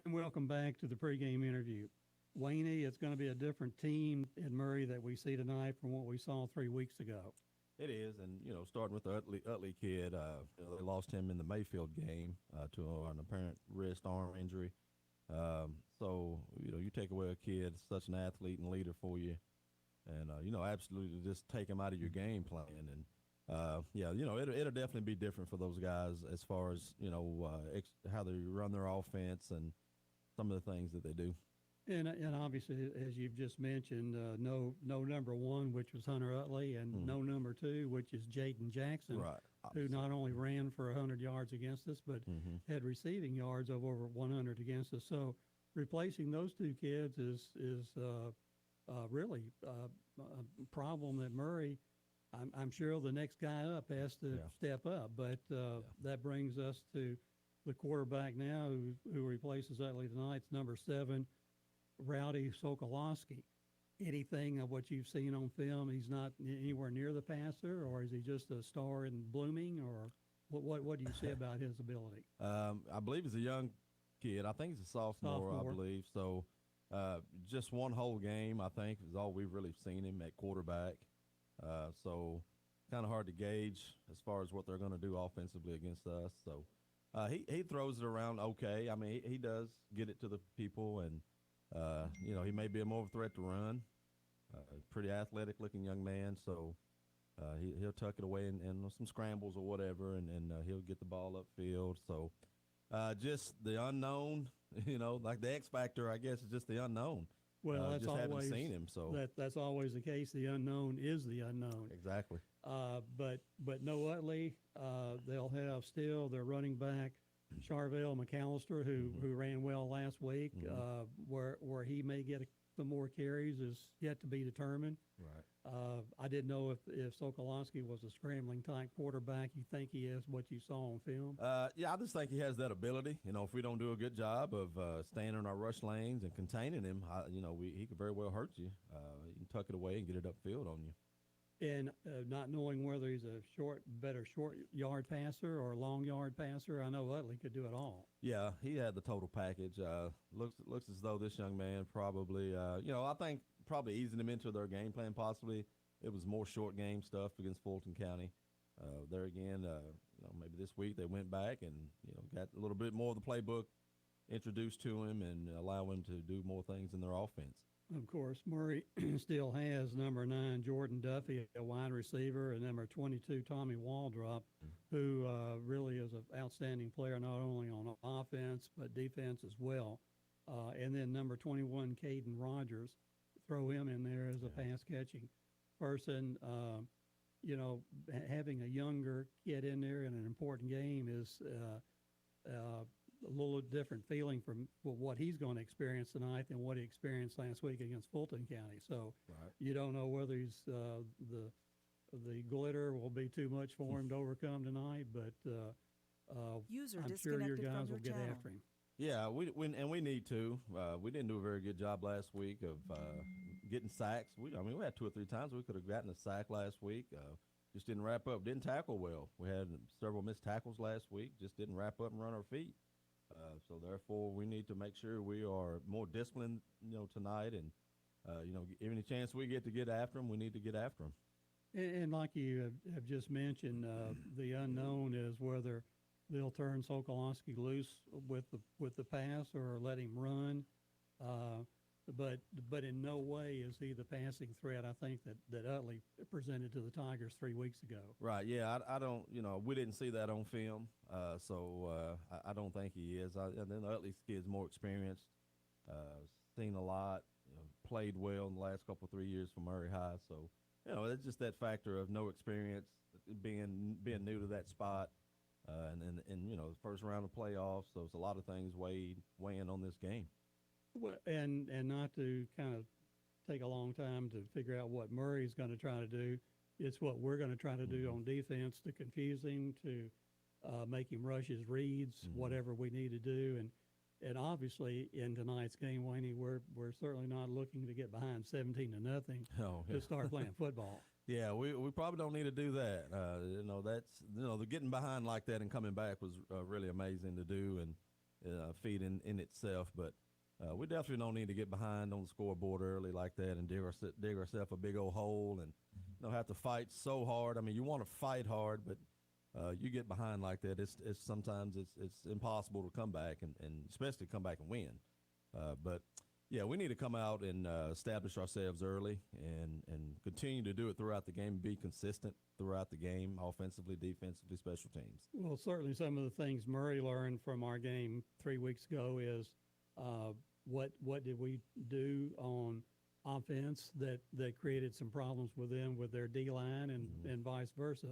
And welcome back to the pregame interview. Wayne, it's going to be a different team in Murray that we see tonight from what we saw 3 weeks ago. It is, and starting with the Utley kid, they lost him in the Mayfield game to an apparent wrist arm injury. So you take away a kid, such an athlete and leader for you, and absolutely just take him out of your game plan. And it'll definitely be different for those guys as far as how they run their offense and some of the things that they do. And obviously, as you've just mentioned, no number one, which was Hunter Utley, and no number two, which is Jaden Jackson, right, who not only ran for 100 yards against us, but had receiving yards of over 100 against us. So replacing those two kids is really a problem that Murray, I'm sure the next guy up has to step up. But that brings us to the quarterback now who replaces Utley tonight. It's number 7. Rowdy Sokolowski. Anything of what you've seen on film, he's not anywhere near the passer, or is he just a star in blooming, or what do you say about his ability? I believe he's a young kid. I think he's a sophomore. I believe. So just one whole game, I think, is all we've really seen him at quarterback. So kind of hard to gauge as far as what they're going to do offensively against us. So he throws it around okay. I mean, he does get it to the people, and he may be a more of a threat to run. Pretty athletic-looking young man, so he'll tuck it away in some scrambles or whatever, and he'll get the ball upfield. So just the unknown, like the X factor, I guess, is just the unknown. Well, that's just always, haven't seen him, so that's always the case. The unknown is the unknown. Exactly. But no Utley. They'll have still their running back, Charvell McAllister, who ran well last week. Where he may get some more carries is yet to be determined. Right. I didn't know if Sokolowski was a scrambling type quarterback. You think he is what you saw on film? Yeah, I just think he has that ability. If we don't do a good job of staying in our rush lanes and containing him, he could very well hurt you. You can tuck it away and get it upfield on you. And not knowing whether he's a better short yard passer or long yard passer, I know Utley could do it all. Yeah, he had the total package. Looks as though this young man probably, I think probably easing him into their game plan. Possibly it was more short game stuff against Fulton County. There again, maybe this week they went back and got a little bit more of the playbook introduced to him and allow him to do more things in their offense. Of course, Murray still has number 9, Jordan Duffy, a wide receiver, and number 22, Tommy Waldrop, who really is an outstanding player, not only on offense but defense as well. And then number 21, Caden Rogers, throw him in there as a pass-catching person. Having a younger kid in there in an important game is a little different feeling from what he's going to experience tonight than what he experienced last week against Fulton County. So you don't know whether he's the glitter will be too much for him to overcome tonight, but I'm sure your guys will get after him. Yeah, we need to. We didn't do a very good job last week of getting sacks. We had 2 or 3 times we could have gotten a sack last week. Just didn't wrap up. Didn't tackle well. We had several missed tackles last week. Just didn't wrap up and run our feet. So therefore, we need to make sure we are more disciplined, tonight, and any chance we get to get after them, we need to get after them. And like you have just mentioned, the unknown is whether they'll turn Sokolowski loose with the pass or let him run. But in no way is he the passing threat, I think, that Utley presented to the Tigers 3 weeks ago. Right, yeah, I don't, we didn't see that on film, so I don't think he is. And then Utley's kid's more experienced, seen a lot, played well in the last 3 years for Murray High. So, it's just that factor of no experience, being new to that spot, and the first round of playoffs. So it's a lot of things weighing on this game. Well, and not to kind of take a long time to figure out what Murray's going to try to do. It's what we're going to try to do on defense to confuse him, to make him rush his reads, whatever we need to do. And obviously in tonight's game, Wayne, we're certainly not looking to get behind 17-0 to start playing football. Yeah, we probably don't need to do that. That's the getting behind like that and coming back was really amazing to do, and feat in itself. But we definitely don't need to get behind on the scoreboard early like that and dig ourselves a big old hole and have to fight so hard. I mean, you want to fight hard, but you get behind like that, it's sometimes it's impossible to come back and especially come back and win. But yeah, we need to come out and establish ourselves early and continue to do it throughout the game and be consistent throughout the game, offensively, defensively, special teams. Well, certainly some of the things Murray learned from our game 3 weeks ago is what did we do on offense that created some problems with them with their D-line and vice versa.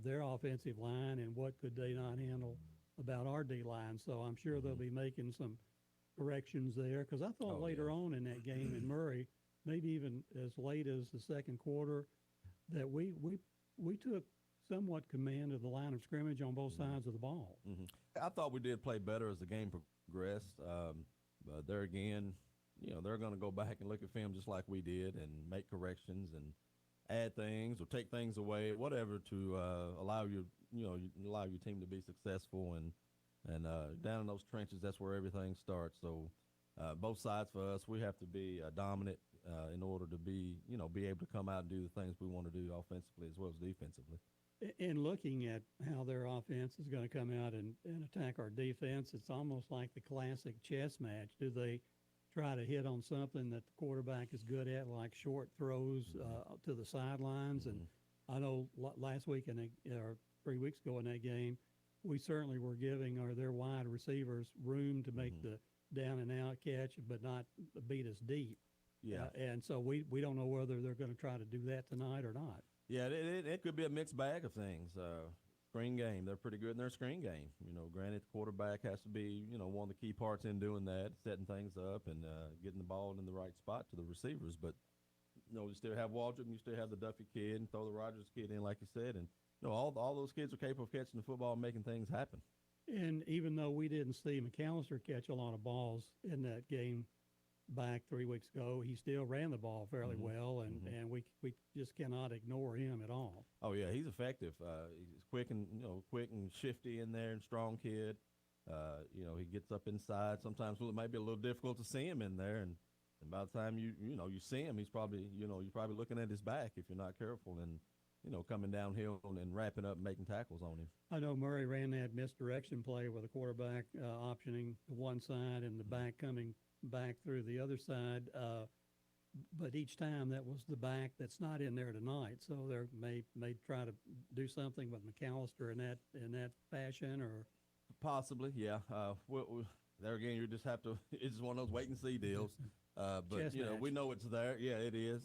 Their offensive line and what could they not handle about our D-line. So I'm sure they'll be making some corrections there, because I thought later on in that game in Murray, maybe even as late as the second quarter, that we took somewhat command of the line of scrimmage on both sides of the ball. I thought we did play better as the game progressed. But there again, they're going to go back and look at film just like we did and make corrections and add things or take things away, whatever, to allow your team to be successful. And down in those trenches, that's where everything starts. So both sides for us, we have to be dominant in order to be able to come out and do the things we want to do offensively as well as defensively. In looking at how their offense is going to come out and attack our defense, it's almost like the classic chess match. Do they try to hit on something that the quarterback is good at, like short throws to the sidelines? And I know last week or 3 weeks ago in that game, we certainly were giving their wide receivers room to make the down and out catch, but not beat us deep. Yeah. And so we don't know whether they're going to try to do that tonight or not. Yeah, it could be a mixed bag of things. Screen game, they're pretty good in their screen game. Granted, the quarterback has to be, one of the key parts in doing that, setting things up and getting the ball in the right spot to the receivers. But, you still have Waldrop, and you still have the Duffy kid, and throw the Rogers kid in, like you said. And, all those kids are capable of catching the football and making things happen. And even though we didn't see McAllister catch a lot of balls in that game back 3 weeks ago, he still ran the ball fairly well, and we just cannot ignore him at all. Oh yeah, he's effective. He's quick and shifty in there, and strong kid. He gets up inside. Sometimes it might be a little difficult to see him in there, and by the time you see him, he's probably you're probably looking at his back if you're not careful, and coming downhill and wrapping up and making tackles on him. I know Murray ran that misdirection play with the quarterback optioning to one side and the back coming back through the other side, but each time that was the back that's not in there tonight. So they may try to do something with McAllister in that fashion, or possibly, yeah. There again, you just have to. It's just one of those wait and see deals. But we know it's there. Yeah, it is.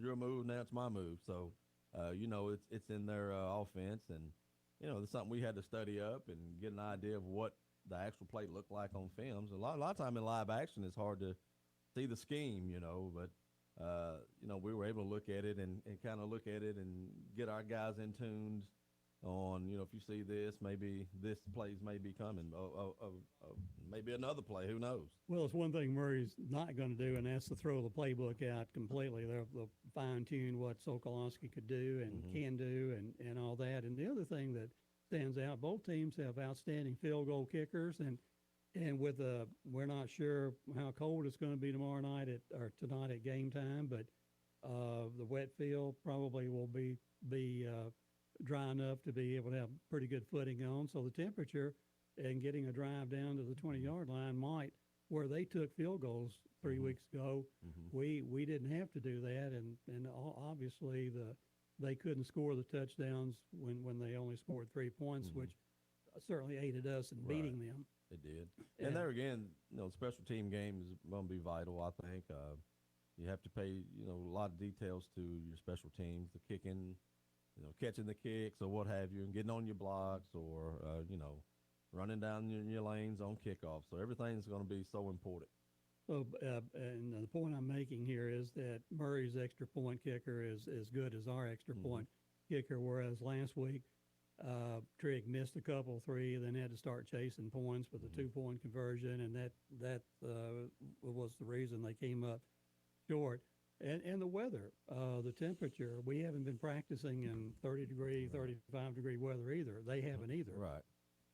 Your move, now it's my move. So it's in their offense, and it's something we had to study up and get an idea of what the actual play looked like on films. A lot of time in live action, it's hard to see the scheme, but we were able to look at it and kind of look at it and get our guys in tuned on, if you see this, maybe this plays may be coming, maybe another play, who knows? Well, it's one thing Murray's not going to do, and that's to throw the playbook out completely. They'll fine-tune what Sokolowski could do and can do and all that. And the other thing that stands out, both teams have outstanding field goal kickers, and with we're not sure how cold it's going to be tomorrow night or tonight at game time, but the wet field probably will be dry enough to be able to have pretty good footing on. So the temperature and getting a drive down to the 20-yard line might, where they took field goals 3 weeks ago, we didn't have to do that, and obviously they couldn't score the touchdowns when they only scored 3 points, which certainly aided us in beating them. It did. And there again, the special team game is going to be vital, I think. You have to pay, a lot of details to your special teams, the kicking, catching the kicks or what have you, and getting on your blocks or, running down your lanes on kickoff. So everything's going to be so important. So, and the point I'm making here is that Murray's extra point kicker is as good as our extra point kicker, whereas last week Trigg missed a couple, 3, then had to start chasing points with the 2-point conversion, and that was the reason they came up short. And the weather, the temperature, we haven't been practicing in 30-degree, 35-degree weather either. They haven't either. Right.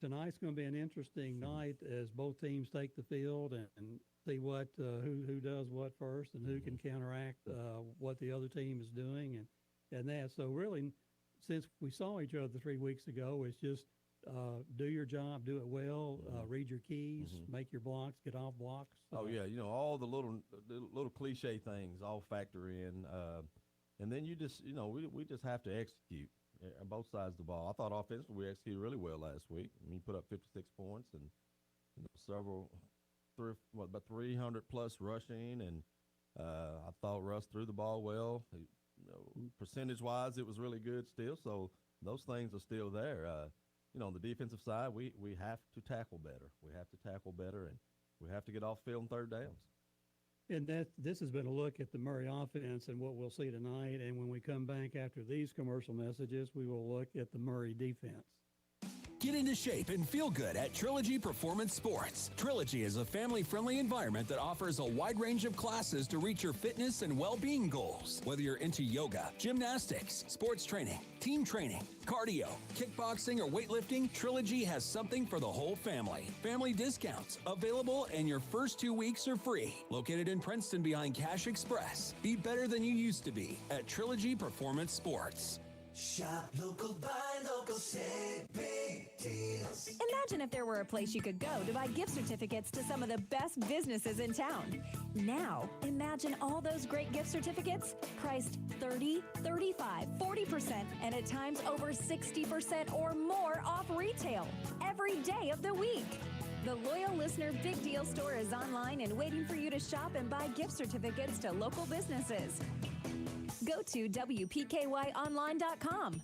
tonight's going to be an interesting night as both teams take the field and see what who does what first and who can counteract what the other team is doing and that. So really, since we saw each other 3 weeks ago, it's just do your job, do it well, read your keys, make your blocks, get off blocks. Oh yeah, all the little cliche things all factor in, and then you just we just have to execute on both sides of the ball. I thought offensively we executed really well last week. I mean, put up 56 points and about 300 plus rushing, and I thought Russ threw the ball well. Percentage-wise, it was really good still. So those things are still there. On the defensive side, we have to tackle better. We have to tackle better, and we have to get off field on third downs. And this has been a look at the Murray offense and what we'll see tonight. And when we come back after these commercial messages, we will look at the Murray defense. Get into shape and feel good at Trilogy Performance Sports. Trilogy is a family-friendly environment that offers a wide range of classes to reach your fitness and well-being goals. Whether you're into yoga, gymnastics, sports training, team training, cardio, kickboxing, or weightlifting, Trilogy has something for the whole family. Family discounts available, and your first 2 weeks are free. Located in Princeton behind Cash Express. Be better than you used to be at Trilogy Performance Sports. Shop local, buy local, save big deals. Imagine if there were a place you could go to buy gift certificates to some of the best businesses in town. Now, imagine all those great gift certificates priced 30, 35, 40%, and at times over 60% or more off retail every day of the week. The Loyal Listener Big Deal Store is online and waiting for you to shop and buy gift certificates to local businesses. Go to WPKYonline.com.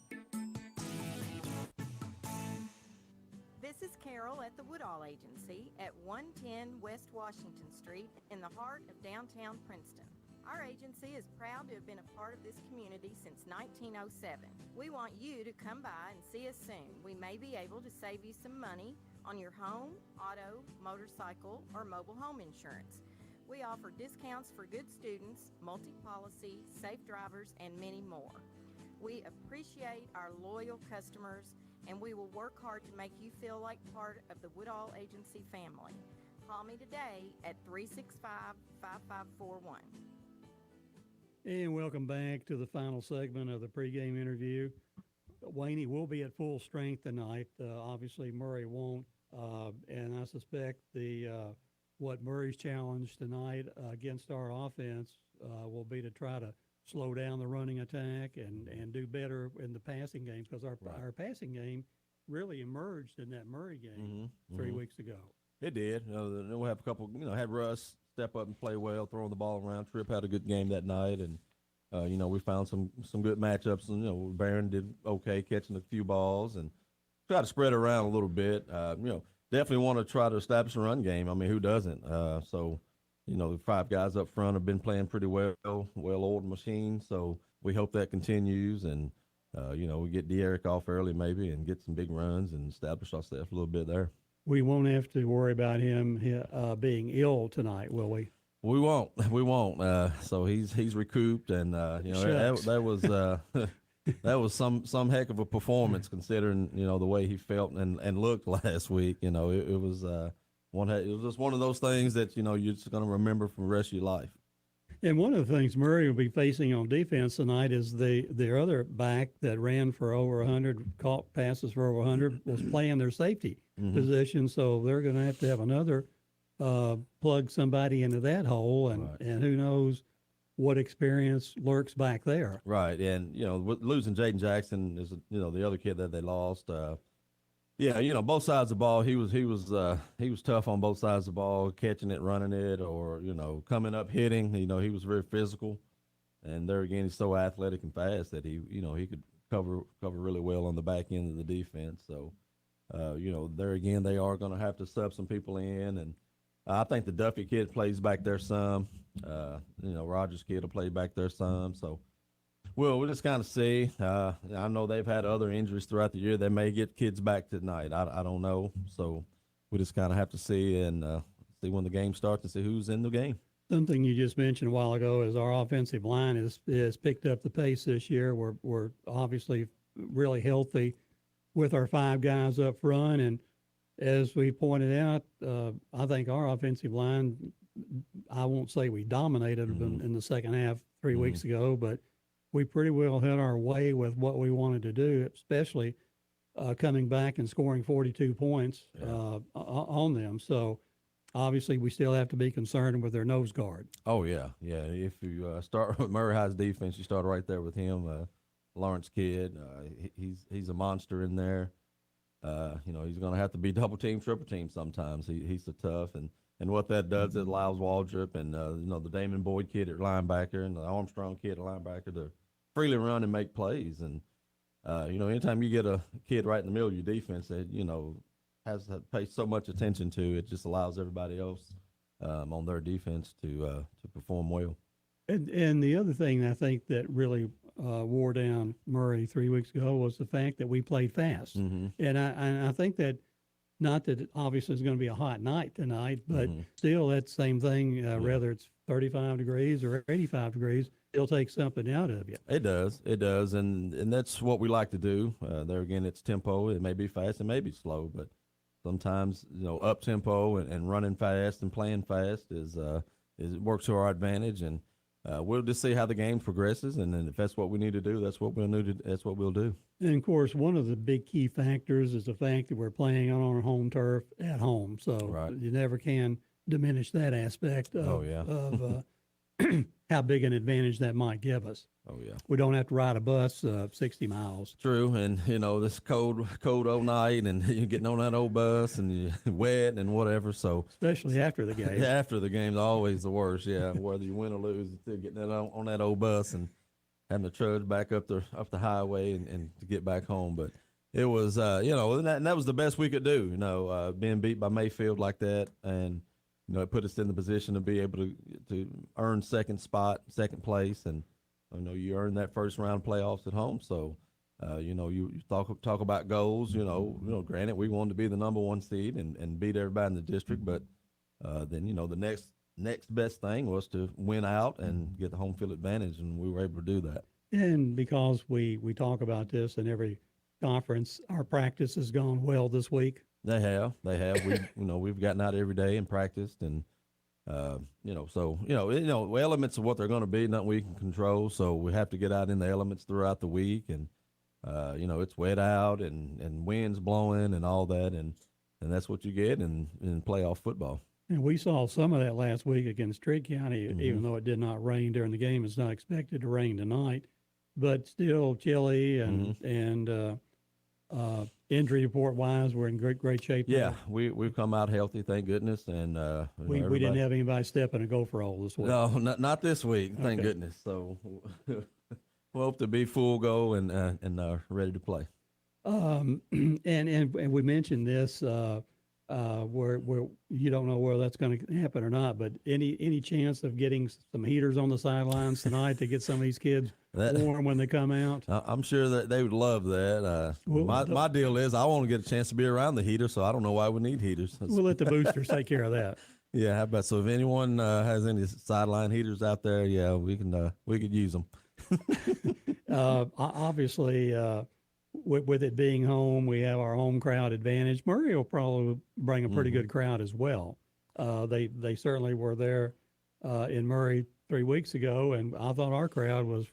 This is Carol at the Woodall Agency at 110 West Washington Street in the heart of downtown Princeton. Our agency is proud to have been a part of this community since 1907. We want you to come by and see us soon. We may be able to save you some money on your home, auto, motorcycle, or mobile home insurance. We offer discounts for good students, multi-policy, safe drivers, and many more. We appreciate our loyal customers, and we will work hard to make you feel like part of the Woodall Agency family. Call me today at 365-5541. And welcome back to the final segment of the pregame interview. Wayne will be at full strength tonight. Obviously, Murray won't, and I suspect what Murray's challenge tonight against our offense will be to try to slow down the running attack and do better in the passing game, because our passing game really emerged in that Murray game 3 weeks ago. It did. We'll have a couple, had Russ step up and play well, throwing the ball around. Tripp had a good game that night, and, we found some good matchups. And, Barron did okay catching a few balls and try to spread around a little bit. Definitely want to try to establish a run game. I mean, who doesn't? The 5 guys up front have been playing pretty well-oiled machine. So we hope that continues, and we get De'Eric off early maybe and get some big runs and establish ourselves a little bit there. We won't have to worry about him being ill tonight, will we? We won't. So he's recouped, and that was. That was some heck of a performance, considering the way he felt and looked last week. It was just one of those things that you're just going to remember for the rest of your life. And one of the things Murray will be facing on defense tonight is their other back that ran for over 100, caught passes for over 100, was playing their safety position. So they're going to have another plug somebody into that hole, and who knows what experience lurks back there. Right, and losing Jaden Jackson is the other kid that they lost. Both sides of the ball. He was tough on both sides of the ball, catching it, running it, or coming up hitting. He was very physical, and there again he's so athletic and fast that he could cover really well on the back end of the defense. So there again they are going to have to sub some people in, and I think the Duffy kid plays back there some. Rogers kid will play back there some. So we'll just kind of see. I know they've had other injuries throughout the year. They may get kids back tonight. I don't know. So we just kind of have to see and see when the game starts and see who's in the game. Something you just mentioned a while ago is our offensive line has picked up the pace this year. We're obviously really healthy with our 5 guys up front, and as we pointed out, I think our offensive line, I won't say we dominated them in the second half 3 weeks ago, but we pretty well hit our way with what we wanted to do, especially coming back and scoring 42 points on them. So obviously we still have to be concerned with their nose guard. Oh, yeah. Yeah. If you start with Murray High's defense, you start right there with him, Lawrence Kidd. He's a monster in there. He's going to have to be double team, triple team sometimes. He's so tough. And what that does, it allows Waldrop and, the Damon Boyd kid at linebacker and the Armstrong kid at linebacker to freely run and make plays. And, anytime you get a kid right in the middle of your defense that, has to pay so much attention to, it just allows everybody else on their defense to perform well. And the other thing I think that really wore down Murray 3 weeks ago was the fact that we played fast. And I think that, not that it obviously is going to be a hot night tonight, but still that same thing, whether it's 35 degrees or 85 degrees, it'll take something out of you. It does. And that's what we like to do. There again, it's tempo. It may be fast, it may be slow, but sometimes, up tempo and running fast and playing fast is works to our advantage. And we'll just see how the game progresses, and then if that's what we need to do, that's what we'll do. And of course, one of the big key factors is the fact that we're playing on our home turf at home. So you never can diminish that aspect of, of how big an advantage that might give us. Oh, yeah. We don't have to ride a bus 60 miles. True, and, this cold old night, and you're getting on that old bus, and you're wet and whatever, so. Especially after the game. After the game's always the worst, yeah. Whether you win or lose, you're still getting that on that old bus and having to trudge back up the highway and to get back home. But it was, and that was the best we could do, being beat by Mayfield like that, and, it put us in the position to be able to earn second place, and you earned that first round playoffs at home. So, you talk about goals. Granted, we wanted to be the number one seed and beat everybody in the district, but then the next best thing was to win out and get the home field advantage, and we were able to do that. And because we talk about this in every conference, our practice has gone well this week. They have. We've gotten out every day and practiced, and elements of what they're going to be, nothing we can control. So we have to get out in the elements throughout the week, and it's wet out and winds blowing and all that, and that's what you get in playoff football. And we saw some of that last week against Trigg County, even though it did not rain during the game. It's not expected to rain tonight, but still chilly and injury report wise, we're in great shape. Yeah, we've come out healthy, thank goodness, and we didn't have anybody step in a gopher hole this week. No, not this week, thank goodness. So we'll hope to be full go and ready to play. And we mentioned this where you don't know whether that's going to happen or not, but any chance of getting some heaters on the sidelines tonight to get some of these kids warm when they come out? I'm sure that they would love that. My deal is I want to get a chance to be around the heater, so I don't know why we need heaters. We'll let the boosters take care of that. Yeah, how about, so if anyone has any sideline heaters out there, yeah, we could use them. Obviously, with it being home, we have our home crowd advantage. Murray will probably bring a pretty good crowd as well. They certainly were there in Murray 3 weeks ago, and I thought our crowd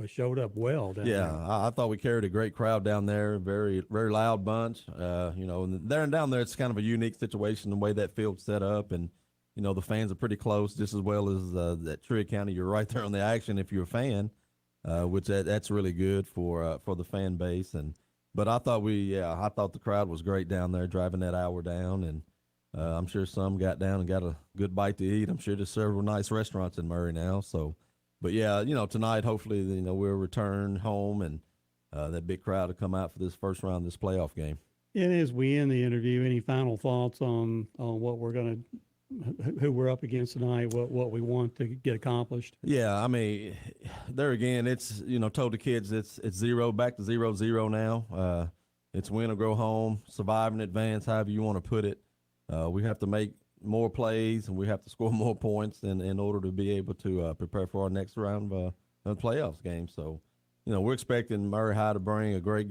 showed up well down there. I thought we carried a great crowd down there, very, very loud bunch. And there and down there, it's kind of a unique situation, the way that field's set up, and the fans are pretty close, just as well as that Trigg County. You're right there on the action if you're a fan, which that's really good for the fan base. But I thought the crowd was great down there, driving that hour down, and I'm sure some got down and got a good bite to eat. I'm sure there's several nice restaurants in Murray now. So, but yeah, tonight hopefully we'll return home, and that big crowd will come out for this first round of this playoff game. And as we end the interview, any final thoughts on what we're going to, who we're up against tonight, what we want to get accomplished? Yeah, I mean, there again, it's told the kids it's back to 0-0 now. It's win or go home, survive in advance, however you want to put it. We have to make more plays, and we have to score more points in order to be able to prepare for our next round of playoffs game. So we're expecting Murray High to bring a great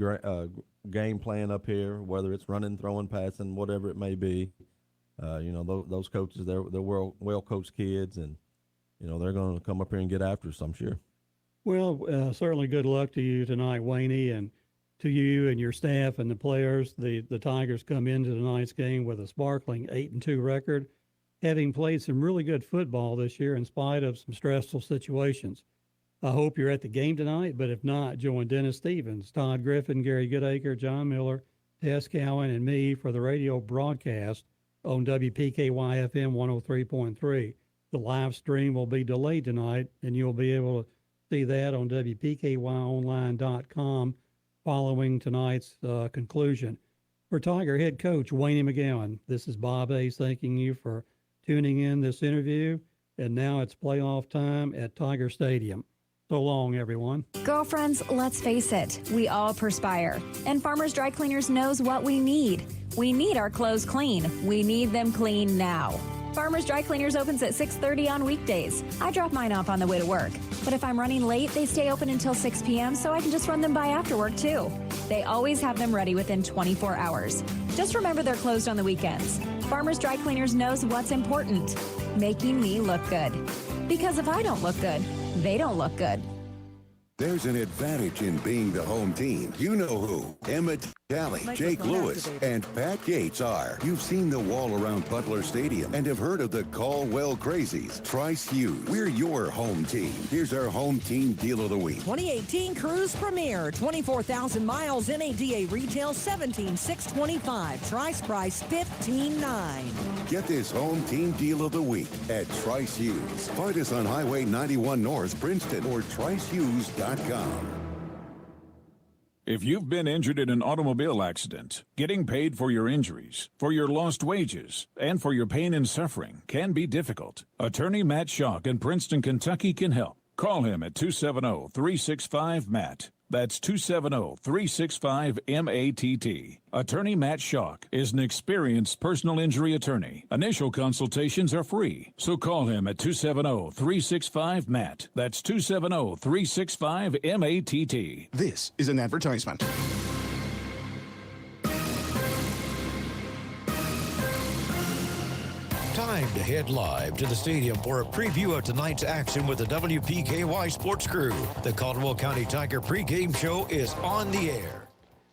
game plan up here, whether it's running, throwing, passing, whatever it may be. Those coaches, they're well-coached kids, and, they're going to come up here and get after us, I'm sure. Well, certainly good luck to you tonight, Wayne, and to you and your staff and the players. The Tigers come into tonight's game with a sparkling 8-2 record, having played some really good football this year in spite of some stressful situations. I hope you're at the game tonight, but if not, join Dennis Stevens, Todd Griffin, Gary Goodacre, John Miller, Tess Cowan, and me for the radio broadcast on WPKY-FM 103.3. The live stream will be delayed tonight, and you'll be able to see that on WPKYOnline.com following tonight's conclusion. For Tiger head coach Wayne McGowan, this is Bob Hayes thanking you for tuning in this interview, and now it's playoff time at Tiger Stadium. So long, everyone. Girlfriends, let's face it, we all perspire. And Farmers Dry Cleaners knows what we need. We need our clothes clean. We need them clean now. Farmers Dry Cleaners opens at 6:30 on weekdays. I drop mine off on the way to work. But if I'm running late, they stay open until 6 p.m. so I can just run them by after work too. They always have them ready within 24 hours. Just remember they're closed on the weekends. Farmers Dry Cleaners knows what's important, making me look good. Because if I don't look good, they don't look good. There's an advantage in being the home team. You know who. Emmett Talley, Jake Lewis, and Pat Gates are. You've seen the wall around Butler Stadium and have heard of the Caldwell Crazies. Trice Hughes, we're your home team. Here's our home team deal of the week. 2018 Cruise Premier, 24,000 miles, NADA retail $17,625. Trice price $15,900. Get this home team deal of the week at Trice Hughes. Find us on Highway 91 North, Princeton, or tricehughes.com. If you've been injured in an automobile accident, getting paid for your injuries, for your lost wages, and for your pain and suffering can be difficult. Attorney Matt Schock in Princeton, Kentucky can help. Call him at 270-365-MATT. That's 270-365-MATT. Attorney Matt Schock is an experienced personal injury attorney. Initial consultations are free, so call him at 270-365-MATT. That's 270-365-MATT. This is an advertisement. Time to head live to the stadium for a preview of tonight's action with the WPKY Sports Crew. The Caldwell County Tiger pregame show is on the air.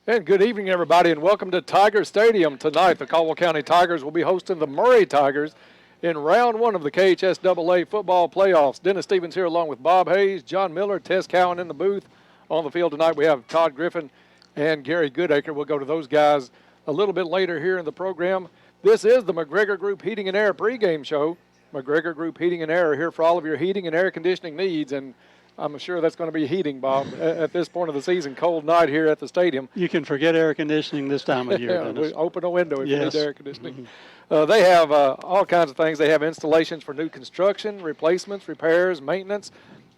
And good evening, everybody, and welcome to Tiger Stadium. Tonight, the Caldwell County Tigers will be hosting the Murray Tigers in round one of the KHSAA football playoffs. Dennis Stevens here along with Bob Hayes, John Miller, Tess Cowan in the booth. On the field tonight, we have Todd Griffin and Gary Goodacre. We'll go to those guys a little bit later here in the program. This is the McGregor Group Heating and Air pregame show. McGregor Group Heating and Air are here for all of your heating and air conditioning needs, and I'm sure that's going to be heating, Bob, at this point of the season. Cold night here at the stadium. You can forget air conditioning this time of year, Dennis. Open a window if you need air conditioning. They have all kinds of things. They have installations for new construction, replacements, repairs, maintenance.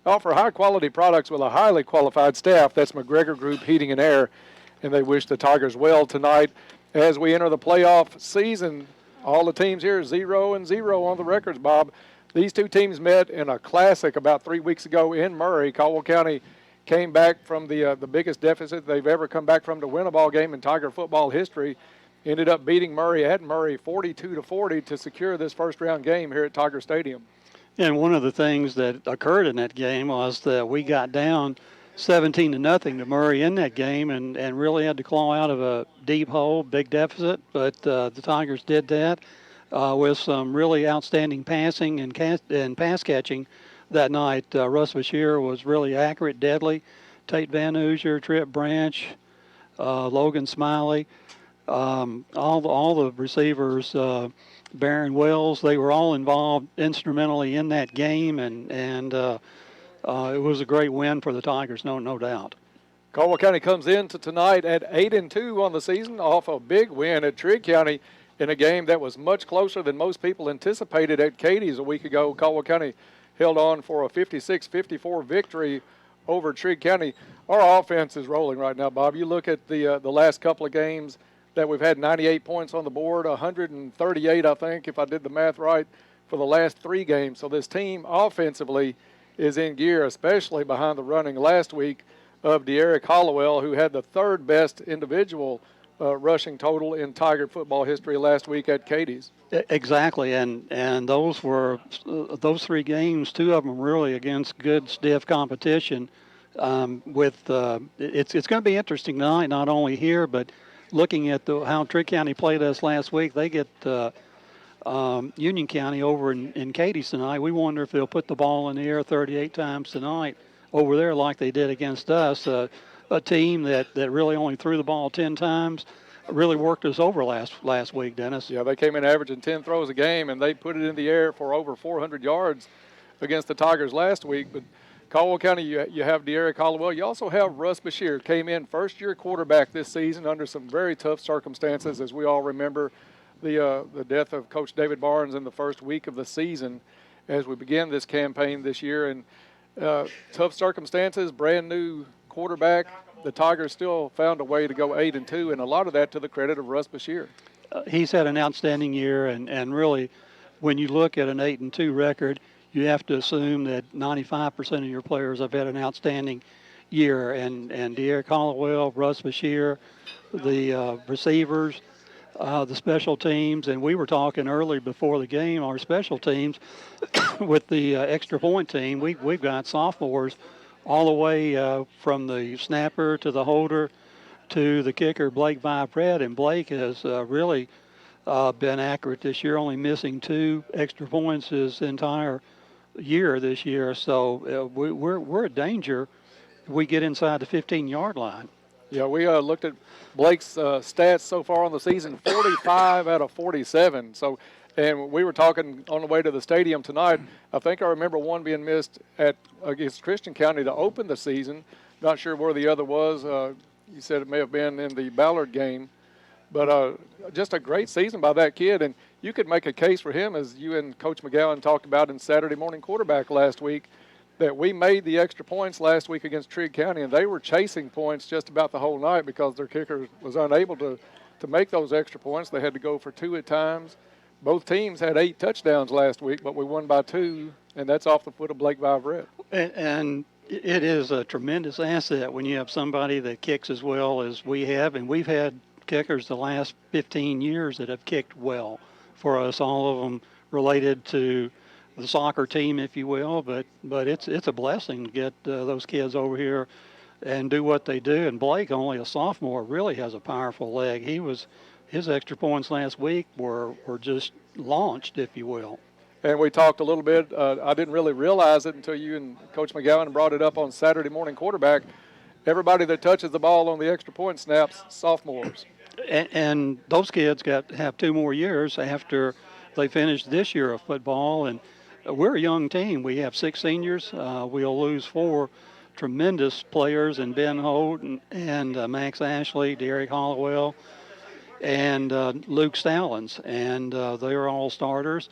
Offer high-quality products with a highly qualified staff. That's McGregor Group Heating and Air, and they wish the Tigers well tonight. As we enter the playoff season, all the teams here 0-0 on the records, Bob. These two teams met in a classic about 3 weeks ago in Murray. Caldwell County came back from the biggest deficit they've ever come back from to win a ball game in Tiger football history. Ended up beating Murray at Murray 42-40 to secure this first-round game here at Tiger Stadium. And one of the things that occurred in that game was that we got down 17-0 to Murray in that game and really had to claw out of a deep hole, big deficit. But the Tigers did that with some really outstanding passing and pass catching that night. Russ Bashir was really accurate, deadly. Tate Van Hoosier, Trip Branch, Logan Smiley, all the receivers, Barron Wells, they were all involved instrumentally in that game, and it was a great win for the Tigers, no doubt. Caldwell County comes into tonight at 8-2 on the season off a big win at Trigg County in a game that was much closer than most people anticipated at Katie's a week ago. Caldwell County held on for a 56-54 victory over Trigg County. Our offense is rolling right now, Bob. You look at the last couple of games that we've had 98 points on the board, 138, I think, if I did the math right, for the last 3 games. So this team offensively is in gear, especially behind the running. Last week, of De'Eric Hollowell, who had the third best individual rushing total in Tiger football history last week at Katie's. Exactly, and those were those 3 games, 2 of them really against good stiff competition. It's going to be interesting tonight, not only here but looking at how Trigg County played us last week. They get Union County over in Katie's tonight. We wonder if they'll put the ball in the air 38 times tonight over there like they did against us. A team that really only threw the ball 10 times really worked us over last week, Dennis. Yeah, they came in averaging 10 throws a game, and they put it in the air for over 400 yards against the Tigers last week. But Caldwell County, you have De'Eric Hollowell. You also have Russ Bashir, came in first-year quarterback this season under some very tough circumstances, as we all remember the death of Coach David Barnes in the first week of the season as we began this campaign this year. And tough circumstances, brand new quarterback. The Tigers still found a way to go 8-2, and a lot of that to the credit of Russ Bashir. He's had an outstanding year, and really, when you look at an 8-2 record, you have to assume that 95% of your players have had an outstanding year. And De'Eric Hollowell, Russ Bashir, the receivers, the special teams, and we were talking early before the game, our special teams with the extra point team. We've got sophomores all the way from the snapper to the holder to the kicker, Blake Vipred, and Blake has really been accurate this year, only missing 2 extra points his entire year this year. So we're a danger if we get inside the 15-yard line. Yeah, we looked at Blake's stats so far on the season, 45 out of 47. So, and we were talking on the way to the stadium tonight. I think I remember one being missed against Christian County to open the season. Not sure where the other was. You said it may have been in the Ballard game. But just a great season by that kid. And you could make a case for him, as you and Coach McGowan talked about in Saturday Morning Quarterback last week, that we made the extra points last week against Trigg County, and they were chasing points just about the whole night because their kicker was unable to make those extra points. They had to go for 2 at times. Both teams had 8 touchdowns last week, but we won by 2, and that's off the foot of Blake Vipred. And it is a tremendous asset when you have somebody that kicks as well as we have, and we've had kickers the last 15 years that have kicked well for us, all of them related to the soccer team, if you will, but it's a blessing to get those kids over here and do what they do. And Blake, only a sophomore, really has a powerful leg. His extra points last week were just launched, if you will. And we talked a little bit. I didn't really realize it until you and Coach McGowan brought it up on Saturday Morning Quarterback. Everybody that touches the ball on the extra point snaps, sophomores. And those kids have 2 more years after they finish this year of football. And we're a young team. We have 6 seniors. We'll lose 4 tremendous players in Ben Holt and Max Ashley, De'Eric Hollowell, and Luke Stallings. And they're all starters.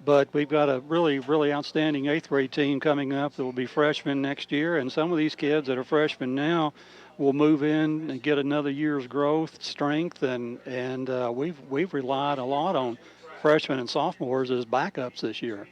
But we've got a really, really outstanding 8th grade team coming up that will be freshmen next year. And some of these kids that are freshmen now will move in and get another year's growth, strength, and we've relied a lot on freshmen and sophomores as backups this year.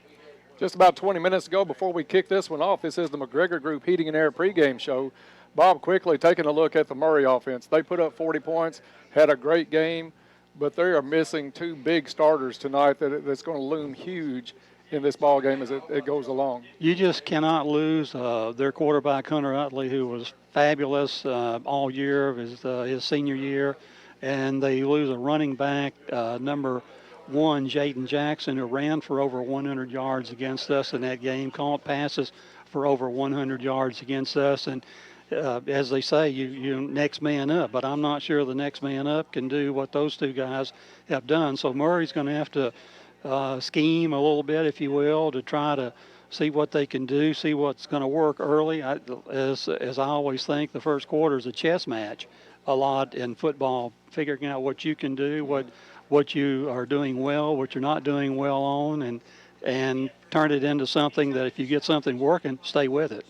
Just about 20 minutes ago, before we kick this one off, this is the McGregor Group Heating and Air pregame show. Bob quickly taking a look at the Murray offense. They put up 40 points, had a great game, but they are missing 2 big starters tonight that's going to loom huge in this ball game as it goes along. You just cannot lose their quarterback, Hunter Utley, who was fabulous all year of his senior year, and they lose a running back, number 1, Jaden Jackson, who ran for over 100 yards against us in that game, caught passes for over 100 yards against us. And as they say, you next man up, but I'm not sure the next man up can do what those 2 guys have done. So Murray's going to have to scheme a little bit, if you will, to try to see what they can do, see what's going to work early. As I always think, the first quarter is a chess match a lot in football, figuring out what you can do, what you are doing well, what you're not doing well on, and turn it into something that if you get something working, stay with it.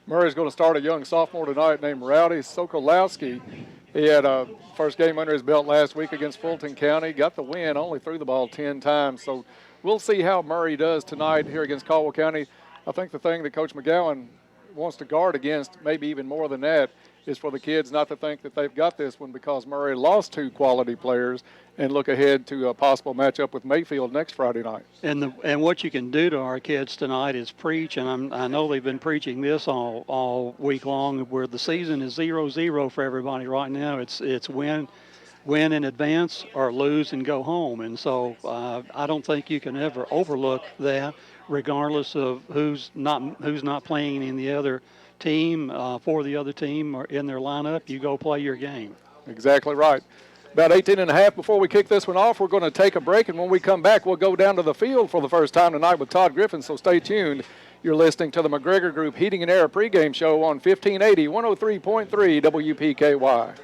Murray's going to start a young sophomore tonight named Rowdy Sokolowski. He had a first game under his belt last week against Fulton County, got the win, only threw the ball 10 times. So we'll see how Murray does tonight here against Caldwell County. I think the thing that Coach McGowan wants to guard against, maybe even more than that, is for the kids not to think that they've got this one because Murray lost 2 quality players and look ahead to a possible matchup with Mayfield next Friday night. And what you can do to our kids tonight is preach, and I know they've been preaching this all week long, where the season is 0-0 for everybody right now. It's win in advance or lose and go home. And so I don't think you can ever overlook that, regardless of who's not playing in the other team, for the other team or in their lineup. You go play your game. Exactly right. About 18 and a half before we kick this one off, we're going to take a break, and when we come back, we'll go down to the field for the first time tonight with Todd Griffin, so stay tuned. You're listening to the McGregor Group Heating and Air pregame show on 1580, 103.3 WPKY.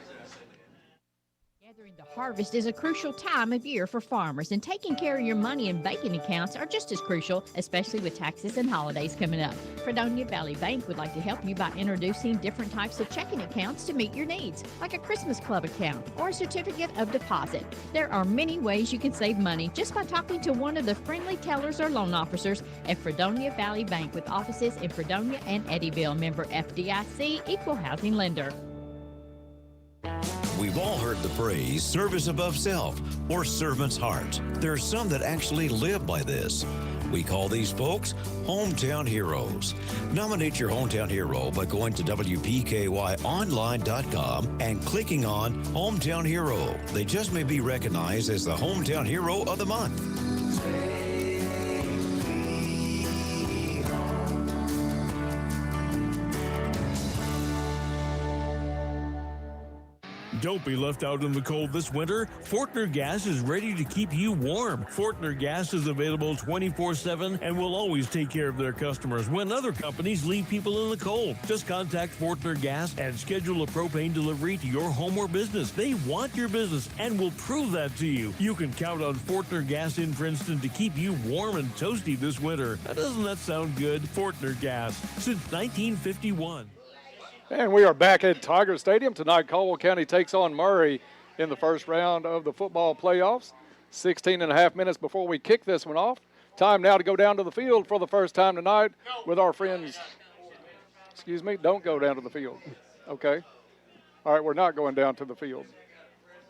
Harvest is a crucial time of year for farmers, and taking care of your money and banking accounts are just as crucial, especially with taxes and holidays coming up. Fredonia Valley Bank would like to help you by introducing different types of checking accounts to meet your needs, like a Christmas Club account or a certificate of deposit. There are many ways you can save money just by talking to one of the friendly tellers or loan officers at Fredonia Valley Bank, with offices in Fredonia and Eddyville. Member FDIC, equal housing lender. We've all heard the phrase, service above self, or servant's heart. There are some that actually live by this. We call these folks hometown heroes. Nominate your hometown hero by going to WPKYonline.com and clicking on Hometown Hero. They just may be recognized as the Hometown Hero of the Month. Don't be left out in the cold this winter. Fortner Gas is ready to keep you warm. Fortner Gas is available 24/7 and will always take care of their customers when other companies leave people in the cold. Just contact Fortner Gas and schedule a propane delivery to your home or business. They want your business and will prove that to you. You can count on Fortner Gas in Princeton to keep you warm and toasty this winter. Now, doesn't that sound good? Fortner Gas, since 1951. And we are back at Tiger Stadium. Tonight, Caldwell County takes on Murray in the first round of the football playoffs. 16 and a half minutes before we kick this one off. Time now to go down to the field for the first time tonight with our friends. Excuse me, don't go down to the field. Okay. All right, we're not going down to the field.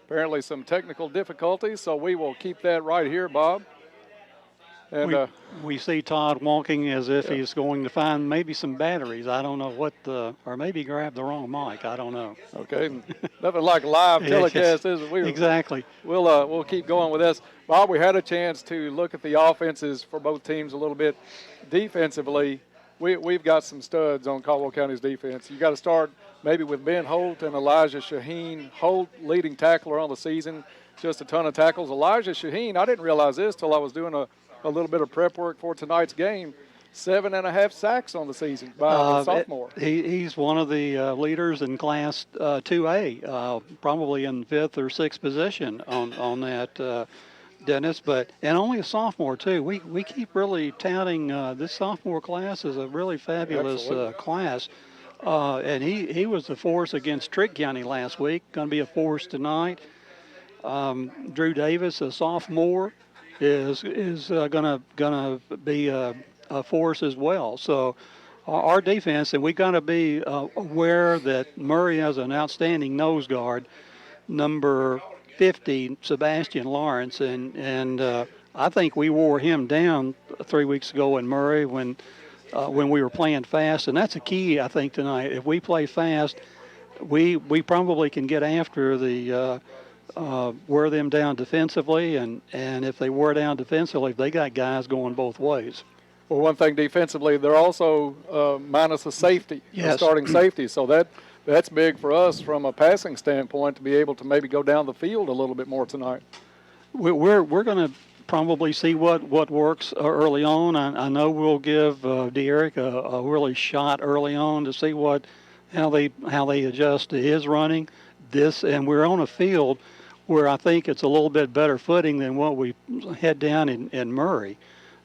Apparently some technical difficulties, so we will keep that right here, Bob. And we see Todd walking as if he's going to find maybe some batteries. I don't know what or maybe grab the wrong mic. I don't know. Okay, nothing like live telecast, is it? Exactly. We'll keep going with this. Bob, we had a chance to look at the offenses for both teams a little bit. Defensively, we've got some studs on Caldwell County's defense. You got to start maybe with Ben Holt and Elijah Shaheen. Holt, leading tackler on the season, just a ton of tackles. Elijah Shaheen, I didn't realize this till I was doing a little bit of prep work for tonight's game. 7.5 sacks on the season by a sophomore. He's one of the leaders in Class 2A, probably in 5th or 6th position on that, Dennis. And only a sophomore too. We keep really touting this sophomore class is a really fabulous class. And he was the force against Trigg County last week. Going to be a force tonight. Drew Davis, a sophomore, is gonna be a force as well. So our defense, and we got to be aware that Murray has an outstanding nose guard, number 50, Sebastian Lawrence, and I think we wore him down 3 weeks ago in Murray when we were playing fast, and that's a key I think tonight. If we play fast, we probably can get after the. Wear them down defensively, and if they wear down defensively, they got guys going both ways. Well, one thing defensively, they're also minus a safety, a starting safety, so that's big for us from a passing standpoint to be able to maybe go down the field a little bit more tonight. We're going to probably see what works early on. I know we'll give Derek a really shot early on to see how they adjust to his running. And we're on a field where I think it's a little bit better footing than what we had down in Murray.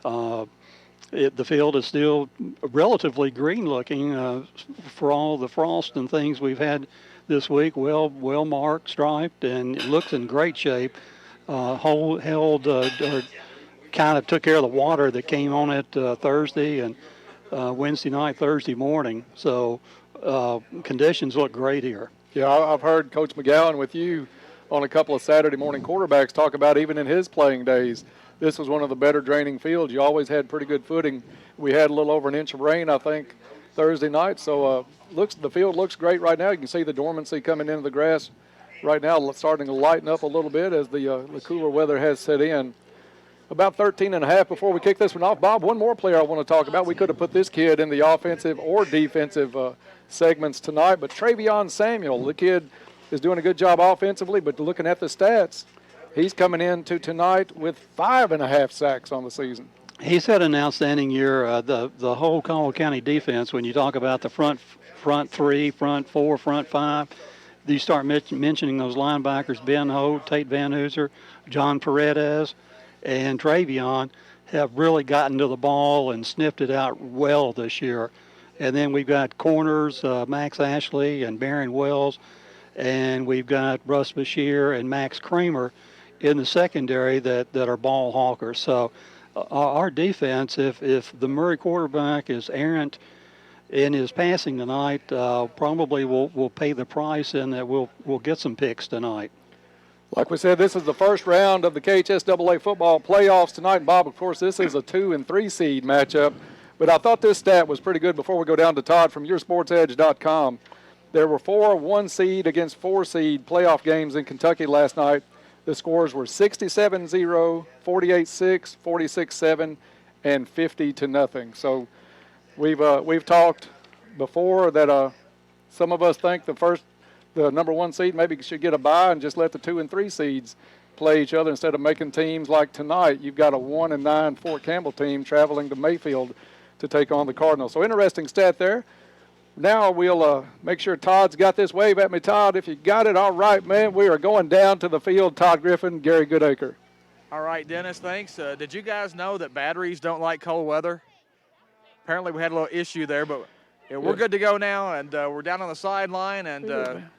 The field is still relatively green looking for all the frost and things we've had this week. Well marked, striped, and it looks in great shape. Held kind of took care of the water that came on it Thursday, and Wednesday night, Thursday morning. So conditions look great here. Yeah, I've heard Coach McGowan with you on a couple of Saturday morning quarterbacks talk about even in his playing days, this was one of the better draining fields. You always had pretty good footing. We had a little over an inch of rain, I think, Thursday night. So the field looks great right now. You can see the dormancy coming into the grass right now, starting to lighten up a little bit as the cooler weather has set in. About 13 and a half before we kick this one off. Bob, one more player I want to talk about. We could have put this kid in the offensive or defensive segments tonight, but Travion Samuel, the kid is doing a good job offensively, but looking at the stats, he's coming into tonight with 5.5 sacks on the season. He's had an outstanding year. The whole Caldwell County defense, when you talk about the front three, front four, front five, you start mentioning those linebackers, Ben Holt, Tate Van Hooser, John Paredes, and Travion have really gotten to the ball and sniffed it out well this year. And then we've got corners, Max Ashley and Barron Wells, and we've got Russ Bashir and Max Kramer in the secondary that are ball hawkers. So our defense, if the Murray quarterback is errant in his passing tonight, probably will pay the price, and that we'll get some picks tonight. Like we said, this is the first round of the KHSAA football playoffs tonight. And Bob, of course, this is a 2 and 3 seed matchup. But I thought this stat was pretty good before we go down to Todd from YourSportsEdge.com. There were 4 1-seed against 4-seed playoff games in Kentucky last night. The scores were 67-0, 48-6, 46-7, and 50-0. So we've talked before that some of us think the number 1 seed maybe should get a bye and just let the 2 and 3 seeds play each other instead of making teams like tonight. You've got a 1-9 Fort Campbell team traveling to Mayfield to take on the Cardinals. So interesting stat there. Now we'll make sure Todd's got this. Wave at me, Todd. If you got it, all right, man. We are going down to the field. Todd Griffin, Gary Goodacre. All right, Dennis, thanks. Did you guys know that batteries don't like cold weather? Apparently we had a little issue there, but we're good to go now, and we're down on the sideline. And,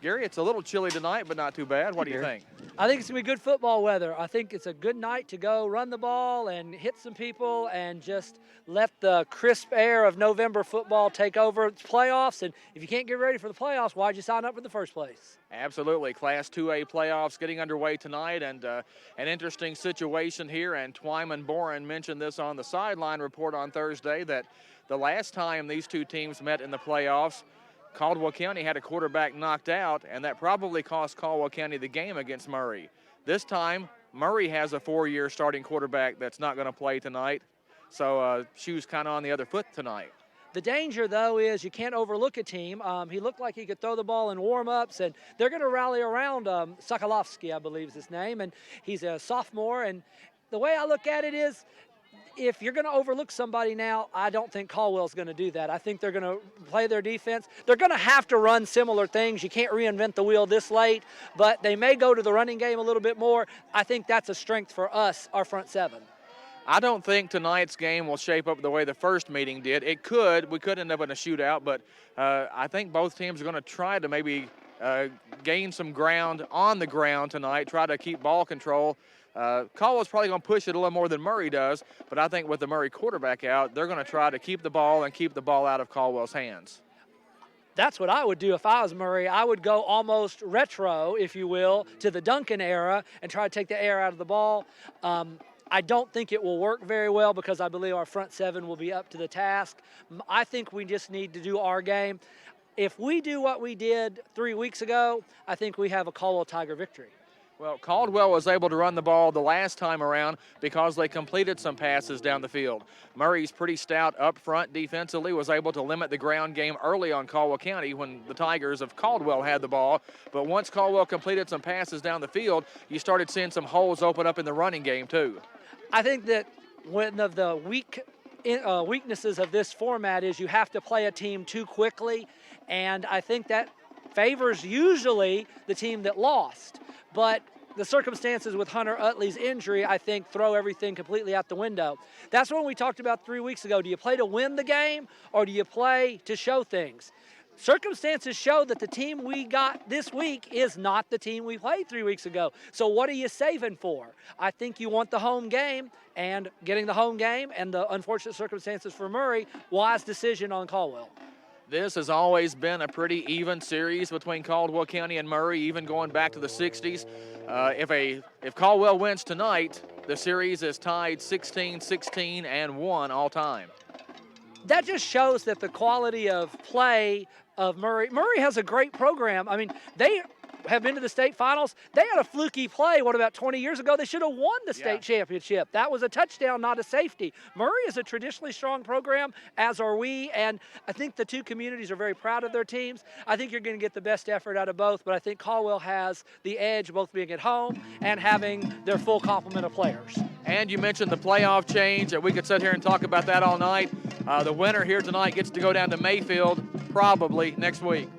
Gary, it's a little chilly tonight, but not too bad. What do you think? I think it's going to be good football weather. I think it's a good night to go run the ball and hit some people and just let the crisp air of November football take over. It's playoffs, and if you can't get ready for the playoffs, why'd you sign up in the first place? Absolutely. Class 2A playoffs getting underway tonight, and an interesting situation here. And Twyman Boren mentioned this on the sideline report on Thursday that the last time these two teams met in the playoffs, Caldwell County had a quarterback knocked out, and that probably cost Caldwell County the game against Murray. This time, Murray has a 4-year starting quarterback that's not going to play tonight, so shoes kind of on the other foot tonight. The danger, though, is you can't overlook a team. He looked like he could throw the ball in warm-ups, and they're going to rally around Sokolovsky, I believe is his name, and he's a sophomore. And the way I look at it is, if you're going to overlook somebody now, I don't think Caldwell's going to do that. I think they're going to play their defense. They're going to have to run similar things. You can't reinvent the wheel this late, but they may go to the running game a little bit more. I think that's a strength for us, our front seven. I don't think tonight's game will shape up the way the first meeting did. It could. We could end up in a shootout, but I think both teams are going to try to maybe gain some ground on the ground tonight, try to keep ball control. Caldwell's probably going to push it a little more than Murray does, but I think with the Murray quarterback out, they're going to try to keep the ball and keep the ball out of Caldwell's hands. That's what I would do if I was Murray. I would go almost retro, if you will, to the Duncan era and try to take the air out of the ball. I don't think it will work very well because I believe our front seven will be up to the task. I think we just need to do our game. If we do what we did 3 weeks ago, I think we have a Caldwell Tiger victory. Well, Caldwell was able to run the ball the last time around because they completed some passes down the field. Murray's pretty stout up front defensively, was able to limit the ground game early on Caldwell County when the Tigers of Caldwell had the ball. But once Caldwell completed some passes down the field, you started seeing some holes open up in the running game too. I think that one of the weaknesses of this format is you have to play a team too quickly, and I think that favors usually the team that lost. But the circumstances with Hunter Utley's injury, I think, throw everything completely out the window. That's what we talked about 3 weeks ago. Do you play to win the game, or do you play to show things? circumstances show that the team we got this week is not the team we played 3 weeks ago. So what are you saving for? I think you want the home game, and getting the home game and the unfortunate circumstances for Murray, wise decision on Caldwell. This has always been a pretty even series between Caldwell County and Murray, even going back to the 60s. If Caldwell wins tonight, the series is tied 16-16 and 1 all time. That just shows that the quality of play of Murray has a great program. I mean, they have been to the state finals. They had a fluky play, about 20 years ago? They should have won the state championship. That was a touchdown, not a safety. Murray is a traditionally strong program, as are we, and I think the two communities are very proud of their teams. I think you're going to get the best effort out of both, but I think Caldwell has the edge, both being at home and having their full complement of players. And you mentioned the playoff change. We could sit here and talk about that all night. The winner here tonight gets to go down to Mayfield probably next week.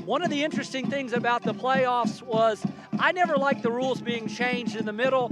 One of the interesting things about the playoffs was I never liked the rules being changed in the middle.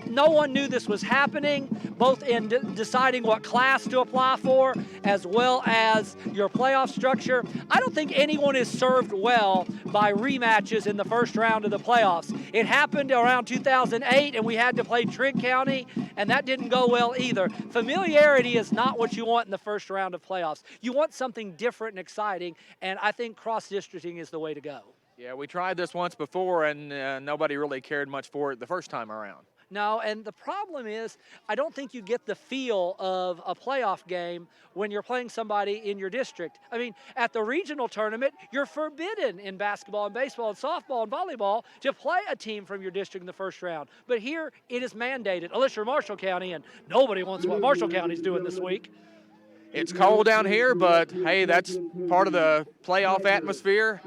No one knew this was happening, both in deciding what class to apply for as well as your playoff structure. I don't think anyone is served well by rematches in the first round of the playoffs. It happened around 2008, and we had to play Trigg County, and that didn't go well either. Familiarity is not what you want in the first round of playoffs. You want something different and exciting, and I think cross-districting is the way to go. Yeah, we tried this once before, and nobody really cared much for it the first time around. No, and the problem is I don't think you get the feel of a playoff game when you're playing somebody in your district. I mean, at the regional tournament, you're forbidden in basketball and baseball and softball and volleyball to play a team from your district in the first round. But here, it is mandated, unless you're Marshall County, and nobody wants what Marshall County's doing this week. It's cold down here, but, hey, that's part of the playoff atmosphere.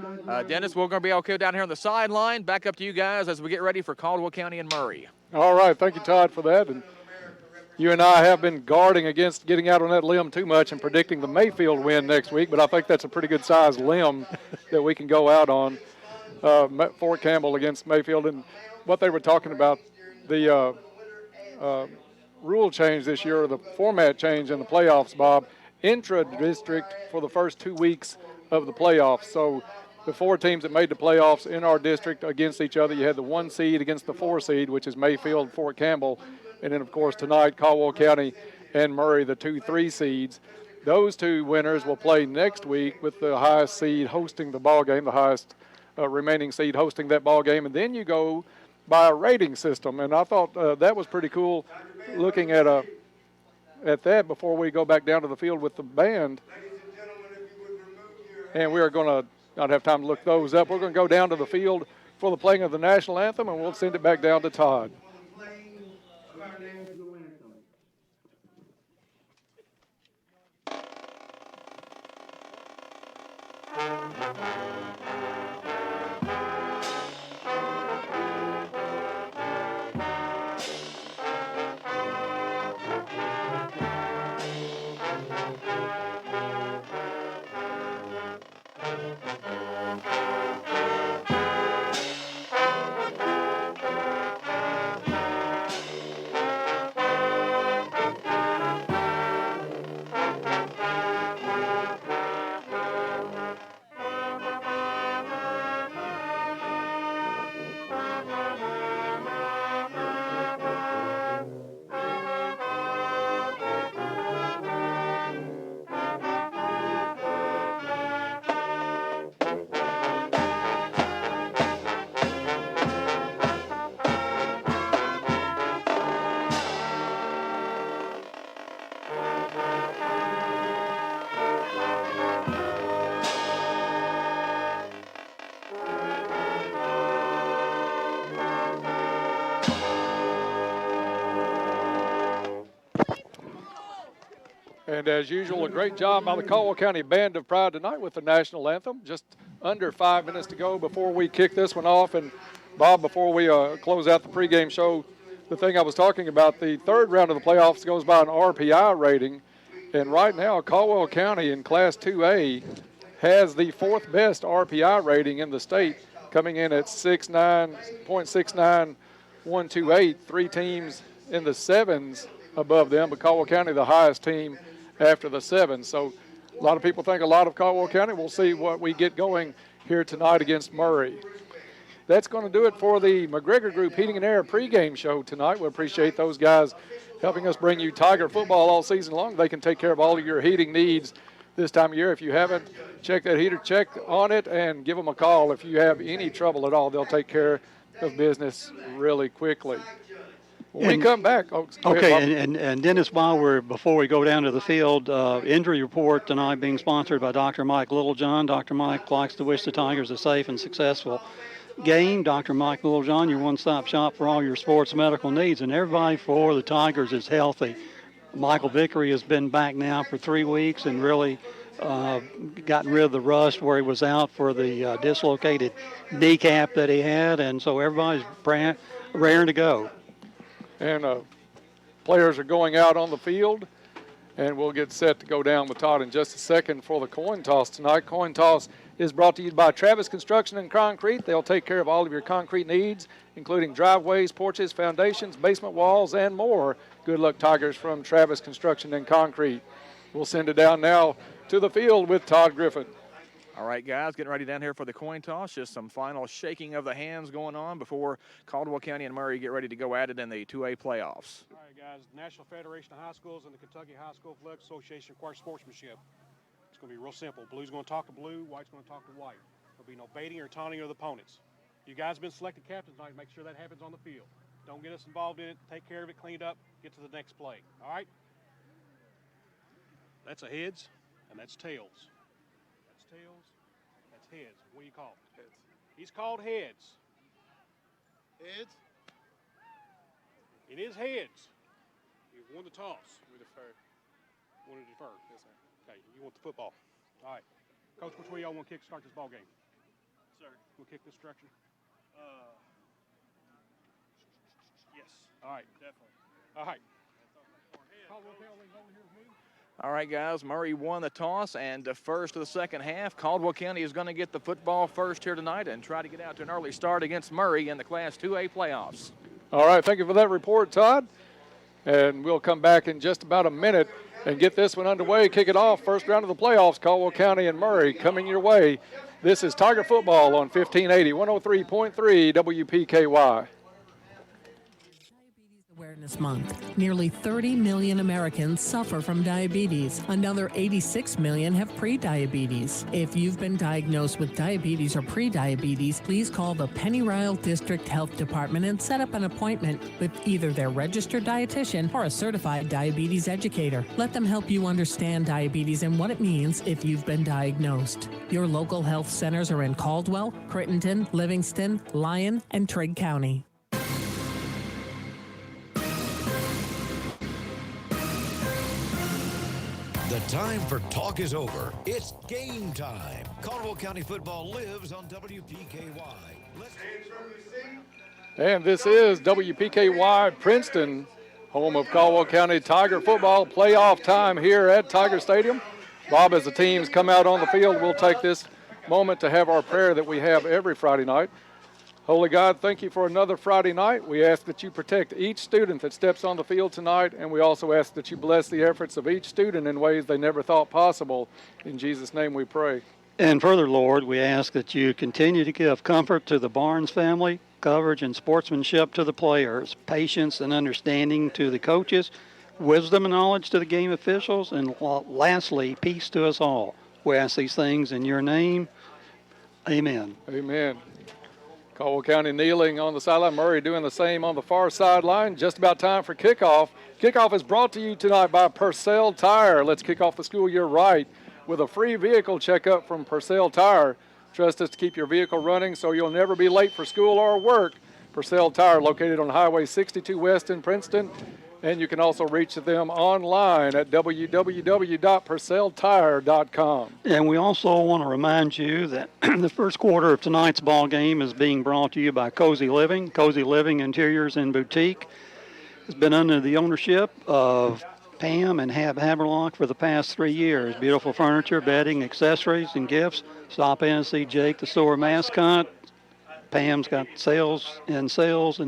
Dennis, we're going to be okay down here on the sideline. Back up to you guys as we get ready for Caldwell County and Murray. All right, thank you, Todd, for that. And you and I have been guarding against getting out on that limb too much and predicting the Mayfield win next week, but I think that's a pretty good sized limb that we can go out on. Fort Campbell against Mayfield, and what they were talking about, the rule change this year, or the format change in the playoffs, Bob, intra-district for the first 2 weeks of the playoffs. So the 4 teams that made the playoffs in our district against each other, you had the 1 seed against the 4 seed, which is Mayfield, Fort Campbell, and then, of course, tonight, Caldwell County and Murray, the 2-3 seeds. Those 2 winners will play next week with the highest seed hosting the ball game, the highest remaining seed hosting that ball game, and then you go by a rating system. And I thought that was pretty cool, looking at that before we go back down to the field with the band. And we are going to not have time to look those up. We're going to go down to the field for the playing of the national anthem, and we'll send it back down to Todd. And as usual, a great job by the Caldwell County Band of Pride tonight with the national anthem. Just under 5 minutes to go before we kick this one off. And Bob, before we close out the pregame show, the thing I was talking about, the third round of the playoffs goes by an RPI rating. And right now, Caldwell County in Class 2A has the 4th best RPI rating in the state, coming in at 6.69128. 3 teams in the 7s above them, but Caldwell County the highest team after the 7. So A lot of people think a lot of Caldwell County. We'll see what we get going here tonight against Murray. That's going to do it for the McGregor Group Heating and Air pregame show tonight. We appreciate those guys helping us bring you Tiger football all season long. They can take care of all of your heating needs this time of year. If you haven't checked that heater, check on it and give them a call. If you have any trouble at all, they'll take care of business really quickly. When we come back. And Dennis, before we go down to the field, injury report tonight being sponsored by Dr. Mike Littlejohn. Dr. Mike likes to wish the Tigers a safe and successful game. Dr. Mike Littlejohn, your one-stop shop for all your sports medical needs, and everybody for the Tigers is healthy. Michael Vickery has been back now for 3 weeks and really gotten rid of the rust where he was out for the dislocated kneecap that he had, and so everybody's raring to go. And players are going out on the field, and we'll get set to go down with Todd in just a second for the coin toss tonight. Coin toss is brought to you by Travis Construction and Concrete. They'll take care of all of your concrete needs, including driveways, porches, foundations, basement walls, and more. Good luck, Tigers, from Travis Construction and Concrete. We'll send it down now to the field with Todd Griffin. All right, guys, getting ready down here for the coin toss. Just some final shaking of the hands going on before Caldwell County and Murray get ready to go at it in the 2A playoffs. All right, guys, National Federation of High Schools and the Kentucky High School Athletic Association require sportsmanship. It's going to be real simple. Blue's going to talk to blue, white's going to talk to white. There'll be no baiting or taunting of the opponents. You guys have been selected captains tonight. Make sure that happens on the field. Don't get us involved in it. Take care of it, clean it up, get to the next play. All right? That's a heads, and that's tails. That's tails. That's heads. What do you call it? Heads. He's called heads. Heads? It is heads. You won the toss. We defer. Want to defer? Yes, sir. Okay, you want the football. All right. Coach, which way y'all want to start this ball game? Sir. We'll kick this direction? Yes. All right. Definitely. All right. All right, guys, Murray won the toss and defers to the second half. Caldwell County is going to get the football first here tonight and try to get out to an early start against Murray in the Class 2A playoffs. All right, thank you for that report, Todd. And we'll come back in just about a minute and get this one underway, kick it off. First round of the playoffs, Caldwell County and Murray coming your way. This is Tiger Football on 1580, 103.3 WPKY. Awareness Month. Nearly 30 million Americans suffer from diabetes. Another 86 million have pre-diabetes. If you've been diagnosed with diabetes or pre-diabetes, please call the Pennyrile District Health Department and set up an appointment with either their registered dietitian or a certified diabetes educator. Let them help you understand diabetes and what it means if you've been diagnosed. Your local health centers are in Caldwell, Crittenton, Livingston, Lyon, and Trigg County. The time for talk is over. It's game time. Caldwell County football lives on WPKY. And this is WPKY Princeton, home of Caldwell County Tiger football. Playoff time here at Tiger Stadium. Bob, as the teams come out on the field, we'll take this moment to have our prayer that we have every Friday night. Holy God, thank you for another Friday night. We ask that you protect each student that steps on the field tonight, and we also ask that you bless the efforts of each student in ways they never thought possible. In Jesus' name we pray. And further, Lord, we ask that you continue to give comfort to the Barnes family, coverage and sportsmanship to the players, patience and understanding to the coaches, wisdom and knowledge to the game officials, and lastly, peace to us all. We ask these things in your name. Amen. Amen. Caldwell County kneeling on the sideline. Murray doing the same on the far sideline. Just about time for kickoff. Kickoff is brought to you tonight by Purcell Tire. Let's kick off the school year right with a free vehicle checkup from Purcell Tire. Trust us to keep your vehicle running so you'll never be late for school or work. Purcell Tire, located on Highway 62 West in Princeton. And you can also reach them online at www.purcelltire.com. And we also want to remind you that the first quarter of tonight's ball game is being brought to you by Cozy Living. Cozy Living Interiors and Boutique has been under the ownership of Pam and Hab Haberlock for the past 3 years. Beautiful furniture, bedding, accessories, and gifts. Stop in and see Jake, the store mascot. Pam's got sales and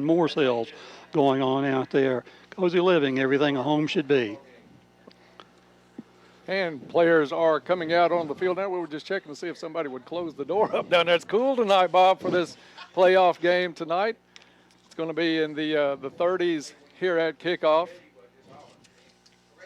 more sales going on out there. Cozy Living, everything a home should be. And players are coming out on the field now. We were just checking to see if somebody would close the door up down there. It's cool tonight, Bob, for this playoff game tonight. It's going to be in the 30s here at kickoff.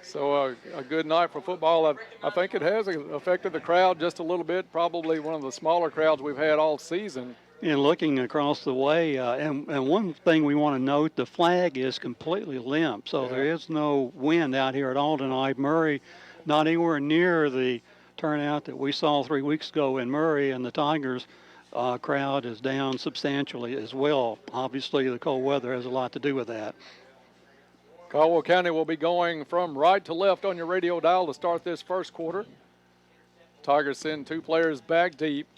So a good night for football. I think it has affected the crowd just a little bit, probably one of the smaller crowds we've had all season. And looking across the way, and one thing we want to note, the flag is completely limp, so there is no wind out here at all tonight. Murray not anywhere near the turnout that we saw 3 weeks ago in Murray, and the Tigers crowd is down substantially as well. Obviously, the cold weather has a lot to do with that. Caldwell County will be going from right to left on your radio dial to start this first quarter. Tigers send 2 players back deep.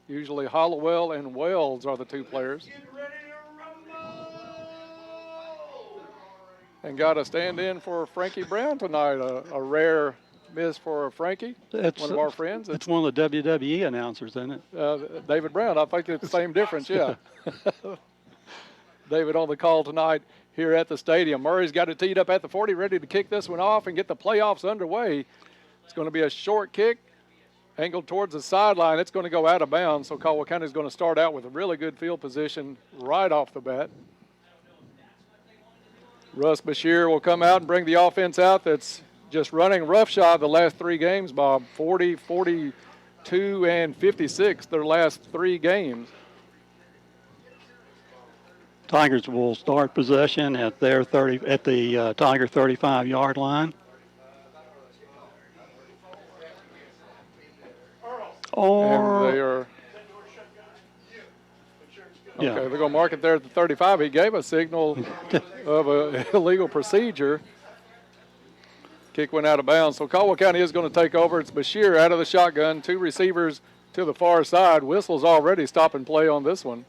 Usually Hollowell and Wells are the 2 players. And got a stand-in for Frankie Brown tonight, a rare miss for Frankie, one of our friends. It's one of the WWE announcers, isn't it? David Brown, I think it's the same difference, yeah. David on the call tonight here at the stadium. Murray's got it teed up at the 40, ready to kick this one off and get the playoffs underway. It's going to be a short kick, angled towards the sideline. It's going to go out of bounds, so Caldwell County is going to start out with a really good field position right off the bat. Russ Bashir will come out and bring the offense out that's just running roughshod the last 3 games, Bob. 40, 42, and 56 their last 3 games. Tigers will start possession at their the Tiger 35-yard line. And they are. Okay, they're going to mark it there at the 35. He gave a signal of an illegal procedure. Kick went out of bounds. So Caldwell County is going to take over. It's Bashir out of the shotgun. 2 receivers to the far side. Whistle's already stop and play on this one.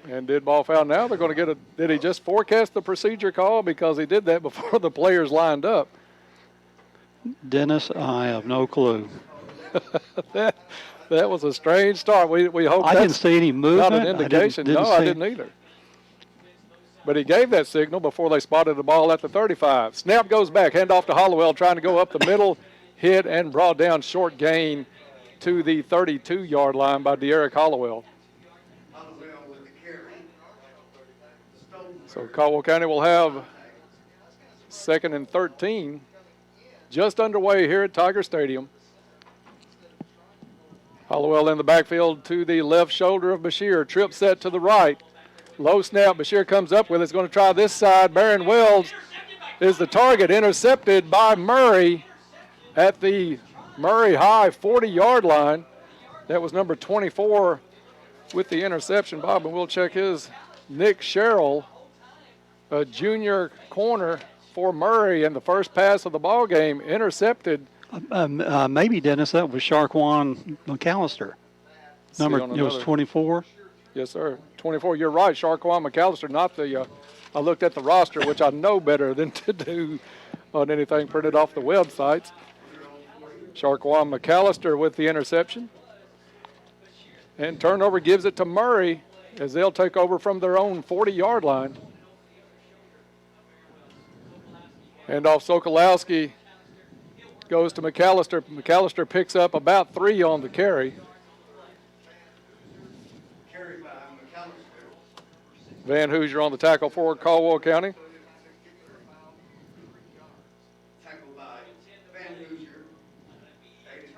And did ball foul. Now they're going to get a, did he just forecast the procedure call? Because he did that before the players lined up. Dennis, I have no clue. That was a strange start. We hope I didn't see any movement. Not an indication. I didn't either. But he gave that signal before they spotted the ball at the 35. Snap goes back. Hand off to Hollowell, trying to go up the middle. Hit and brought down, short gain to the 32-yard line by De'Eric Hollowell. So Caldwell County will have 2nd and 13 just underway here at Tiger Stadium. Hollowell in the backfield to the left shoulder of Bashir. Trip set to the right. Low snap. Bashir comes up with it. He's going to try this side. Barron Wells is the target. Intercepted by Murray at the Murray High 40-yard line. That was number 24 with the interception, Bob, and we'll check his. Nick Sherrill, a junior corner for Murray, in the first pass of the ball game, intercepted. Maybe, Dennis, that was Sharquan McAllister. It was 24. Yes, sir. 24. You're right, Sharquan McAllister, not the. I looked at the roster, which I know better than to do on anything printed off the websites. Sharquan McAllister with the interception. And turnover gives it to Murray as they'll take over from their own 40-yard line. And off Sokolowski goes to McAllister. McAllister picks up about 3 on the carry. Van Hoosier on the tackle for Caldwell County.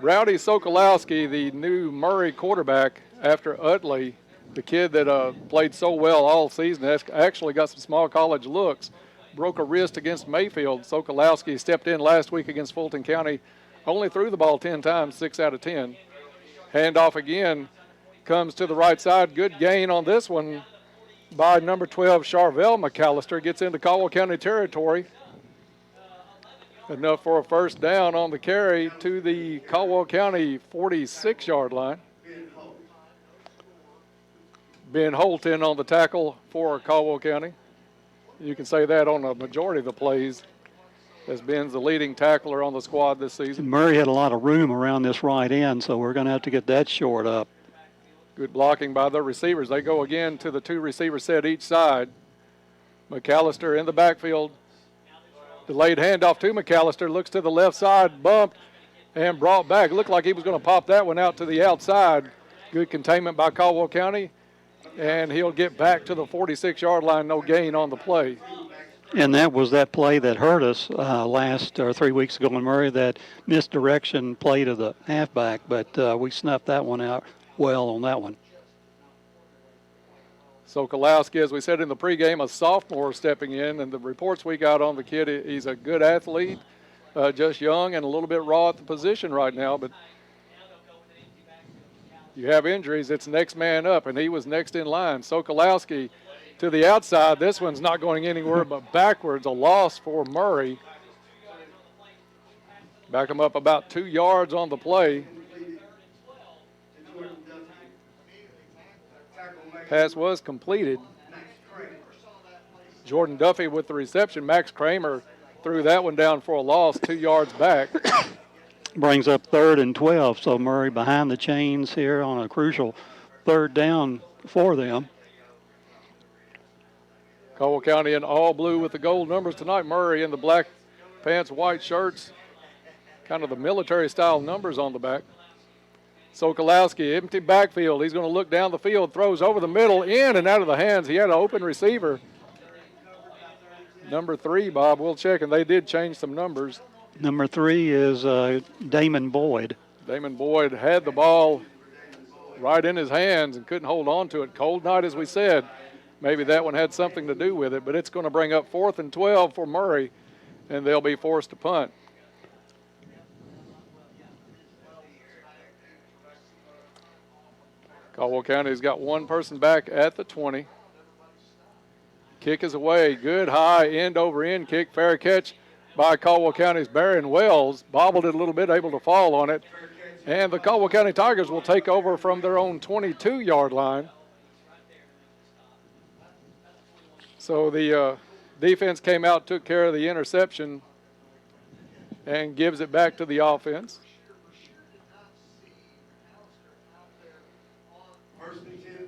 Rowdy Sokolowski, the new Murray quarterback after Utley, the kid that played so well all season, has actually got some small college looks, broke a wrist against Mayfield. Sokolowski stepped in last week against Fulton County, only threw the ball 10 times, 6 out of 10. Handoff again, comes to the right side. Good gain on this one by number 12, Charvel McAllister. Gets into Caldwell County territory. Enough for a first down on the carry to the Caldwell County 46-yard line. Ben Holton on the tackle for Caldwell County. You can say that on a majority of the plays, as Ben's the leading tackler on the squad this season. Murray had a lot of room around this right end, so we're going to have to get that short up. Good blocking by the receivers. They go again to the 2 receiver set each side. McAllister in the backfield. Delayed handoff to McAllister. Looks to the left side, bumped, and brought back. Looked like he was going to pop that one out to the outside. Good containment by Caldwell County. And he'll get back to the 46-yard line, no gain on the play. And that was that play that hurt us last 3 weeks ago in Murray, that misdirection play to the halfback, but we snuffed that one out well on that one. Sokolowski, as we said in the pregame, a sophomore stepping in, and the reports we got on the kid, he's a good athlete, just young and a little bit raw at the position right now, but you have injuries, it's next man up, and he was next in line. Sokolowski to the outside. This one's not going anywhere but backwards, a loss for Murray. Back him up about 2 yards on the play. Pass was completed. Jordan Duffy with the reception. Max Kramer threw that one down for a loss, 2 yards back. Brings up 3rd and 12, so Murray behind the chains here on a crucial 3rd down for them. Caldwell County in all blue with the gold numbers tonight. Murray in the black pants, white shirts, kind of the military style numbers on the back. Sokolowski, empty backfield. He's going to look down the field, throws over the middle, in and out of the hands. He had an open receiver. Number 3, Bob, we'll check, and they did change some numbers. Number 3 is Damon Boyd. Damon Boyd had the ball right in his hands and couldn't hold on to it. Cold night, as we said. Maybe that one had something to do with it, but it's going to bring up 4th and 12 for Murray, and they'll be forced to punt. Caldwell County's got one person back at the 20. Kick is away. Good high end-over-end kick. Fair catch by Caldwell County's Barron Wells. Bobbled it a little bit, able to fall on it. And the Caldwell County Tigers will take over from their own 22-yard line. So the defense came out, took care of the interception, and gives it back to the offense.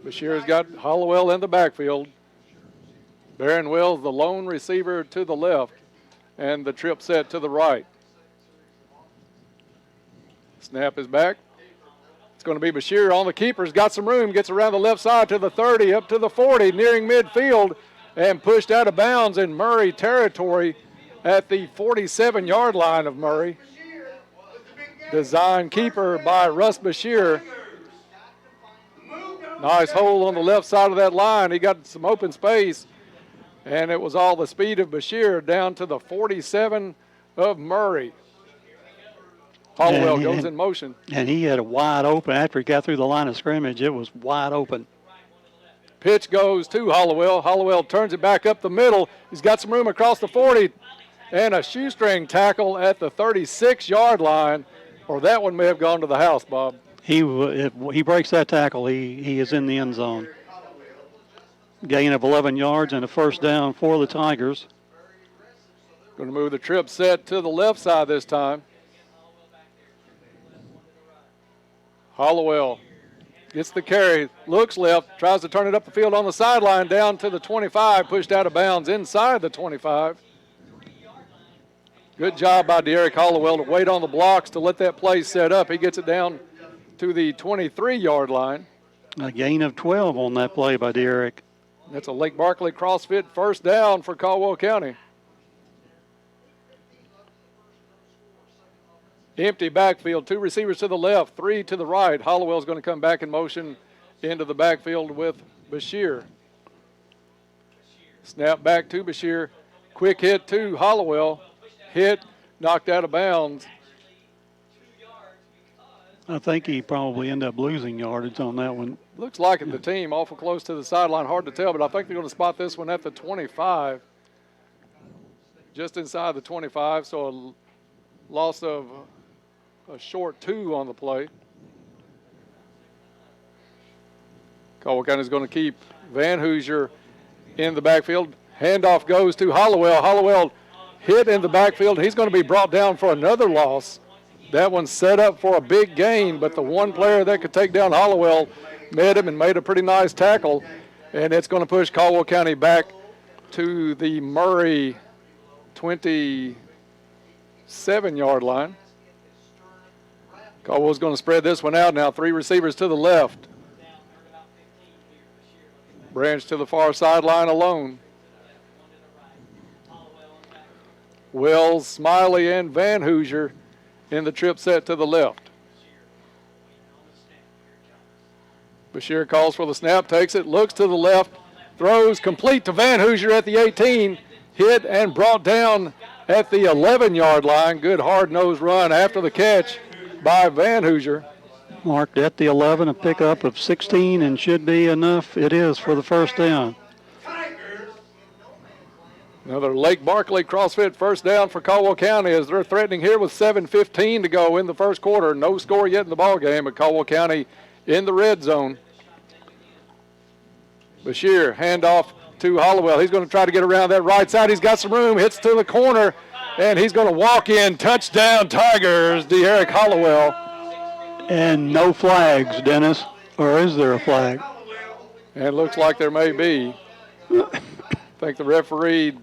Bashir's got Hollowell in the backfield. Barron Wells, the lone receiver, to the left, and the trip set to the right. Snap is back. It's going to be Bashir on the keepers. Got some room, gets around the left side to the 30, up to the 40, nearing midfield, and pushed out of bounds in Murray territory at the 47-yard line of Murray. Design keeper by Russ Bashir. Nice hole on the left side of that line. He got some open space, and it was all the speed of Bashir down to the 47 of Murray. Hollowell goes in motion. And he had a wide open. After he got through the line of scrimmage, it was wide open. Pitch goes to Hollowell. Hollowell turns it back up the middle. He's got some room across the 40, and a shoestring tackle at the 36-yard line, or that one may have gone to the house, Bob. If he breaks that tackle, he is in the end zone. Gain of 11 yards and a first down for the Tigers. Going to move the trip set to the left side this time. Hollowell gets the carry, looks left, tries to turn it up the field on the sideline, down to the 25, pushed out of bounds inside the 25. Good job by Derek Hollowell to wait on the blocks to let that play set up. He gets it down to the 23-yard line. A gain of 12 on that play by Derek. That's a Lake Barkley CrossFit first down for Caldwell County. Empty backfield, 2 receivers to the left, 3 to the right. Hollowell's going to come back in motion into the backfield with Bashir. Snap back to Bashir. Quick hit to Hollowell. Hit, knocked out of bounds. I think he probably ended up losing yardage on that one. Looks like it, the team awful close to the sideline. Hard to tell, but I think they're going to spot this one at the 25. Just inside the 25, so a loss of a short 2 on the play. Caldwell County is going to keep Van Hoosier in the backfield. Handoff goes to Hollowell. Hollowell hit in the backfield. He's going to be brought down for another loss. That one's set up for a big gain, but the one player that could take down Hollowell met him and made a pretty nice tackle, and it's going to push Caldwell County back to the Murray 27-yard line. Caldwell's going to spread this one out now. 3 receivers to the left. Branch to the far sideline alone. Wells, Smiley, and Van Hoosier in the trip set to the left. Bashir calls for the snap, takes it, looks to the left, throws complete to Van Hoosier at the 18, hit and brought down at the 11-yard line. Good hard-nosed run after the catch by Van Hoosier. Marked at the 11, a pickup of 16, and should be enough. It is for the first down. Another Lake Barkley CrossFit first down for Caldwell County as they're threatening here with 7:15 to go in the first quarter. No score yet in the ball game, but Caldwell County in the red zone. Bashir, handoff to Hollowell. He's going to try to get around that right side. He's got some room, hits to the corner, and he's going to walk in. Touchdown Tigers, DeEric Hollowell. And no flags, Dennis, or is there a flag? And it looks like there may be. I think the referee,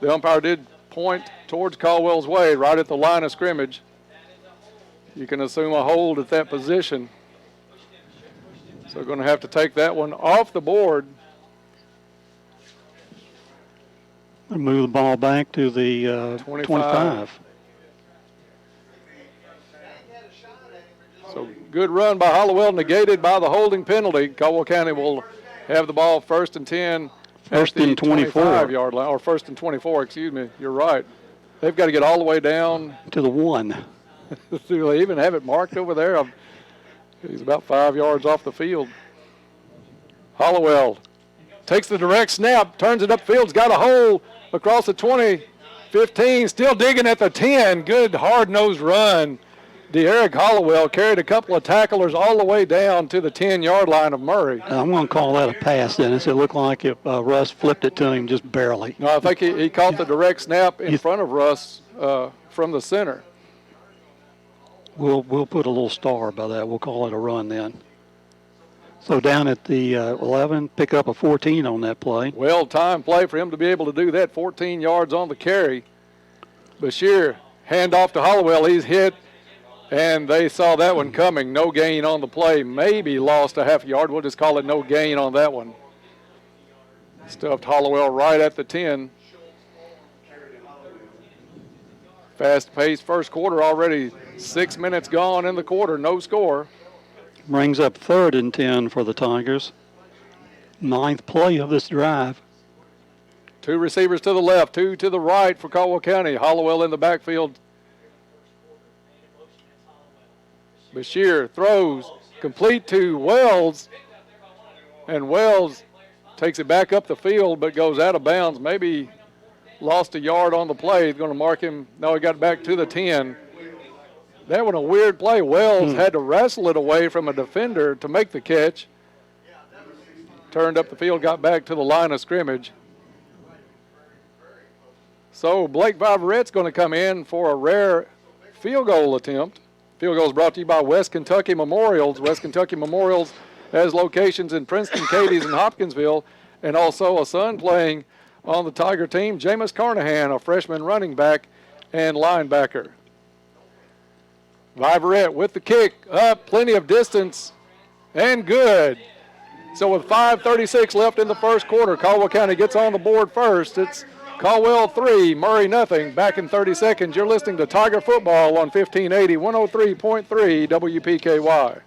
the umpire did point towards Caldwell's way right at the line of scrimmage. You can assume a hold at that position. So going to have to take that one off the board. Move the ball back to the 25. So good run by Hollowell, negated by the holding penalty. Caldwell County will have the ball 1st and 10. First and 24. 25-yard line, or 1st and 24, excuse me. You're right. They've got to get all the way down. To the 1. Do they even have it marked over there? He's about 5 yards off the field. Hollowell takes the direct snap, turns it upfield, got a hole across the 20, 15, still digging at the 10. Good hard-nosed run. DeEric Hollowell carried a couple of tacklers all the way down to the 10-yard line of Murray. I'm going to call that a pass, Dennis. It looked like if Russ flipped it to him just barely. No, I think he caught the direct snap in front of Russ from the center. We'll put a little star by that. We'll call it a run then. So down at the 11, pick up a 14 on that play. Well-timed play for him to be able to do that. 14 yards on the carry. Bashir, hand off to Hollowell. He's hit, and they saw that one coming. No gain on the play. Maybe lost a half yard. We'll just call it no gain on that one. Stuffed Hollowell right at the 10. Fast-paced first quarter already. 6 minutes gone in the quarter. No score. Brings up 3rd and 10 for the Tigers. 9th play of this drive. 2 receivers to the left, 2 to the right for Caldwell County. Hollowell in the backfield. Bashir throws complete to Wells. And Wells takes it back up the field but goes out of bounds. Maybe lost a yard on the play. He's going to mark him. No, he got back to the 10. That one a weird play. Wells had to wrestle it away from a defender to make the catch. Turned up the field, got back to the line of scrimmage. So Blake Viverette's going to come in for a rare field goal attempt. Field goal is brought to you by West Kentucky Memorials. West Kentucky Memorials has locations in Princeton, Cadiz, and Hopkinsville, and also a son playing on the Tiger team, Jameis Carnahan, a freshman running back and linebacker. Viverette with the kick, up, plenty of distance, and good. So with 5:36 left in the first quarter, Caldwell County gets on the board first. It's Caldwell 3, Murray nothing. Back in 30 seconds, you're listening to Tiger Football on 1580, 103.3 WPKY.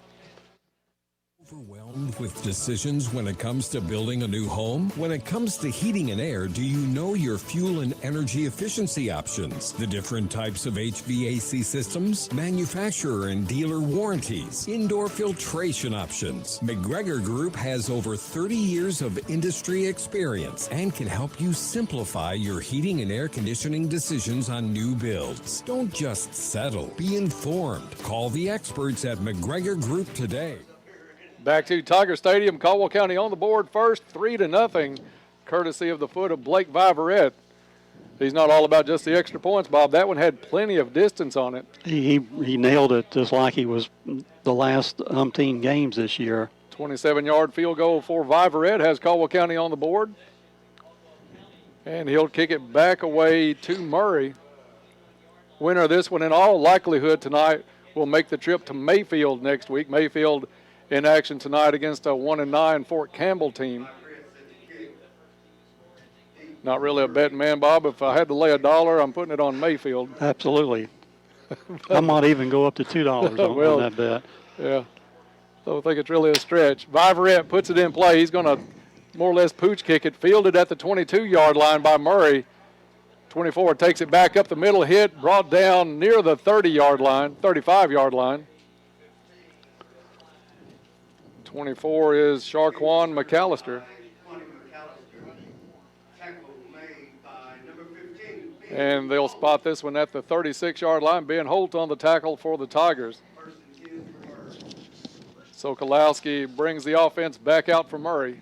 Overwhelmed with decisions when it comes to building a new home? When it comes to heating and air, do you know your fuel and energy efficiency options? The different types of HVAC systems, manufacturer and dealer warranties, indoor filtration options. McGregor Group has over 30 years of industry experience and can help you simplify your heating and air conditioning decisions on new builds. Don't just settle. Be informed. Call the experts at McGregor Group today. Back to Tiger Stadium, Caldwell County on the board first, 3-0, courtesy of the foot of Blake Viverette. He's not all about just the extra points, Bob. That one had plenty of distance on it. He nailed it just like he was the last umpteen games this year. 27-yard field goal for Viverette has Caldwell County on the board. And he'll kick it back away to Murray. Winner of this one, in all likelihood, tonight will make the trip to Mayfield next week. Mayfield in action tonight against a 1-9 Fort Campbell team. Not really a betting man, Bob. If I had to lay $1, I'm putting it on Mayfield. Absolutely. I might even go up to $2 on that bet. Yeah. So I think it's really a stretch. Viverette puts it in play. He's going to more or less pooch kick it. Fielded at the 22-yard line by Murray. 24 takes it back up the middle, hit, brought down near the 30-yard line, 35-yard line. 24 is Sharquan McAllister. And they'll spot this one at the 36-yard line. Ben Holt on the tackle for the Tigers. Sokolowski brings the offense back out for Murray.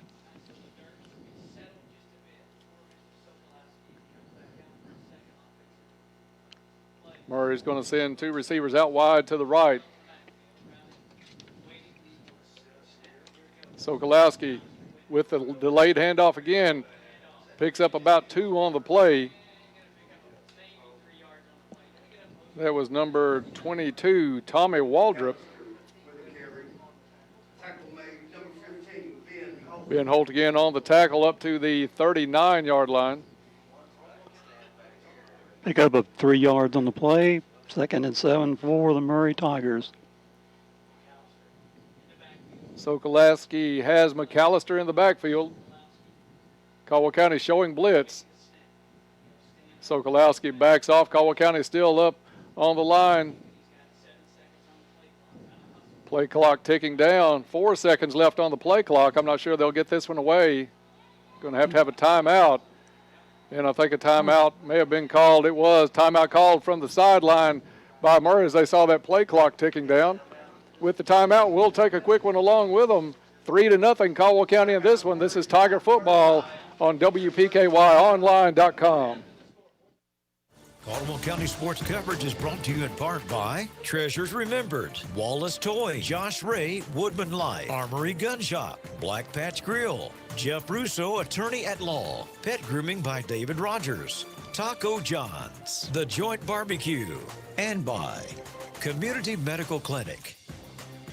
Murray's going to send two receivers out wide to the right. Sokolowski with the delayed handoff again. Picks up about 2 on the play. That was number 22, Tommy Waldrop. Ben Holt again on the tackle up to the 39-yard line. Pick up 3 yards on the play. 2nd and 7 for the Murray Tigers. Sokolowski has McAllister in the backfield. Caldwell County showing blitz. Sokolowski backs off. Caldwell County still up on the line. Play clock ticking down. 4 seconds left on the play clock. I'm not sure they'll get this one away. Going to have a timeout. And I think a timeout may have been called. It was timeout called from the sideline by Murray as they saw that play clock ticking down. With the timeout, we'll take a quick one along with them. 3-0 Caldwell County in this one. This is Tiger Football on WPKYOnline.com. Caldwell County sports coverage is brought to you in part by Treasures Remembered, Wallace Toy, Josh Ray, Woodman Light, Armory Gun Shop, Black Patch Grill, Jeff Russo, Attorney at Law, Pet Grooming by David Rogers, Taco John's, The Joint Barbecue, and by Community Medical Clinic.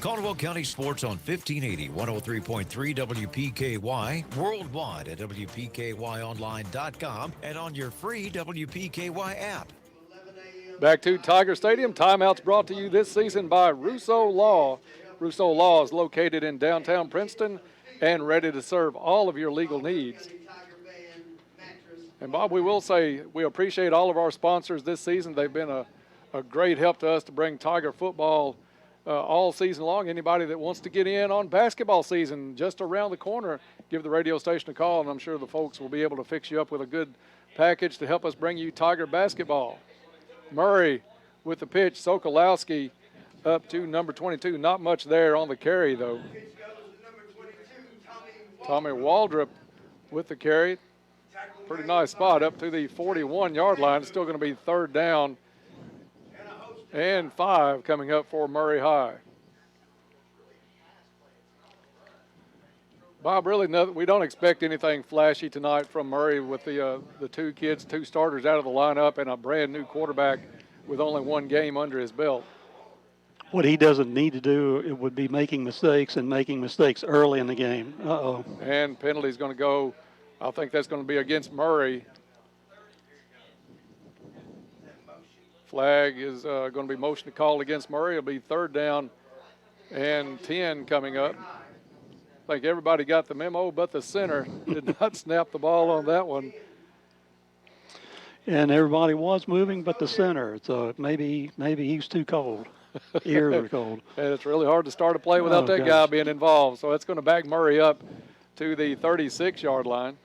Caldwell County Sports on 1580, 103.3 WPKY, worldwide at WPKYonline.com, and on your free WPKY app. Back to Tiger Stadium. Timeouts brought to you this season by Russo Law. Russo Law is located in downtown Princeton and ready to serve all of your legal needs. And Bob, we will say we appreciate all of our sponsors this season. They've been a great help to us to bring Tiger football all season long. Anybody that wants to get in on basketball season just around the corner, give the radio station a call, and I'm sure the folks will be able to fix you up with a good package to help us bring you Tiger basketball. Murray with the pitch. Sokolowski up to number 22. Not much there on the carry, though. Tommy Waldrop with the carry. Pretty nice spot up to the 41-yard line. It's still going to be 3rd down and 5 coming up for Murray High. Bob, really, we don't expect anything flashy tonight from Murray with the 2 kids, 2 starters out of the lineup, and a brand new quarterback with only 1 game under his belt. What he doesn't need to do, it would be making mistakes early in the game. And penalty's going to go, I think that's going to be against Murray. Flag is going to be motion to call against Murray. It'll be 3rd down and 10 coming up. I think everybody got the memo, but the center did not snap the ball on that one. And everybody was moving but the center, so maybe he's too cold. Ears are cold. And it's really hard to start a play without that guy being involved. So it's going to back Murray up to the 36-yard line.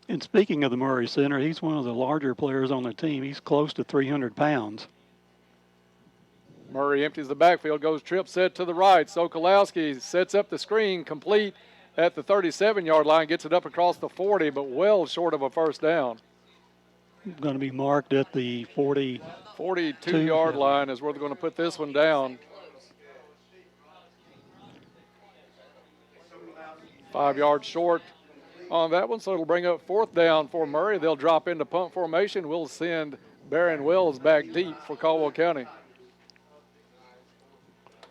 And speaking of the Murray center, he's one of the larger players on the team. He's close to 300 pounds. Murray empties the backfield, goes trip set to the right. Sokolowski sets up the screen, complete at the 37-yard line, gets it up across the 40, but well short of a 1st down. Going to be marked at the 42-yard line is where they're going to put this one down. 5 yards short on that one, so it'll bring up 4th down for Murray. They'll drop into punt formation. We'll send Barron Wells back deep for Caldwell County.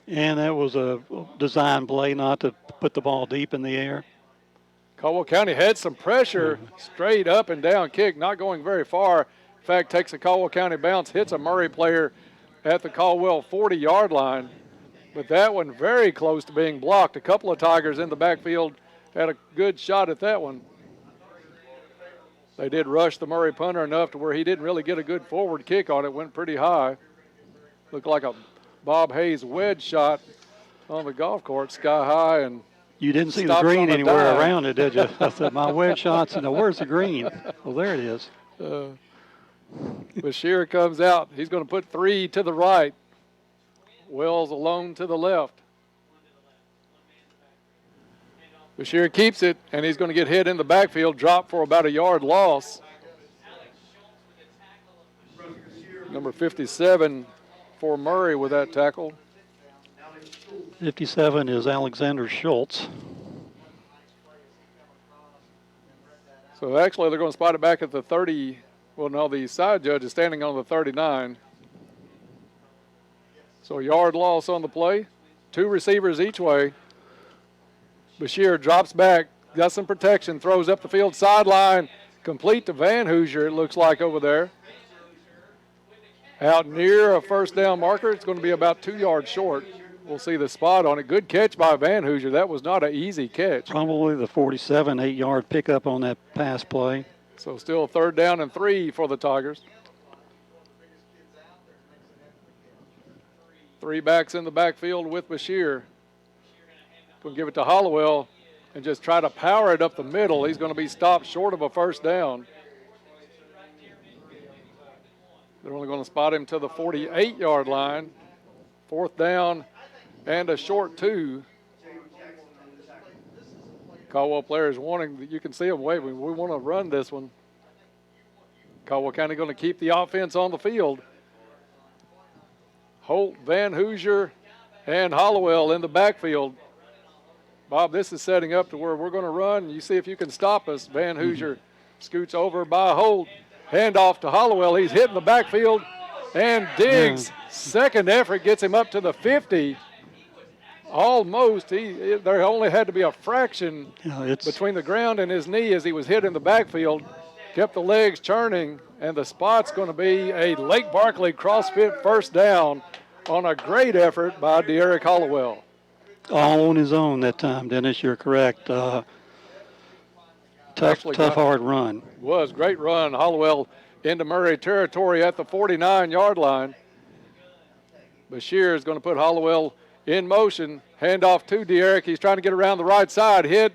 And that was a design play not to put the ball deep in the air. Caldwell County had some pressure, straight up and down kick, not going very far. In fact, takes a Caldwell County bounce, hits a Murray player at the Caldwell 40-yard line. But that one very close to being blocked. A couple of Tigers in the backfield had a good shot at that one. They did rush the Murray punter enough to where he didn't really get a good forward kick on it. Went pretty high. Looked like a Bob Hayes wedge shot on the golf court, sky high. And you didn't see the green anywhere around it, did you? I said, my wedge shots, and where's the green? Well, there it is. Bashir comes out. He's going to put 3 to the right. Wells alone to the left. Bashir keeps it, and he's going to get hit in the backfield, drop for about a yard loss. Number 57 for Murray with that tackle. 57 is Alexander Schultz. So actually they're going to spot it back at the 30. Well, no, the side judge is standing on the 39. So a yard loss on the play. 2 receivers each way. Bashir drops back, got some protection, throws up the field sideline, complete to Van Hoosier, it looks like over there. Out near a first down marker, it's going to be about 2 yards short. We'll see the spot on it. Good catch by Van Hoosier. That was not an easy catch. Probably the 47, 8-yard pickup on that pass play. So still 3rd down and 3 for the Tigers. 3 backs in the backfield with Bashir. Going to give it to Hollowell and just try to power it up the middle. He's going to be stopped short of a first down. They're only going to spot him to the 48-yard line. 4th down and a short 2. Caldwell players wanting, you can see them waving, we want to run this one. Caldwell County going to keep the offense on the field. Holt, Van Hoosier, and Hollowell in the backfield. Bob, this is setting up to where we're going to run. You see if you can stop us. Van Hoosier scoots over by Holt. Handoff to Hollowell. He's hitting the backfield. And Diggs, second effort, gets him up to the 50. Almost. There only had to be a fraction between the ground and his knee as he was hit in the backfield. Kept the legs churning, and the spot's going to be a Lake Barkley CrossFit first down on a great effort by De'Eric Hollowell. All on his own that time, Dennis. You're correct. Tough, hard run. Was great run. Hollowell into Murray territory at the 49-yard line. Bashir is going to put Hollowell in motion. Handoff to De'Eric. He's trying to get around the right side. Hit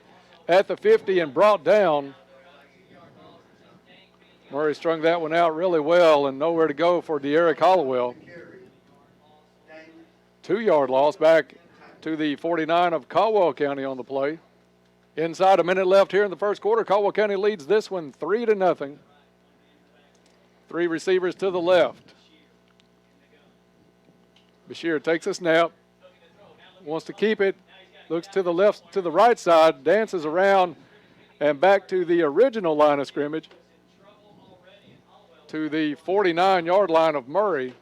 at the 50 and brought down. Murray strung that one out really well and nowhere to go for De'Eric Hollowell. 2-yard loss back to the 49 of Caldwell County on the play. Inside a minute left here in the first quarter. Caldwell County leads this one 3-0. 3 receivers to the left. Bashir takes a snap, wants to keep it, looks to the left, to the right side, dances around, and back to the original line of scrimmage, to the 49-yard line of Murray.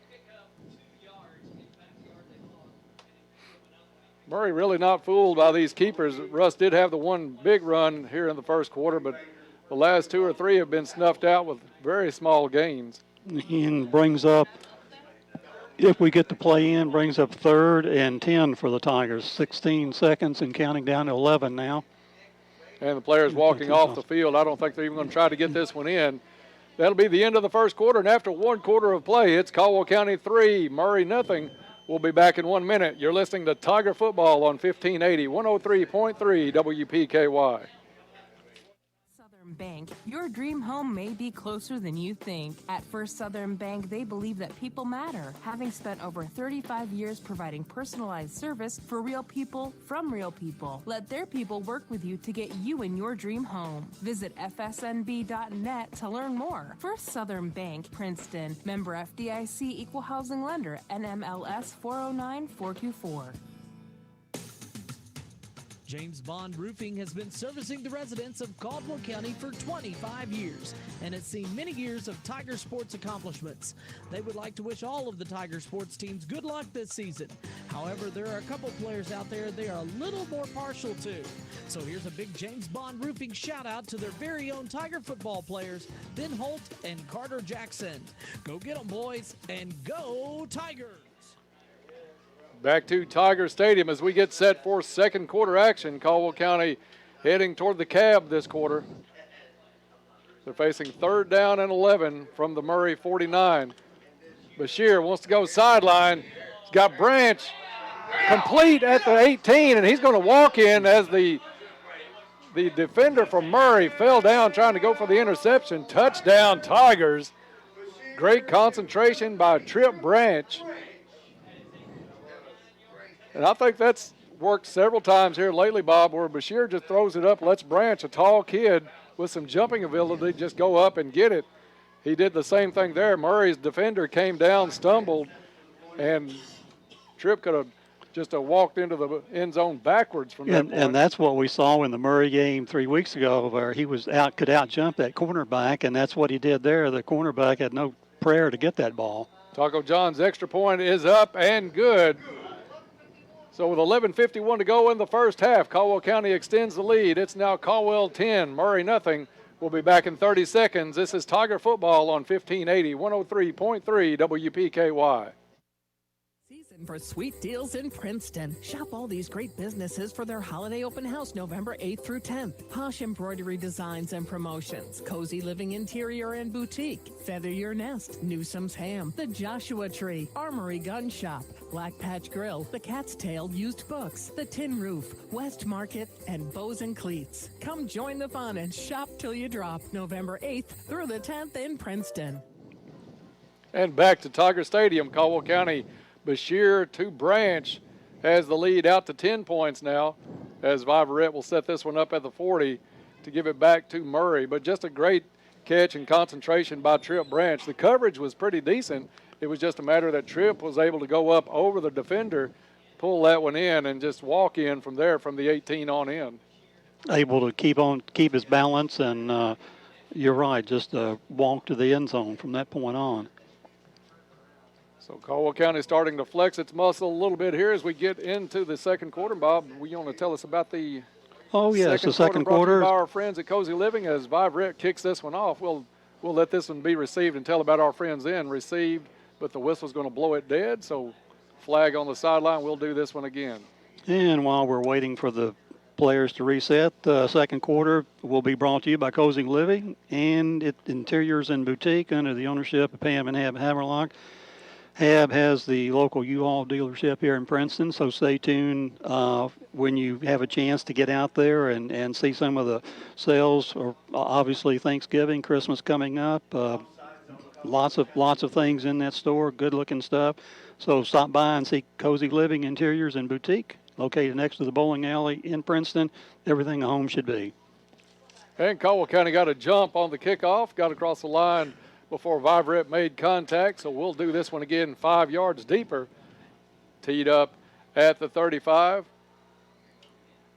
Murray really not fooled by these keepers. Russ did have the one big run here in the first quarter, but the last 2 or 3 have been snuffed out with very small gains. And brings up, if we get the play in, brings up 3rd and 10 for the Tigers. 16 seconds and counting down to 11 now. And the players walking off the field. I don't think they're even going to try to get this one in. That'll be the end of the first quarter, and after 1 quarter of play, it's Caldwell County 3, Murray nothing. We'll be back in 1 minute. You're listening to Tiger Football on 1580, 103.3 WPKY. Bank, your dream home may be closer than you think. At First Southern Bank, they believe that people matter, having spent over 35 years providing personalized service for real people from real people. Let their people work with you to get you in your dream home. Visit fsnb.net to learn more. First Southern Bank, Princeton, member FDIC, equal housing lender, NMLS 409424. James Bond Roofing has been servicing the residents of Caldwell County for 25 years and has seen many years of Tiger sports accomplishments. They would like to wish all of the Tiger sports teams good luck this season. However, there are a couple players out there they are a little more partial to. So here's a big James Bond Roofing shout out to their very own Tiger football players, Ben Holt and Carter Jackson. Go get them, boys, and go Tigers! Back to Tiger Stadium as we get set for second quarter action. Caldwell County heading toward the cab this quarter. They're facing 3rd down and 11 from the Murray 49. Bashir wants to go sideline. He's got Branch complete at the 18, and he's going to walk in as the defender from Murray fell down trying to go for the interception. Touchdown Tigers. Great concentration by Trip Branch. And I think that's worked several times here lately, Bob, where Bashir just throws it up, lets Branch, a tall kid with some jumping ability, just go up and get it. He did the same thing there. Murray's defender came down, stumbled, and Tripp could have just walked into the end zone backwards from that point. And that's what we saw in the Murray game 3 weeks ago, where he could out jump that cornerback, and that's what he did there. The cornerback had no prayer to get that ball. Taco John's extra point is up and good. So with 11:51 to go in the first half, Caldwell County extends the lead. It's now Caldwell 10, Murray nothing. We'll be back in 30 seconds. This is Tiger Football on 1580, 103.3 WPKY. For sweet deals in Princeton. Shop all these great businesses for their holiday open house November 8th through 10th. Posh embroidery designs and promotions. Cozy living interior and boutique. Feather Your Nest. Newsom's Ham. The Joshua Tree. Armory Gun Shop. Black Patch Grill. The Cat's Tail Used Books. The Tin Roof. West Market. And Bows and Cleats. Come join the fun and shop till you drop. November 8th through the 10th in Princeton. And back to Tiger Stadium, Caldwell County. Bashir to Branch has the lead out to 10 points now, as Viverette will set this one up at the 40 to give it back to Murray. But just a great catch and concentration by Tripp Branch. The coverage was pretty decent. It was just a matter that Tripp was able to go up over the defender, pull that one in, and just walk in from there from the 18 on in. Able to keep his balance, and you're right, just walk to the end zone from that point on. So Caldwell County starting to flex its muscle a little bit here as we get into the second quarter. Bob, you want to tell us about the second quarter by our friends at Cozy Living as Viverette kicks this one off. We'll let this one be received and tell about our friends then. Received, but the whistle's going to blow it dead, so flag on the sideline. We'll do this one again. And while we're waiting for the players to reset, the second quarter will be brought to you by Cozy Living and Interiors and Boutique under the ownership of Pam and Hab Hammerlock. Hab has the local U-Haul dealership here in Princeton, so stay tuned when you have a chance to get out there and see some of the sales. Or obviously Thanksgiving, Christmas coming up, lots of things in that store, good-looking stuff. So stop by and see Cozy Living Interiors and Boutique, located next to the bowling alley in Princeton. Everything a home should be. And Caldwell County got a jump on the kickoff, got across the line before Viverette made contact, so we'll do this one again 5 yards deeper. Teed up at the 35.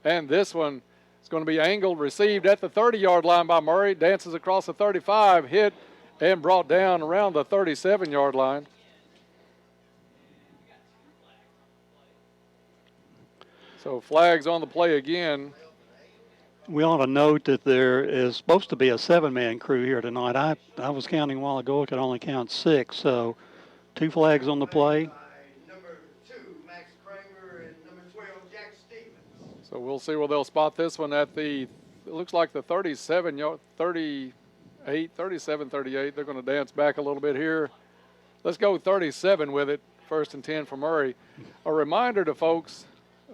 And this one is going to be angled, received at the 30-yard line by Murray. Dances across the 35, hit and brought down around the 37-yard line. So flags on the play again. We ought to note that there is supposed to be a 7-man crew here tonight. I was counting a while ago. I could only count 6. So 2 flags on the play. So we'll see where they'll spot this one at the, it looks like the 37, 38, 37, 38. They're going to dance back a little bit here. Let's go 37 with it. 1st and 10 for Murray. A reminder to folks,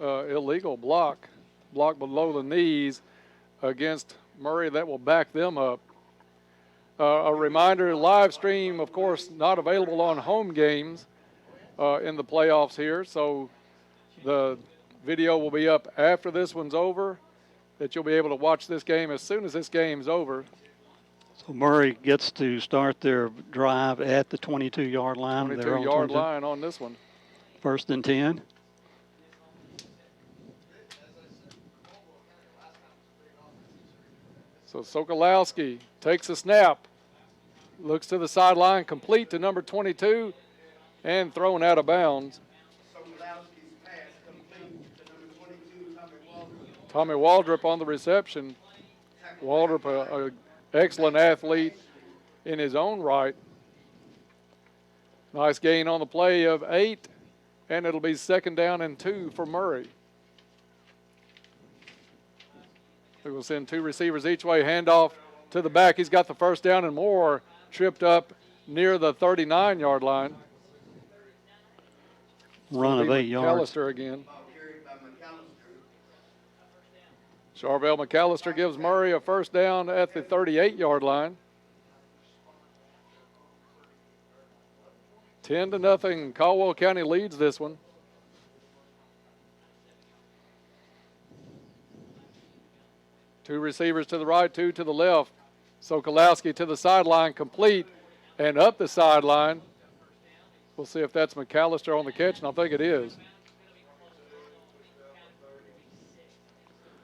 illegal block below the knees against Murray. That will back them up. A reminder, live stream, of course, not available on home games in the playoffs here. So the video will be up after this one's over, that you'll be able to watch this game as soon as this game's over. So Murray gets to start their drive at the 22-yard line. 22-yard line on this one. 1st and 10. So Sokolowski takes a snap, looks to the sideline, complete to number 22, and thrown out of bounds. Tommy Waldrop on the reception. Waldrop, an excellent athlete in his own right. Nice gain on the play of 8, and it'll be 2nd down and 2 for Murray. We will send 2 receivers each way, handoff to the back. He's got the 1st down and more, tripped up near the 39-yard line. Run of 8 yards. McAllister again. Charvel McAllister gives Murray a 1st down at the 38-yard line. 10-0. Caldwell County leads this one. Two receivers to the right, 2 to the left. Sokolowski to the sideline, complete, and up the sideline. We'll see if that's McAllister on the catch, and I think it is.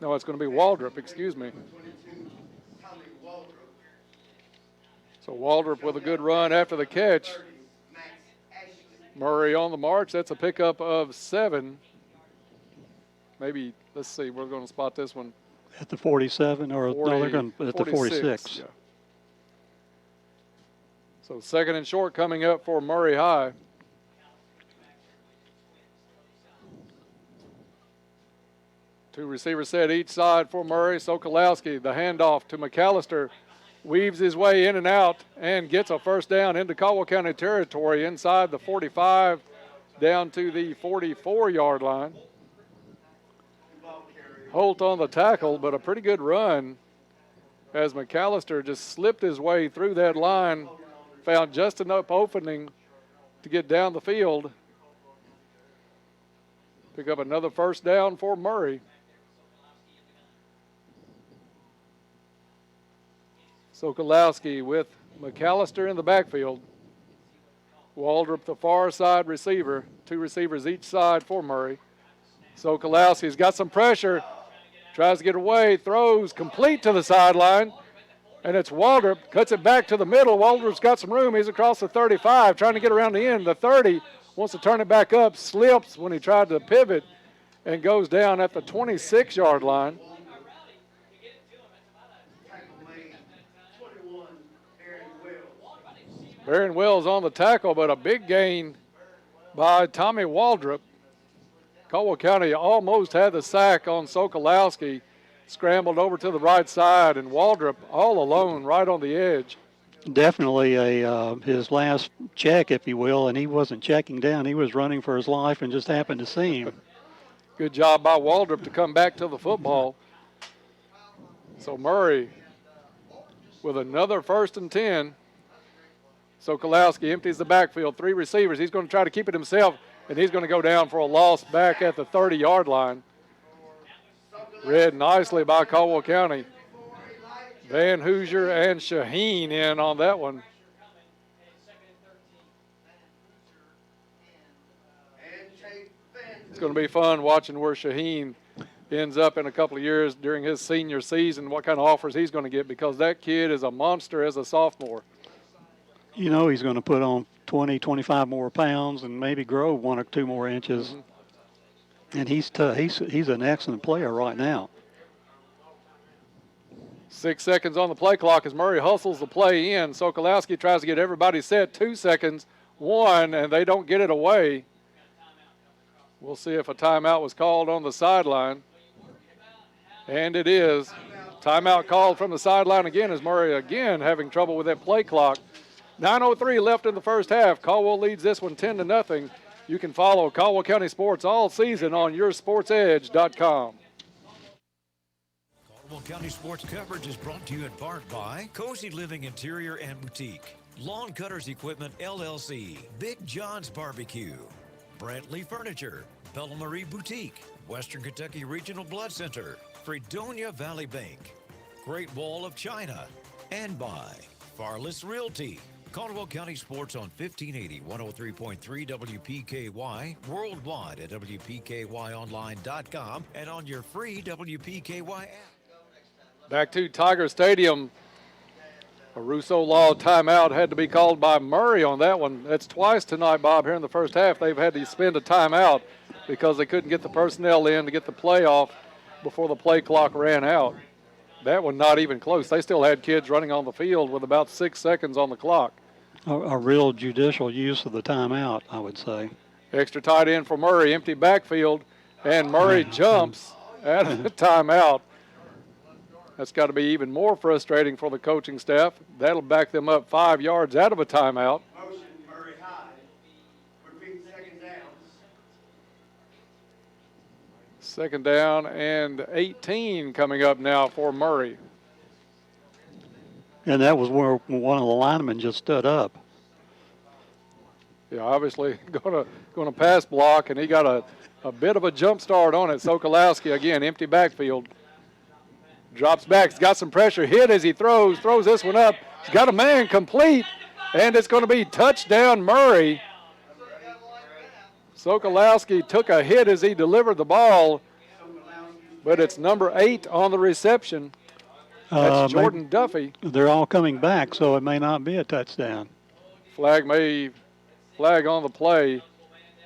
No, it's going to be Waldrop, excuse me. So Waldrop with a good run after the catch. Murray on the march. That's a pickup of 7. Maybe, let's see, we're going to spot this one. At the 47, or 40, no, they're going at the 46. Yeah. So 2nd and short coming up for Murray High. Two receivers set each side for Murray. Sokolowski, the handoff to McAllister, weaves his way in and out and gets a 1st down into Caldwell County territory inside the 45 down to the 44-yard line. Holt on the tackle, but a pretty good run as McAllister just slipped his way through that line, found just enough opening to get down the field. Pick up another 1st down for Murray. Sokolowski with McAllister in the backfield. Waldrop, the far side receiver. 2 receivers each side for Murray. Sokolowski's got some pressure. Tries to get away, throws complete to the sideline. And it's Waldrop, cuts it back to the middle. Waldrop's got some room. He's across the 35, trying to get around the end. The 30 wants to turn it back up, slips when he tried to pivot, and goes down at the 26-yard line. Barron Wells on the tackle, but a big gain by Tommy Waldrop. Caldwell County almost had the sack on Sokolowski. Scrambled over to the right side, and Waldrop all alone right on the edge. Definitely his last check, if you will, and he wasn't checking down. He was running for his life and just happened to see him. Good job by Waldrop to come back to the football. So Murray with another 1st and 10. Sokolowski empties the backfield, 3 receivers. He's going to try to keep it himself, and he's going to go down for a loss back at the 30-yard line. Read nicely by Caldwell County. Van Hoosier and Shaheen in on that one. It's going to be fun watching where Shaheen ends up in a couple of years during his senior season, what kind of offers he's going to get, because that kid is a monster as a sophomore. You know he's going to put on 20, 25 more pounds and maybe grow 1 or 2 more inches. Mm-hmm. And he's an excellent player right now. 6 seconds on the play clock as Murray hustles the play in. Sokolowski tries to get everybody set. 2 seconds, 1, and they don't get it away. We'll see if a timeout was called on the sideline. And it is. Timeout called from the sideline again as Murray again having trouble with that play clock. 9:03 left in the first half. Caldwell leads this one 10-0. You can follow Caldwell County Sports all season on yoursportsedge.com. Caldwell County Sports coverage is brought to you in part by Cozy Living Interior and Boutique, Lawn Cutters Equipment LLC, Big John's Barbecue, Brantley Furniture, Bella Marie Boutique, Western Kentucky Regional Blood Center, Fredonia Valley Bank, Great Wall of China, and by Farless Realty. Caldwell County Sports on 1580, 103.3 WPKY, worldwide at WPKYonline.com, and on your free WPKY app. Back to Tiger Stadium. A Rousseau Law timeout had to be called by Murray on that one. That's twice tonight, Bob, here in the first half. They've had to spend a timeout because they couldn't get the personnel in to get the play off before the play clock ran out. That one not even close. They still had kids running on the field with about 6 seconds on the clock. A real judicial use of the timeout, I would say. Extra tight end for Murray, empty backfield, and Murray jumps out of the timeout. That's got to be even more frustrating for the coaching staff. That'll back them up 5 yards out of a timeout. Second down and 18 coming up now for Murray. And that was where one of the linemen just stood up. Yeah, obviously going to pass block, and he got a bit of a jump start on it. Sokolowski, again, empty backfield. Drops back, he's got some pressure, hit as he throws this one up. He's got a man complete, and it's going to be touchdown Murray. Sokolowski took a hit as he delivered the ball, but it's number 8 on the reception. That's Jordan Duffy. They're all coming back, so it may not be a touchdown. Flag on the play.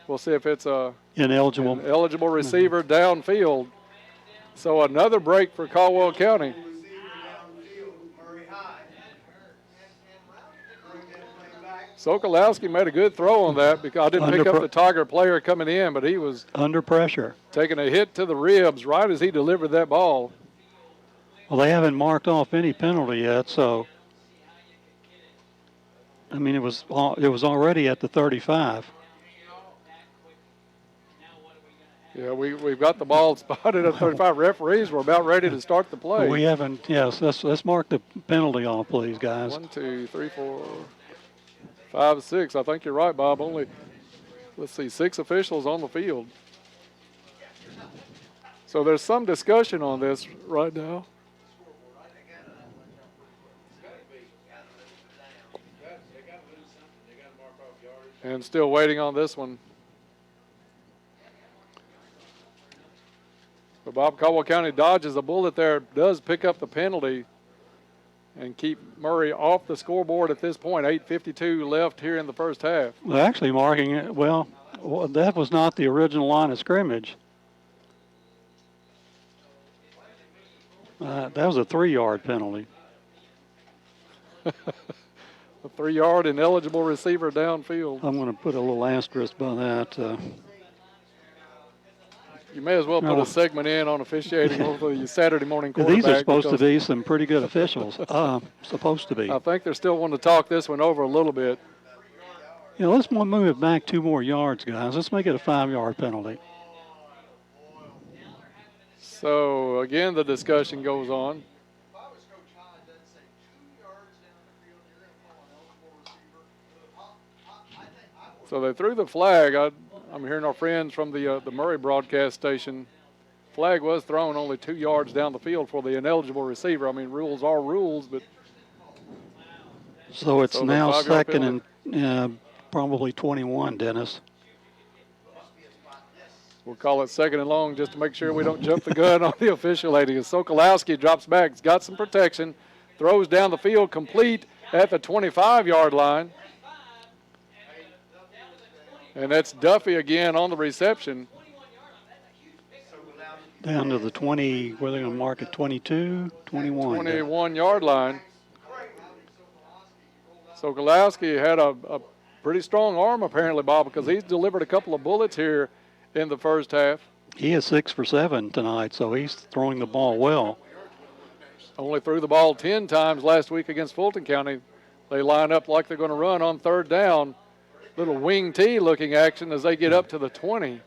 We'll see if it's an eligible receiver downfield. So another break for Caldwell County. Sokolowski made a good throw on that because I didn't pick up the Tiger player coming in, but he was under pressure, taking a hit to the ribs right as he delivered that ball. Well, they haven't marked off any penalty yet, so I mean it was already at the 35. Yeah, we've got the ball spotted at 35. Referees were about ready to start the play. We haven't. Yes, let's mark the penalty off, please, guys. 1, 2, 3, 4, 5, 6. I think you're right, Bob. Only, let's see, 6 officials on the field. So there's some discussion on this right now. And still waiting on this one. But Bob, Caldwell County dodges a bullet there, does pick up the penalty and keep Murray off the scoreboard at this point. 8:52 left here in the first half. Well, actually marking it, well, that was not the original line of scrimmage. That was a 3-yard penalty. A 3-yard ineligible receiver downfield. I'm going to put a little asterisk by that. You may as well put a segment in on officiating over the Saturday morning quarterback. These are supposed to be some pretty good officials. Supposed to be. I think they're still wanting to talk this one over a little bit. Yeah, let's move it back 2 more yards, guys. Let's make it a 5-yard penalty. So, again, the discussion goes on. So they threw the flag. I'm hearing our friends from the Murray broadcast station. Flag was thrown only 2 yards down the field for the ineligible receiver. I mean, rules are rules, but. So it's now second and probably 21, Dennis. We'll call it second and long just to make sure we don't jump the gun on the officiating. Sokolowski drops back. He's got some protection. Throws down the field complete at the 25-yard line. And that's Duffy again on the reception. Down to the 20, where they're going to mark it, 22, 21. 21-yard line. Sokolowski had a pretty strong arm apparently, Bob, because he's delivered a couple of bullets here in the first half. He is 6 for 7 tonight, so he's throwing the ball well. Only threw the ball 10 times last week against Fulton County. They line up like they're going to run on 3rd down. Little wing T looking action as they get up to the 20.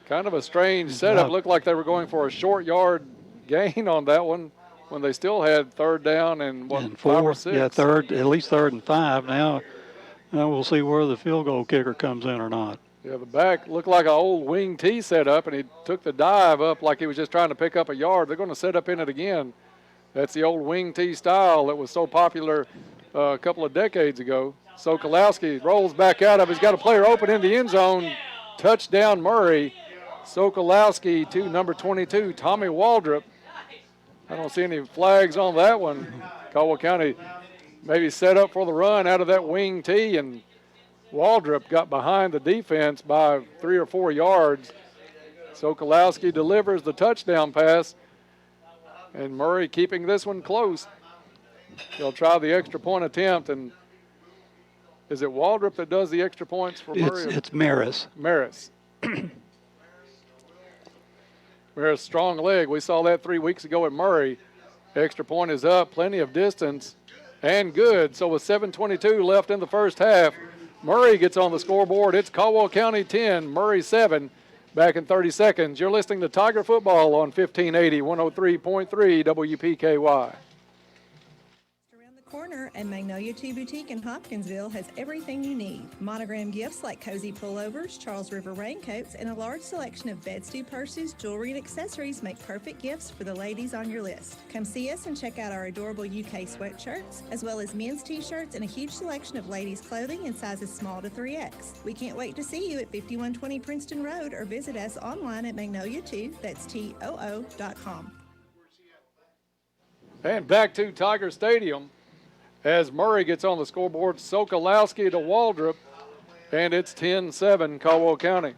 Kind of a strange setup. Looked like they were going for a short yard gain on that one when they still had 3rd down and 5 or 6. Yeah, at least 3rd and 5. Now we'll see where the field goal kicker comes in or not. Yeah, the back looked like an old wing T setup, and he took the dive up like he was just trying to pick up a yard. They're going to set up in it again. That's the old wing T style that was so popular a couple of decades ago. Sokolowski rolls back out of it. He's got a player open in the end zone. Touchdown Murray. Sokolowski to number 22, Tommy Waldrop. I don't see any flags on that one. Caldwell County maybe set up for the run out of that wing tee, and Waldrop got behind the defense by 3 or 4 yards. Sokolowski delivers the touchdown pass, and Murray keeping this one close. He'll try the extra point attempt, and is it Waldrop that does the extra points for Murray? It's Maris. Maris. Maris, strong leg. We saw that 3 weeks ago at Murray. Extra point is up, plenty of distance, and good. So with 7:22 left in the first half, Murray gets on the scoreboard. It's Caldwell County 10, Murray 7. Back in 30 seconds. You're listening to Tiger Football on 1580, 103.3 WPKY. Corner and Magnolia Tea Boutique in Hopkinsville has everything you need. Monogram gifts like cozy pullovers, Charles River raincoats, and a large selection of bed stew purses, jewelry, and accessories make perfect gifts for the ladies on your list. Come see us and check out our adorable UK sweatshirts, as well as men's t-shirts and a huge selection of ladies' clothing in sizes small to 3X. We can't wait to see you at 5120 Princeton Road or visit us online at Magnolia2, that's TOO.com. And back to Tiger Stadium. As Murray gets on the scoreboard, Sokolowski to Waldrop, and it's 10-7 Caldwell County.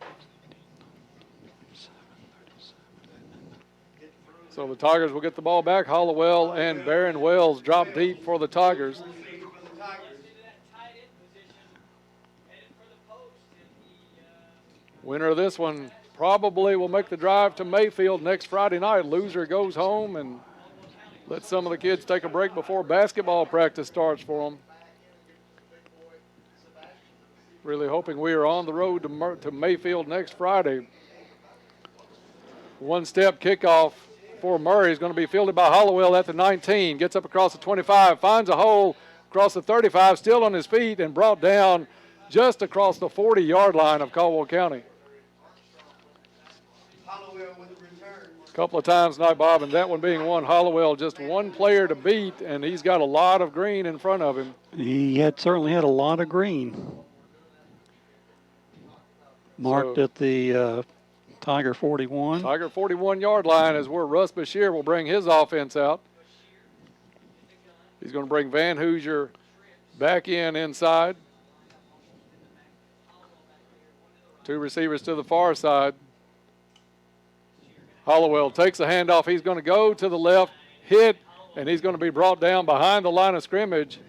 So the Tigers will get the ball back. Hollowell and Barron Wells drop deep for the Tigers. Winner of this one probably will make the drive to Mayfield next Friday night. Loser goes home and let some of the kids take a break before basketball practice starts for them. Really hoping we are on the road to Mayfield next Friday. One-step kickoff for Murray is going to be fielded by Hollowell at the 19. Gets up across the 25, finds a hole across the 35, still on his feet, and brought down just across the 40-yard line of Caldwell County. Couple of times tonight, Bob, and that one being one. Hollowell just one player to beat, and he's got a lot of green in front of him. He certainly had a lot of green. Marked at the Tiger 41. Tiger 41-yard line is where Russ Bashir will bring his offense out. He's going to bring Van Hoosier back inside. Two receivers to the far side. Hollowell takes a handoff. He's going to go to the left, hit, and he's going to be brought down behind the line of scrimmage.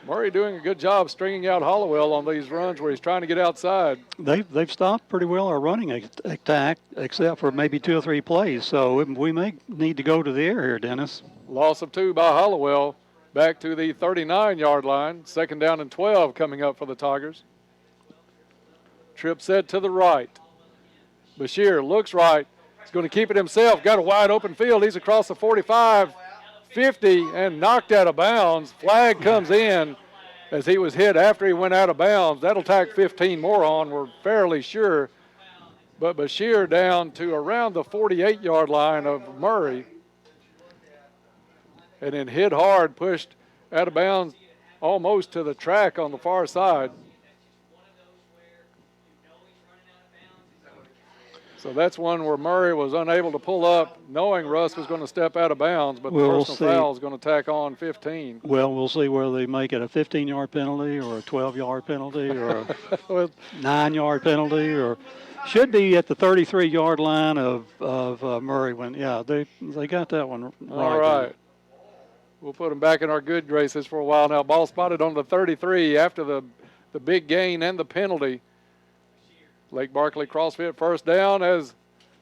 Murray doing a good job stringing out Hollowell on these runs where he's trying to get outside. They've stopped pretty well our running attack, except for maybe 2 or 3 plays. So we may need to go to the air here, Dennis. Loss of 2 by Hollowell. Back to the 39-yard line. 2nd down and 12 coming up for the Tigers. Trip set to the right. Bashir looks right. He's going to keep it himself. Got a wide open field. He's across the 45, 50, and knocked out of bounds. Flag comes in as he was hit after he went out of bounds. That'll tack 15 more on, we're fairly sure. But Bashir down to around the 48-yard line of Murray. And then hit hard, pushed out of bounds almost to the track on the far side. So that's one where Murray was unable to pull up, knowing Russ was going to step out of bounds, but the personal foul is going to tack on 15. Well, we'll see whether they make it a 15-yard penalty or a 12-yard penalty or a 9-yard penalty, or should be at the 33-yard line of Murray. When they got that one right. All right. We'll put them back in our good graces for a while now. Ball spotted on the 33 after the big gain and the penalty. Lake Barkley CrossFit first down as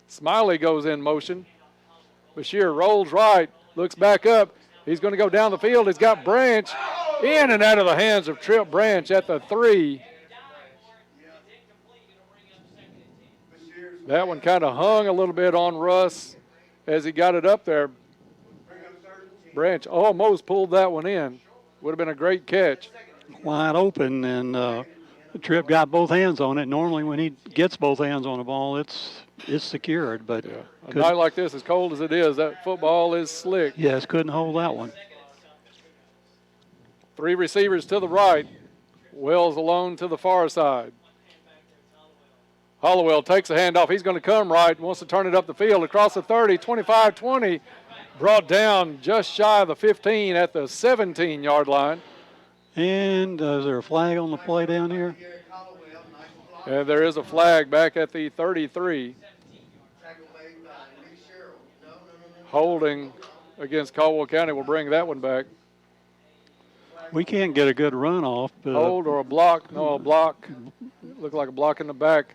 Smiley goes in motion. Bashir rolls right, looks back up. He's going to go down the field. He's got Branch in and out of the hands of Trip Branch at the 3. That one kind of hung a little bit on Russ as he got it up there. Branch almost pulled that one in. Would have been a great catch. Wide open, and Tripp got both hands on it. Normally when he gets both hands on the ball, it's secured. But a night like this, as cold as it is, that football is slick. Yes, couldn't hold that one. 3 receivers to the right. Wells alone to the far side. Hollowell takes a handoff. He's going to come right, wants to turn it up the field across the 30, 25, 20. Brought down just shy of the 15 at the 17-yard line. And is there a flag on the play down here? And there is a flag back at the 33. Holding against Caldwell County will bring that one back. We can't get a good run off. But Hold or a block. No, a block. Looked like a block in the back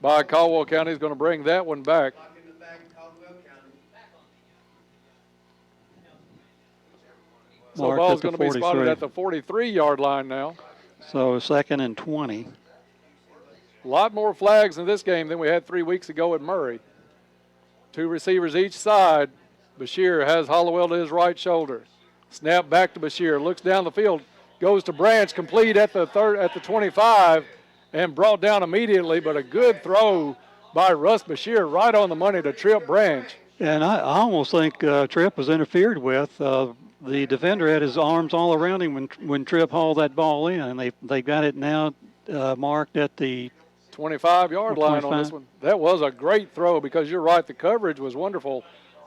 by Caldwell County is going to bring that one back. So the ball's going to be spotted at the 43-yard line now. So 2nd and 20. A lot more flags in this game than we had 3 weeks ago at Murray. 2 receivers each side. Bashir has Hollowell to his right shoulder. Snap back to Bashir. Looks down the field. Goes to Branch. Complete at the 25 and brought down immediately. But a good throw by Russ Bashir right on the money to Tripp Branch. And I almost think Tripp was interfered with. The defender had his arms all around him when Tripp hauled that ball in. And they got it now marked at the 25-yard line on this one. That was a great throw because you're right. The coverage was wonderful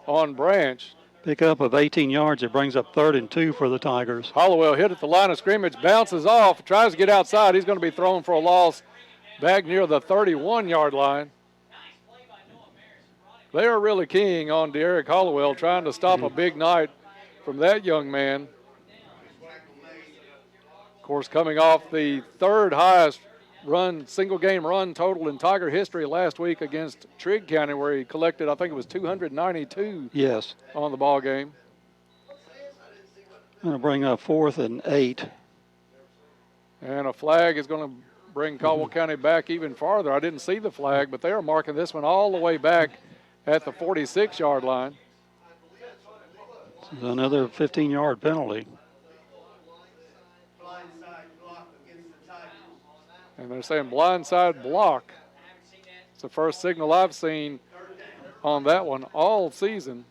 on Branch. Pickup of 18 yards. It brings up 3rd and 2 for the Tigers. Hollowell hit at the line of scrimmage, bounces off, tries to get outside. He's going to be thrown for a loss back near the 31-yard line. They are really keying on Derek Hollowell, trying to stop a big night from that young man. Of course, coming off the 3rd highest single-game run total in Tiger history last week against Trigg County, where he collected, I think it was 292 yes. on the ball game. I'm going to bring up 4th and 8. And a flag is going to bring Caldwell County back even farther. I didn't see the flag, but they are marking this one all the way back at the 46-yard line. This is another 15-yard penalty. And they're saying blindside block. It's the first signal I've seen on that one all season.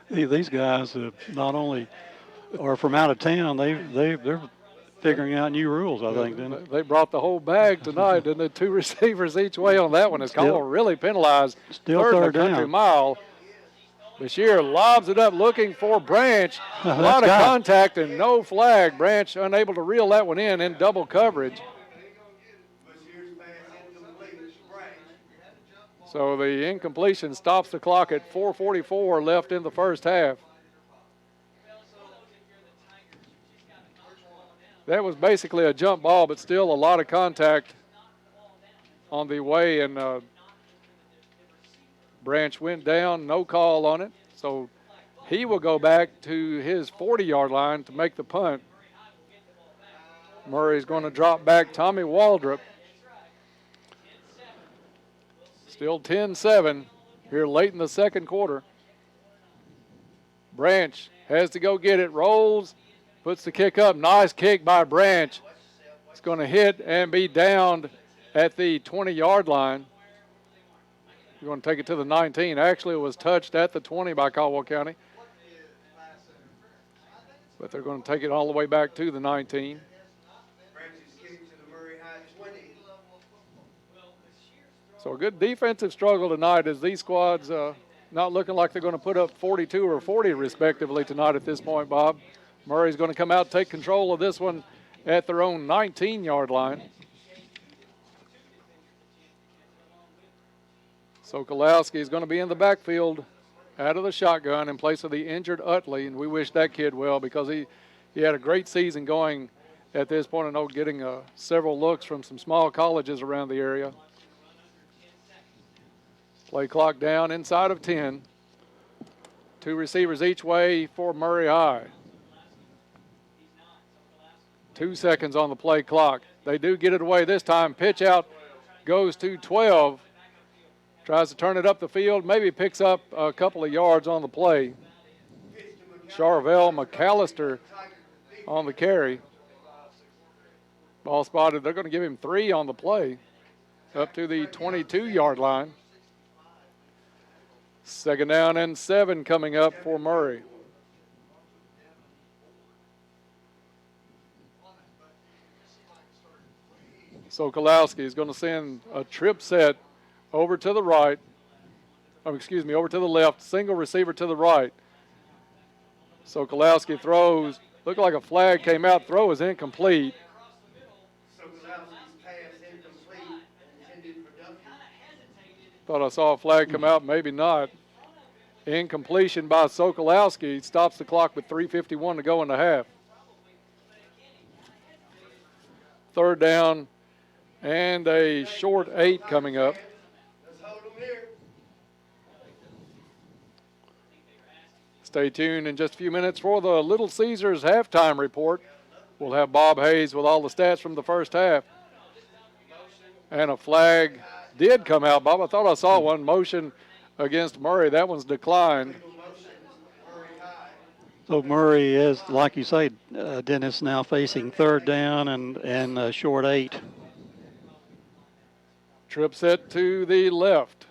These guys not only are from out of town, they're figuring out new rules, I think, didn't they? They brought the whole bag tonight, didn't they? 2 receivers each way on that one. As Caldwell really penalized. Still third third and a country down. mile. Bashir lobs it up looking for Branch. A lot of contact and no flag. Branch unable to reel that one in double coverage. So the incompletion stops the clock at 4:44 left in the first half. That was basically a jump ball, but still a lot of contact on the way, and Branch went down, no call on it. So he will go back to his 40-yard line to make the punt. Murray's going to drop back Tommy Waldrop. Still 10-7 here late in the second quarter. Branch has to go get it, rolls, puts the kick up. Nice kick by Branch. It's going to hit and be downed at the 20-yard line. We're going to take it to the 19. Actually, it was touched at the 20 by Caldwell County. But they're going to take it all the way back to the 19. So a good defensive struggle tonight as these squads not looking like they're going to put up 42 or 40 respectively tonight at this point, Bob. Murray's going to come out and take control of this one at their own 19-yard line. So Kalowski is going to be in the backfield out of the shotgun in place of the injured Utley, and we wish that kid well because he had a great season going at this point, and getting several looks from some small colleges around the area. Play clock down inside of 10. 2 receivers each way for Murray High. 2 seconds on the play clock. They do get it away this time. Pitch out goes to 12. Tries to turn it up the field. Maybe picks up a couple of yards on the play. Charvel McAllister on the carry. Ball spotted. They're going to give him 3 on the play up to the 22-yard line. 2nd down and 7 coming up for Murray. Sokolowski is going to send a trip set over to the right. Over to the left. Single receiver to the right. Sokolowski throws. Looked like a flag came out. Throw is incomplete. Thought I saw a flag come out. Maybe not. Incompletion by Sokolowski. Stops the clock with 3:51 to go in the half. Third down and a short 8 coming up. Stay tuned in just a few minutes for the Little Caesars halftime report. We'll have Bob Hayes with all the stats from the first half. And a flag did come out, Bob. I thought I saw one. Motion against Murray. That one's declined. So Murray is, like you say, Dennis, now facing third down and short 8. Trip set to the left.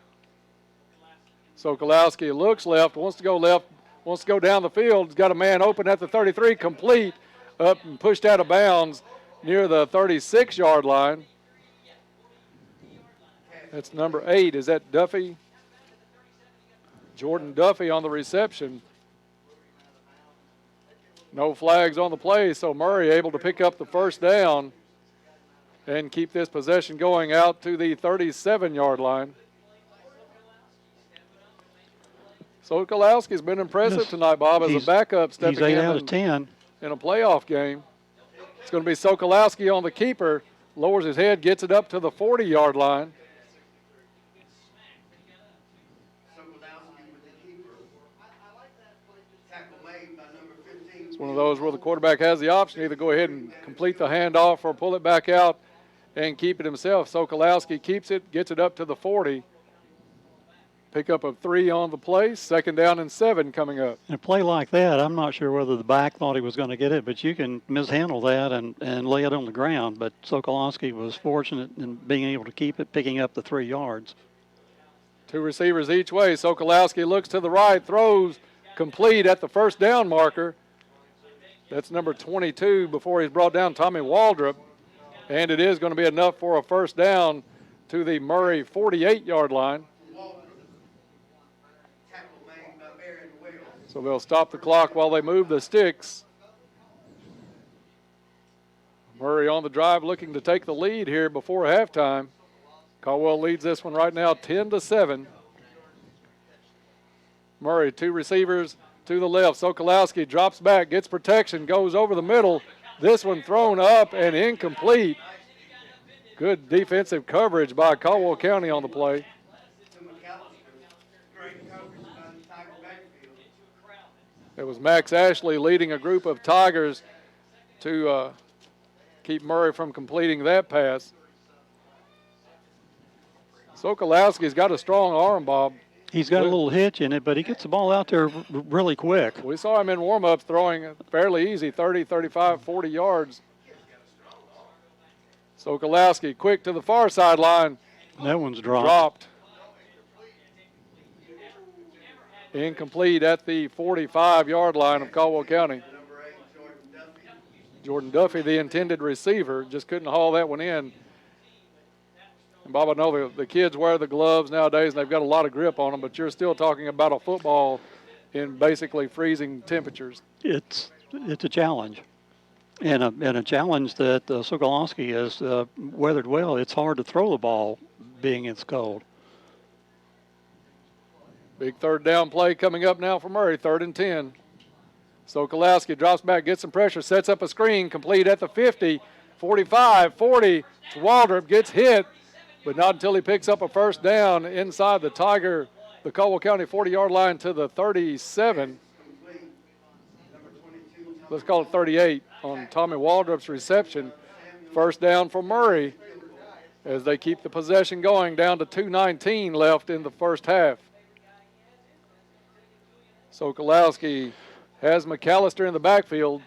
Sokolowski looks left, wants to go down the field. He's got a man open at the 33, complete, up and pushed out of bounds near the 36-yard line. That's number 8. Is that Duffy? Jordan Duffy on the reception. No flags on the play, so Murray able to pick up the first down and keep this possession going out to the 37-yard line. Sokolowski's been impressive tonight, Bob, as a backup stepping in. He's 8 out of 10. In a playoff game. It's going to be Sokolowski on the keeper. Lowers his head, gets it up to the 40-yard line. It's one of those where the quarterback has the option to either go ahead and complete the handoff or pull it back out and keep it himself. Sokolowski keeps it, gets it up to the 40. Pickup of 3 on the play. Second down and 7 coming up. In a play like that, I'm not sure whether the back thought he was going to get it, but you can mishandle that and lay it on the ground. But Sokolowski was fortunate in being able to keep it, picking up the 3 yards. 2 receivers each way. Sokolowski looks to the right, throws complete at the first down marker. That's number 22 before he's brought down, Tommy Waldrop. And it is going to be enough for a first down to the Murray 48-yard line. So they'll stop the clock while they move the sticks. Murray on the drive looking to take the lead here before halftime. Caldwell leads this one right now 10-7. Murray, 2 receivers to the left. Sokolowski drops back, gets protection, goes over the middle. This one thrown up and incomplete. Good defensive coverage by Caldwell County on the play. It was Max Ashley leading a group of Tigers to keep Murray from completing that pass. Sokolowski's got a strong arm, Bob. He's got a little hitch in it, but he gets the ball out there really quick. We saw him in warm-ups throwing fairly easy, 30, 35, 40 yards. Sokolowski quick to the far sideline. That one's dropped. Incomplete at the 45-yard line of Caldwell County. Jordan Duffy, the intended receiver, just couldn't haul that one in. And Bob, I know the kids wear the gloves nowadays, and they've got a lot of grip on them, but you're still talking about a football in basically freezing temperatures. It's a challenge, and a challenge that Sokolowski has weathered well. It's hard to throw the ball being it's cold. Big third down play coming up now for Murray, 3rd and 10. Sokolowski drops back, gets some pressure, sets up a screen, complete at the 50, 45, 40. Waldrop gets hit, but not until he picks up a first down inside the Caldwell County 40-yard line to the 37. Let's call it 38 on Tommy Waldrop's reception. First down for Murray as they keep the possession going down to 2:19 left in the first half. Sokolowski has McAllister in the backfield.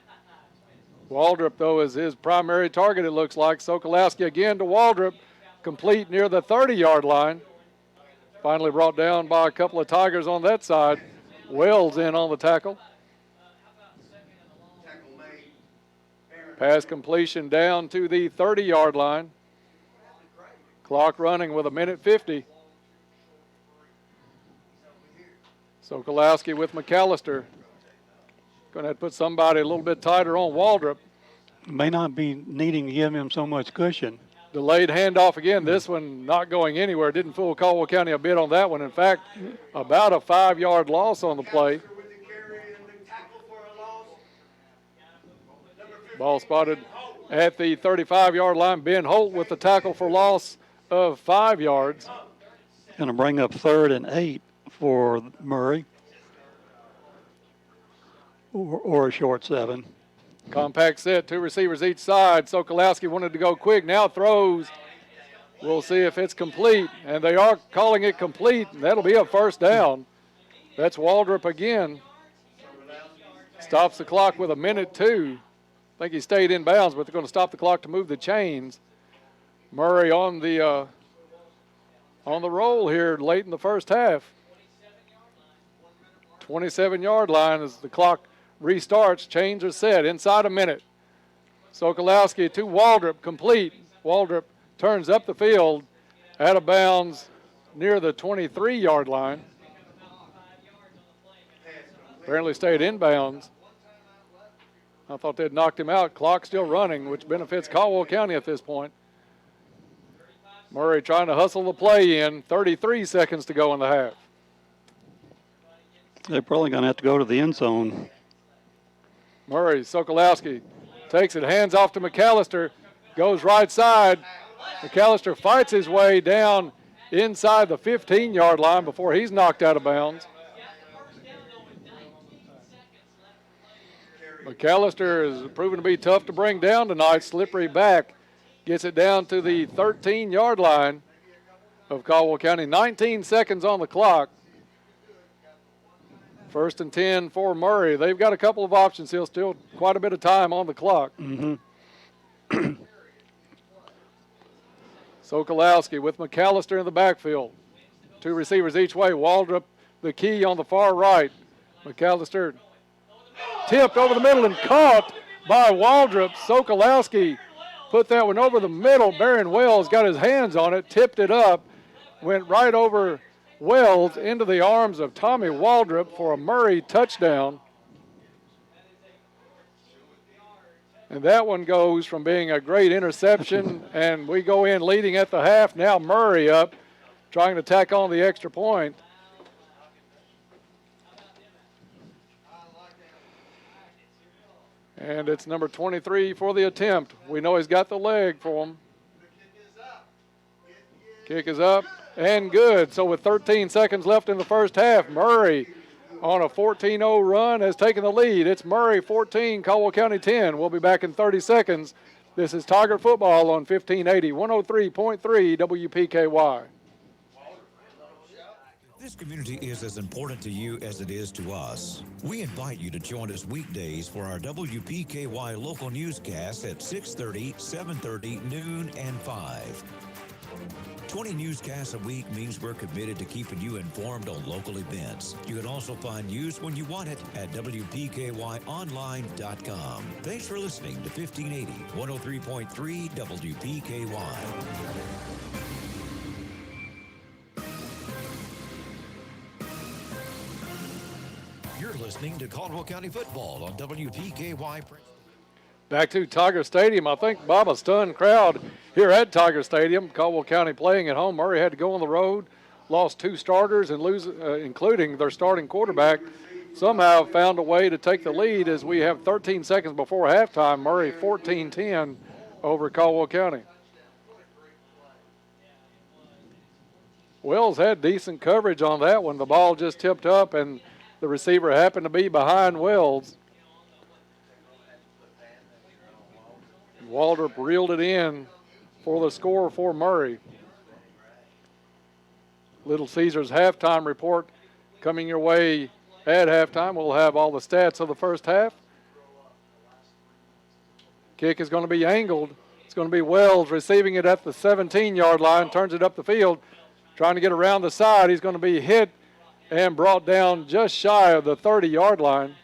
Waldrop, though, is his primary target, it looks like. Sokolowski again to Waldrop, complete near the 30-yard line. Finally brought down by a couple of Tigers on that side. Wells in on the tackle. Pass completion down to the 30-yard line. Clock running with 1:50. Sokolowski with McAllister. Going to have to put somebody a little bit tighter on Waldrop. May not be needing to give him so much cushion. Delayed handoff again. This one not going anywhere. Didn't fool Caldwell County a bit on that one. In fact, about a 5-yard loss on the play. Ball spotted at the 35-yard line. Ben Holt with the tackle for loss of 5 yards. Going to bring up 3rd and 8 for Murray. Or a short 7. Compact set, 2 receivers each side. Sokolowski wanted to go quick, now throws. We'll see if it's complete, and they are calling it complete. That'll be a first down. That's Waldrop again. Stops the clock with 1:02. I think he stayed in bounds, but they're going to stop the clock to move the chains. Murray on the roll here late in the first half. 27-yard line as the clock restarts. Chains are set inside a minute. Sokolowski to Waldrop, complete. Waldrop turns up the field, out of bounds near the 23-yard line. Apparently stayed in bounds. I thought they'd knocked him out. Clock still running, which benefits Caldwell County at this point. Murray trying to hustle the play in. 33 seconds to go in the half. They're probably going to have to go to the end zone. Murray, Sokolowski takes it, hands off to McAllister, goes right side. McAllister fights his way down inside the 15-yard line before he's knocked out of bounds. McAllister is proven to be tough to bring down tonight. Slippery back, gets it down to the 13-yard line of Caldwell County. 19 seconds on the clock. 1st and 10 for Murray. They've got a couple of options. He'll still quite a bit of time on the clock. Sokolowski with McAllister in the backfield. 2 receivers each way. Waldrop, the key on the far right. McAllister tipped over the middle and caught by Waldrop. Sokolowski put that one over the middle. Barron Wells got his hands on it, tipped it up, went right over Wells into the arms of Tommy Waldrop for a Murray touchdown. And that one goes from being a great interception, and we go in leading at the half. Now Murray up, trying to tack on the extra point. And it's number 23 for the attempt. We know he's got the leg for him. Kick is up and good. So with 13 seconds left in the first half, Murray on a 14-0 run has taken the lead. It's Murray 14, Caldwell County 10. We'll be back in 30 seconds. This is Tiger Football on 1580, 103.3 WPKY. This community is as important to you as it is to us. We invite you to join us weekdays for our WPKY local newscasts at 6:30, 7:30, noon, and 5. 20 newscasts a week means we're committed to keeping you informed on local events. You can also find news when you want it at WPKYonline.com. Thanks for listening to 1580, 103.3 WPKY. You're listening to Caldwell County Football on WPKY. Back to Tiger Stadium. I think, Bob, a stunned crowd here at Tiger Stadium. Caldwell County playing at home. Murray had to go on the road, lost 2 starters, and including their starting quarterback. Somehow found a way to take the lead as we have 13 seconds before halftime. Murray 14-10 over Caldwell County. Wells had decent coverage on that one. The ball just tipped up, and the receiver happened to be behind Wells. Waldrop reeled it in for the score for Murray. Little Caesars halftime report coming your way at halftime. We'll have all the stats of the first half. Kick is going to be angled. It's going to be Wells receiving it at the 17-yard line, turns it up the field, trying to get around the side. He's going to be hit and brought down just shy of the 30-yard line.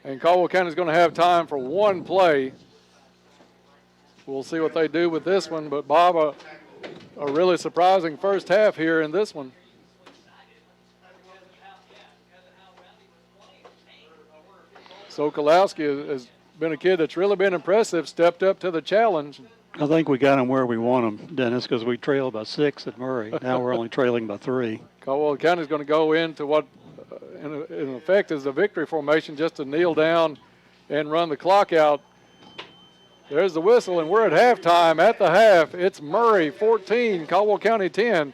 And Caldwell County is going to have time for one play. We'll see what they do with this one, but Bob, a really surprising first half here in this one. Sokolowski has been a kid that's really been impressive, stepped up to the challenge. I think we got him where we want him, Dennis, because we trailed by 6 at Murray. Now we're only trailing by 3. Caldwell County is going to go into what, in effect, is the victory formation, just to kneel down and run the clock out. There's the whistle, and we're at halftime. At the half, it's Murray 14, Caldwell County 10.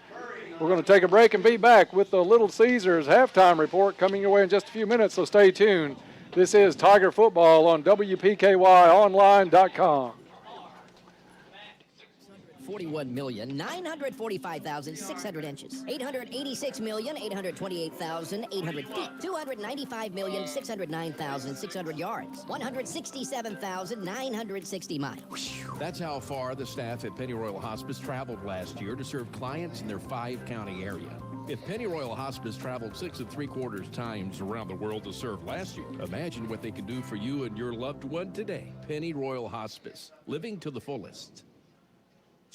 We're going to take a break and be back with the Little Caesars halftime report coming your way in just a few minutes, so stay tuned. This is Tiger Football on WPKYonline.com. 41,945,600 inches, 886,828,800 feet, 295,609,600 yards, 167,960 miles. That's how far the staff at Pennyroyal Hospice traveled last year to serve clients in their 5-county area. If Pennyroyal Hospice traveled 6 3/4 times around the world to serve last year, imagine what they can do for you and your loved one today. Pennyroyal Hospice, living to the fullest.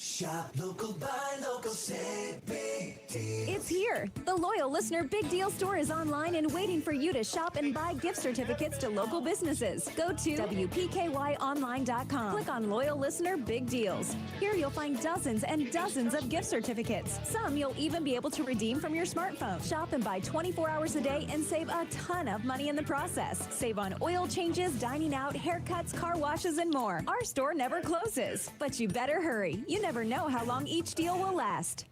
Shop local, buy local, save big deals. It's here. The Loyal Listener Big Deal Store is online and waiting for you to shop and buy gift certificates to local businesses. Go to WPKYonline.com. Click on Loyal Listener Big Deals. Here you'll find dozens and dozens of gift certificates. Some you'll even be able to redeem from your smartphone. Shop and buy 24 hours a day and save a ton of money in the process. Save on oil changes, dining out, haircuts, car washes, and more. Our store never closes, but you better hurry. You never know how long each deal will last.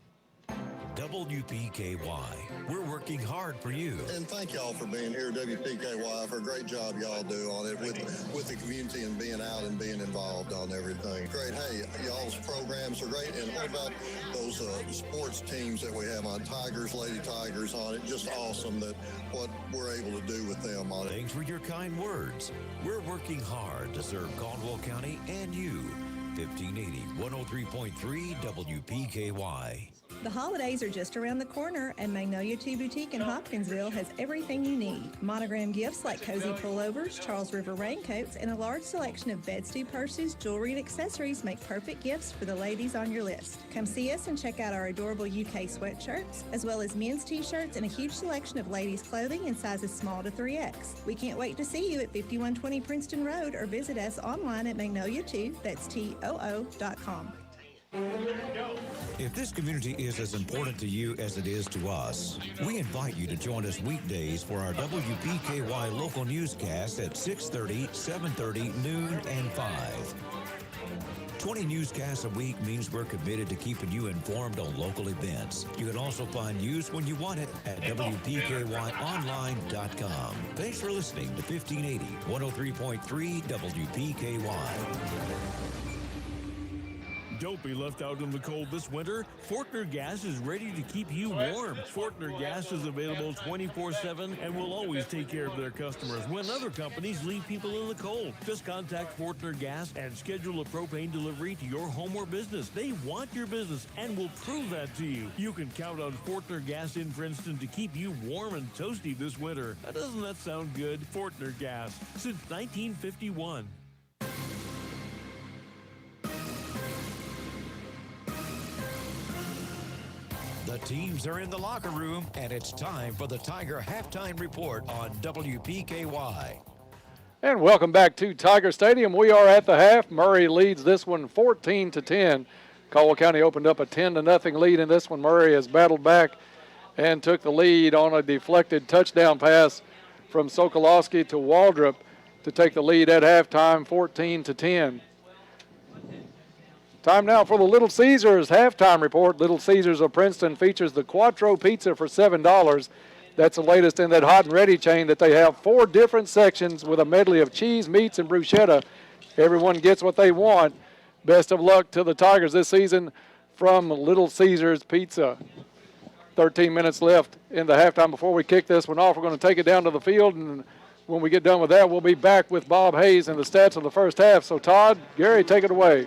WPKY, we're working hard for you. And thank y'all for being here, WPKY, for a great job y'all do on it with the community and being out and being involved on everything. Great. Hey, y'all's programs are great. And what about those sports teams that we have on, Tigers, Lady Tigers on it? Just awesome that what we're able to do with them on it. Thanks for your kind words. We're working hard to serve Caldwell County and you. 1580, 103.3 WPKY. The holidays are just around the corner, and Magnolia Tea Boutique in Hopkinsville has everything you need. Monogram gifts like cozy pullovers, Charles River raincoats, and a large selection of bed stew purses, jewelry, and accessories make perfect gifts for the ladies on your list. Come see us and check out our adorable UK sweatshirts, as well as men's t-shirts and a huge selection of ladies' clothing in sizes small to 3X. We can't wait to see you at 5120 Princeton Road, or visit us online at Magnolia2, that's TOO.com. If this community is as important to you as it is to us, we invite you to join us weekdays for our WPKY local newscast at 6:30, 7:30, noon, and 5. 20 newscasts a week means we're committed to keeping you informed on local events. You can also find news when you want it at WPKYonline.com. Thanks for listening to 1580, 103.3 WPKY. Don't be left out in the cold this winter. Fortner Gas is ready to keep you warm. Fortner Gas is available 24/7 and will always take care of their customers when other companies leave people in the cold. Just contact Fortner Gas and schedule a propane delivery to your home or business. They want your business and will prove that to you. You can count on Fortner Gas in Princeton to keep you warm and toasty this winter. Doesn't that sound good? Fortner Gas, since 1951. The teams are in the locker room, and it's time for the Tiger Halftime Report on WPKY. And welcome back to Tiger Stadium. We are at the half. Murray leads this one 14-10. Caldwell County opened up a 10-0 lead in this one. Murray has battled back and took the lead on a deflected touchdown pass from Sokolowski to Waldrop to take the lead at halftime, 14-10. Time now for the Little Caesars halftime report. Little Caesars of Princeton features the Quattro Pizza for $7. That's the latest in that hot and ready chain that they have 4 different sections with a medley of cheese, meats, and bruschetta. Everyone gets what they want. Best of luck to the Tigers this season from Little Caesars Pizza. 13 minutes left in the halftime. Before we kick this one off, we're going to take it down to the field, and when we get done with that, we'll be back with Bob Hayes and the stats of the first half. So, Todd, Gary, take it away.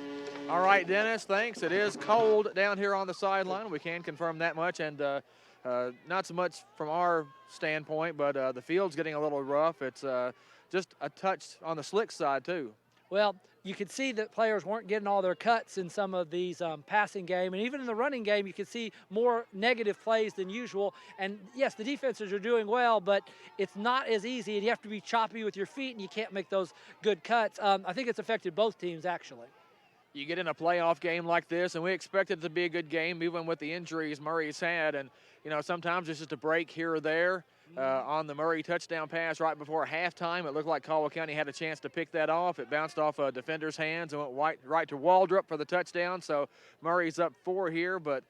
All right, Dennis, thanks. It is cold down here on the sideline. We can confirm that much, and not so much from our standpoint, but the field's getting a little rough. It's just a touch on the slick side, too. Well, you could see that players weren't getting all their cuts in some of these passing game, and even in the running game, you could see more negative plays than usual. And yes, the defenses are doing well, but it's not as easy, and you have to be choppy with your feet, and you can't make those good cuts. I think it's affected both teams, actually. You get in a playoff game like this, and we expect it to be a good game, even with the injuries Murray's had. And, you know, sometimes it's just a break here or there. On the Murray touchdown pass right before halftime, it looked like Caldwell County had a chance to pick that off. It bounced off a defender's hands and went right to Waldrop for the touchdown. So Murray's up 4 here, but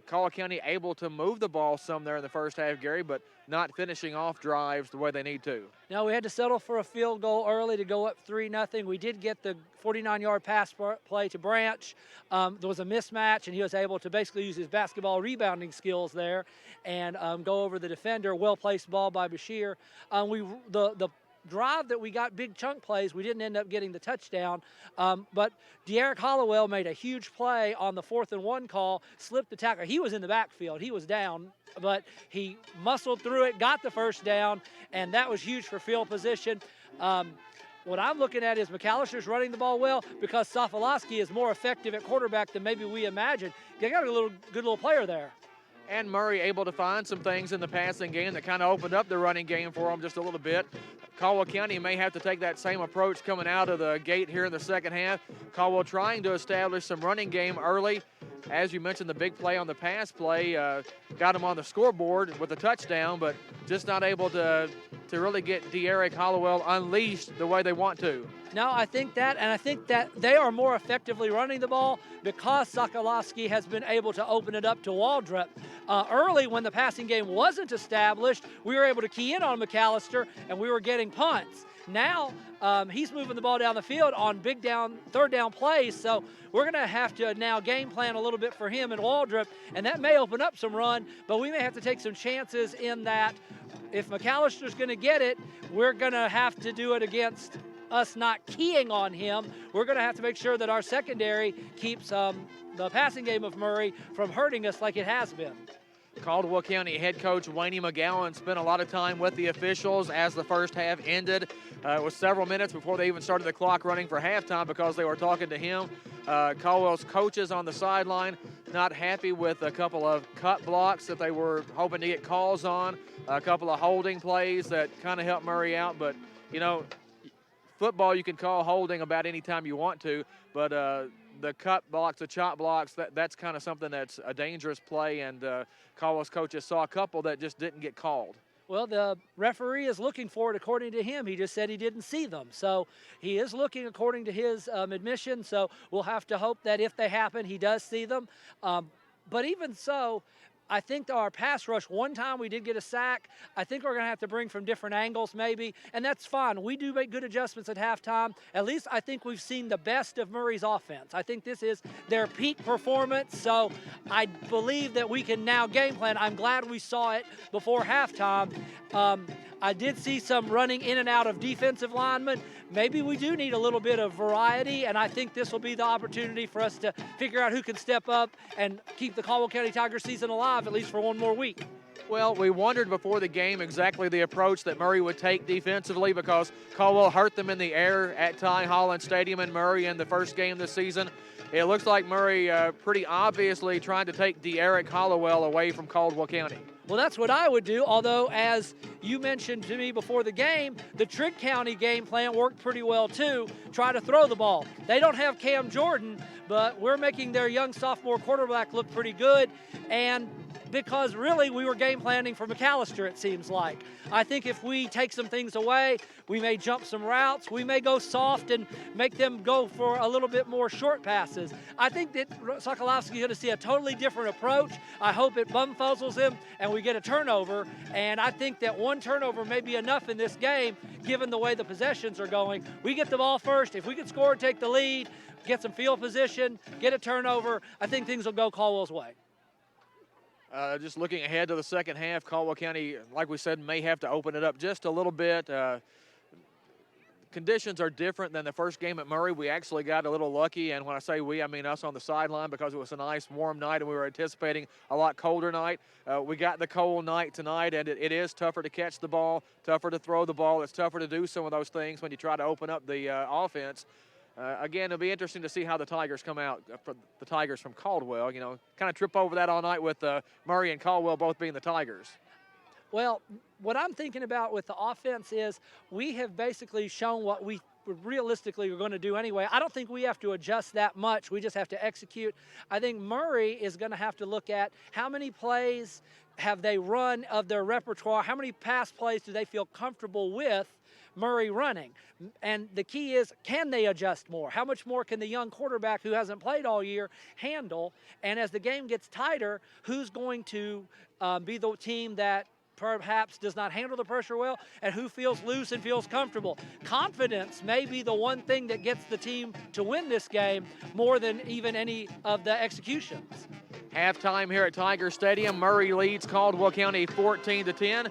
Caldwell County able to move the ball some there in the first half, Gary, but not finishing off drives the way they need to. Now, we had to settle for a field goal early to go up 3-0. We did get the 49-yard pass play to Branch. There was a mismatch, and he was able to basically use his basketball rebounding skills there and go over the defender. Well-placed ball by Bashir. The drive that we got big chunk plays, we didn't end up getting the touchdown, but De'Eric Hollowell made a huge play on the 4th and 1 call, slipped the tackle. He was in the backfield. He was down, but he muscled through it, got the first down, and that was huge for field position. What I'm looking at is McAllister's running the ball well because Sofalowski is more effective at quarterback than maybe we imagined. They got a good little player there. And Murray able to find some things in the passing game that kind of opened up the running game for him just a little bit. Caldwell County may have to take that same approach coming out of the gate here in the second half. Caldwell trying to establish some running game early. As you mentioned, the big play on the pass play got him on the scoreboard with a touchdown, but just not able to really get De'Eric Hollowell unleashed the way they want to. No, I think that they are more effectively running the ball because Sokolowski has been able to open it up to Waldrop. Early, when the passing game wasn't established, we were able to key in on McAllister, and we were getting punts. Now, he's moving the ball down the field on third down plays, so we're going to have to now game plan a little bit for him and Waldrop, and that may open up some run, but we may have to take some chances in that. If McAllister's going to get it, we're going to have to do it against us not keying on him. We're going to have to make sure that our secondary keeps the passing game of Murray from hurting us like it has been. Caldwell County head coach Wayne McGowan spent a lot of time with the officials as the first half ended. It was several minutes before they even started the clock running for halftime because they were talking to him. Caldwell's coaches on the sideline not happy with a couple of cut blocks that they were hoping to get calls on, a couple of holding plays that kind of helped Murray out. But, you know, football you can call holding about any time you want to, but the cut blocks, the chop blocks, that's kind of something that's a dangerous play, and Caldwell's coaches saw a couple that just didn't get called. Well, the referee is looking for it according to him. He just said he didn't see them. So he is looking according to his admission, so we'll have to hope that if they happen, he does see them. But even so, I think our pass rush, one time we did get a sack. I think we're going to have to bring from different angles maybe, and that's fine. We do make good adjustments at halftime. At least I think we've seen the best of Murray's offense. I think this is their peak performance, so I believe that we can now game plan. I'm glad we saw it before halftime. I did see some running in and out of defensive linemen. Maybe we do need a little bit of variety, and I think this will be the opportunity for us to figure out who can step up and keep the Caldwell County Tigers season alive, at least for one more week. Well, we wondered before the game exactly the approach that Murray would take defensively because Caldwell hurt them in the air at Ty Holland Stadium in Murray in the first game this season. It looks like Murray pretty obviously trying to take De'Eric Hollowell away from Caldwell County. Well, that's what I would do, although as you mentioned to me before the game, the Trigg County game plan worked pretty well too, try to throw the ball. They don't have Cam Jordan, but we're making their young sophomore quarterback look pretty good, and because really we were game planning for McAllister, it seems like. I think if we take some things away, we may jump some routes, we may go soft and make them go for a little bit more short passes. I think that Sokolowski's going to see a totally different approach. I hope it bumfuzzles him and we get a turnover, and I think that one turnover may be enough in this game given the way the possessions are going. We get the ball first. If we can score and take the lead, get some field position, get a turnover, I think things will go Caldwell's way. Just looking ahead to the second half, Caldwell County, like we said, may have to open it up just a little bit. conditions are different than the first game at Murray. We actually got a little lucky, and when I say we, I mean us on the sideline, because it was a nice warm night and we were anticipating a lot colder night. We got the cold night tonight, and it is tougher to catch the ball, tougher to throw the ball. It's tougher to do some of those things when you try to open up the offense. Again, it'll be interesting to see how the Tigers come out, for the Tigers from Caldwell. You know, kind of trip over that all night with Murray and Caldwell both being the Tigers. Well, what I'm thinking about with the offense is we have basically shown what we realistically are going to do anyway. I don't think we have to adjust that much. We just have to execute. I think Murray is going to have to look at how many plays have they run of their repertoire, how many pass plays do they feel comfortable with Murray running. And the key is, can they adjust more? How much more can the young quarterback who hasn't played all year handle? And as the game gets tighter, who's going to be the team that perhaps does not handle the pressure well, and who feels loose and feels comfortable? Confidence may be the one thing that gets the team to win this game more than even any of the executions. Halftime here at Tiger Stadium. Murray leads Caldwell County 14-10.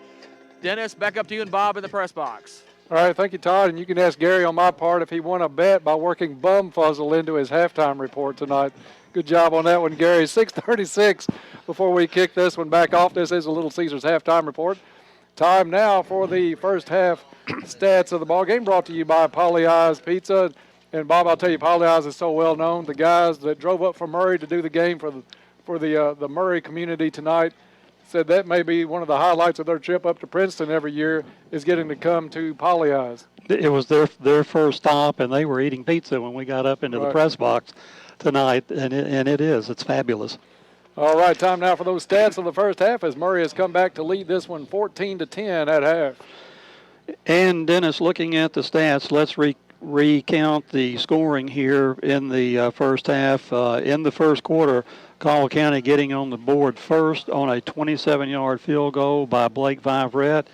Dennis, back up to you and Bob in the press box. All right, thank you, Todd. And you can ask Gary on my part if he won a bet by working bum fuzzle into his halftime report tonight. Good job on that one, Gary. 6:36 before we kick this one back off. This is a Little Caesars halftime report. Time now for the first half stats of the ball game, brought to you by Polly-Eyes Pizza. And Bob, I'll tell you, Polly-Eyes is so well known. The guys that drove up from Murray to do the game for the Murray community tonight said that may be one of the highlights of their trip up to Princeton every year, is getting to come to Polly-Eyes. It was their first stop, and they were eating pizza when we got up into the press box tonight, and it's fabulous. All right, time now for those stats of the first half as Murray has come back to lead this one 14-10 at half. And Dennis, looking at the stats, let's recount the scoring here in the first half. In the first quarter, Caldwell County getting on the board first on a 27-yard field goal by Blake Vivrette.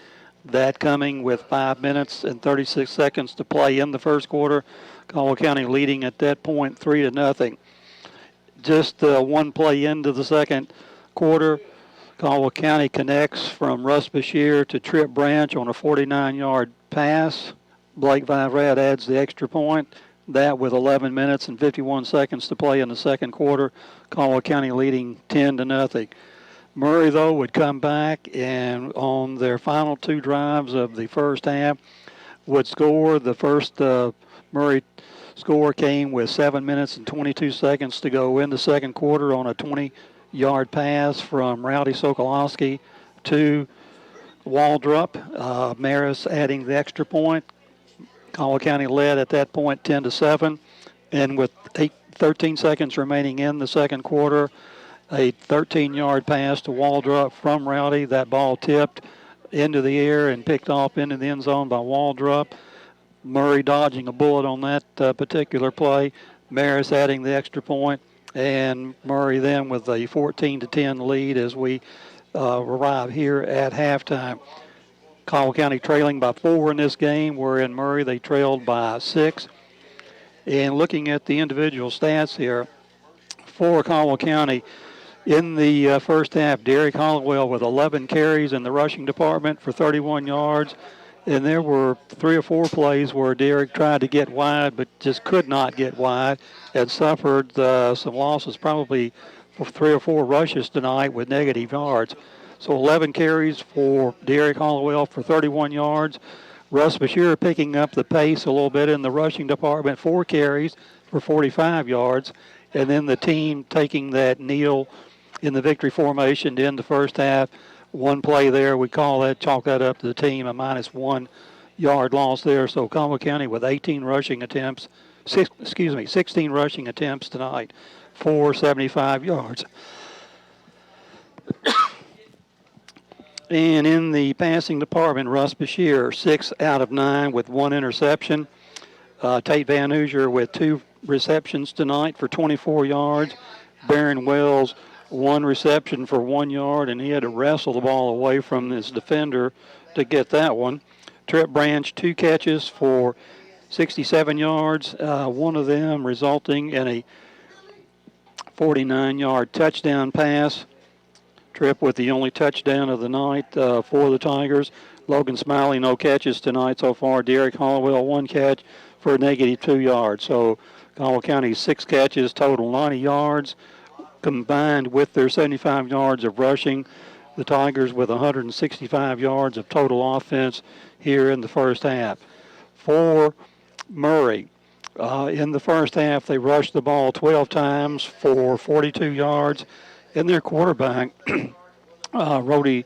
That coming with 5 minutes and 36 seconds to play in the first quarter. Caldwell County leading at that point 3-0. Just one play into the second quarter, Caldwell County connects from Russ Bashir to Trip Branch on a 49-yard pass. Blake Vivrette adds the extra point. That with 11 minutes and 51 seconds to play in the second quarter, Caldwell County leading 10-0. Murray, though, would come back and on their final two drives of the first half would score. The first Murray score came with 7 minutes and 22 seconds to go in the second quarter on a 20-yard pass from Rowdy Sokolowski to Waldrop. Maris adding the extra point. Caldwell County led at that point 10-7, and with 13 seconds remaining in the second quarter, a 13-yard pass to Waldrop from Rowdy. That ball tipped into the air and picked off into the end zone by Waldrop. Murray dodging a bullet on that particular play. Maris adding the extra point, and Murray then with a 14-10 lead as we arrive here at halftime. Caldwell County trailing by 4 in this game, where in Murray they trailed by 6. And looking at the individual stats here for Caldwell County, in the first half, Derek Hollowell with 11 carries in the rushing department for 31 yards. And there were 3 or 4 plays where Derek tried to get wide but just could not get wide and suffered some losses, probably for 3 or 4 rushes tonight with negative yards. So 11 carries for Derek Hollowell for 31 yards. Russ Bashir picking up the pace a little bit in the rushing department, 4 carries for 45 yards. And then the team taking that kneel in the victory formation to end the first half. 1 play there, we chalk that up to the team, a -1 yard loss there. So Caldwell County with 16 rushing attempts tonight for 75 yards. And in the passing department, Russ Bashir, 6 out of 9 with 1 interception. Tate Van Hoosier with 2 receptions tonight for 24 yards. Barron Wells, 1 reception for 1 yard, and he had to wrestle the ball away from his defender to get that one. Trip Branch, 2 catches for 67 yards, one of them resulting in a 49-yard touchdown pass. Tripp with the only touchdown of the night for the Tigers. Logan Smiley, no catches tonight so far. Derek Hollowell, 1 catch for a -2 yards. So Caldwell County 6 catches, total 90 yards, combined with their 75 yards of rushing. The Tigers with 165 yards of total offense here in the first half. For Murray, in the first half, they rushed the ball 12 times for 42 yards, and their quarterback, Rowdy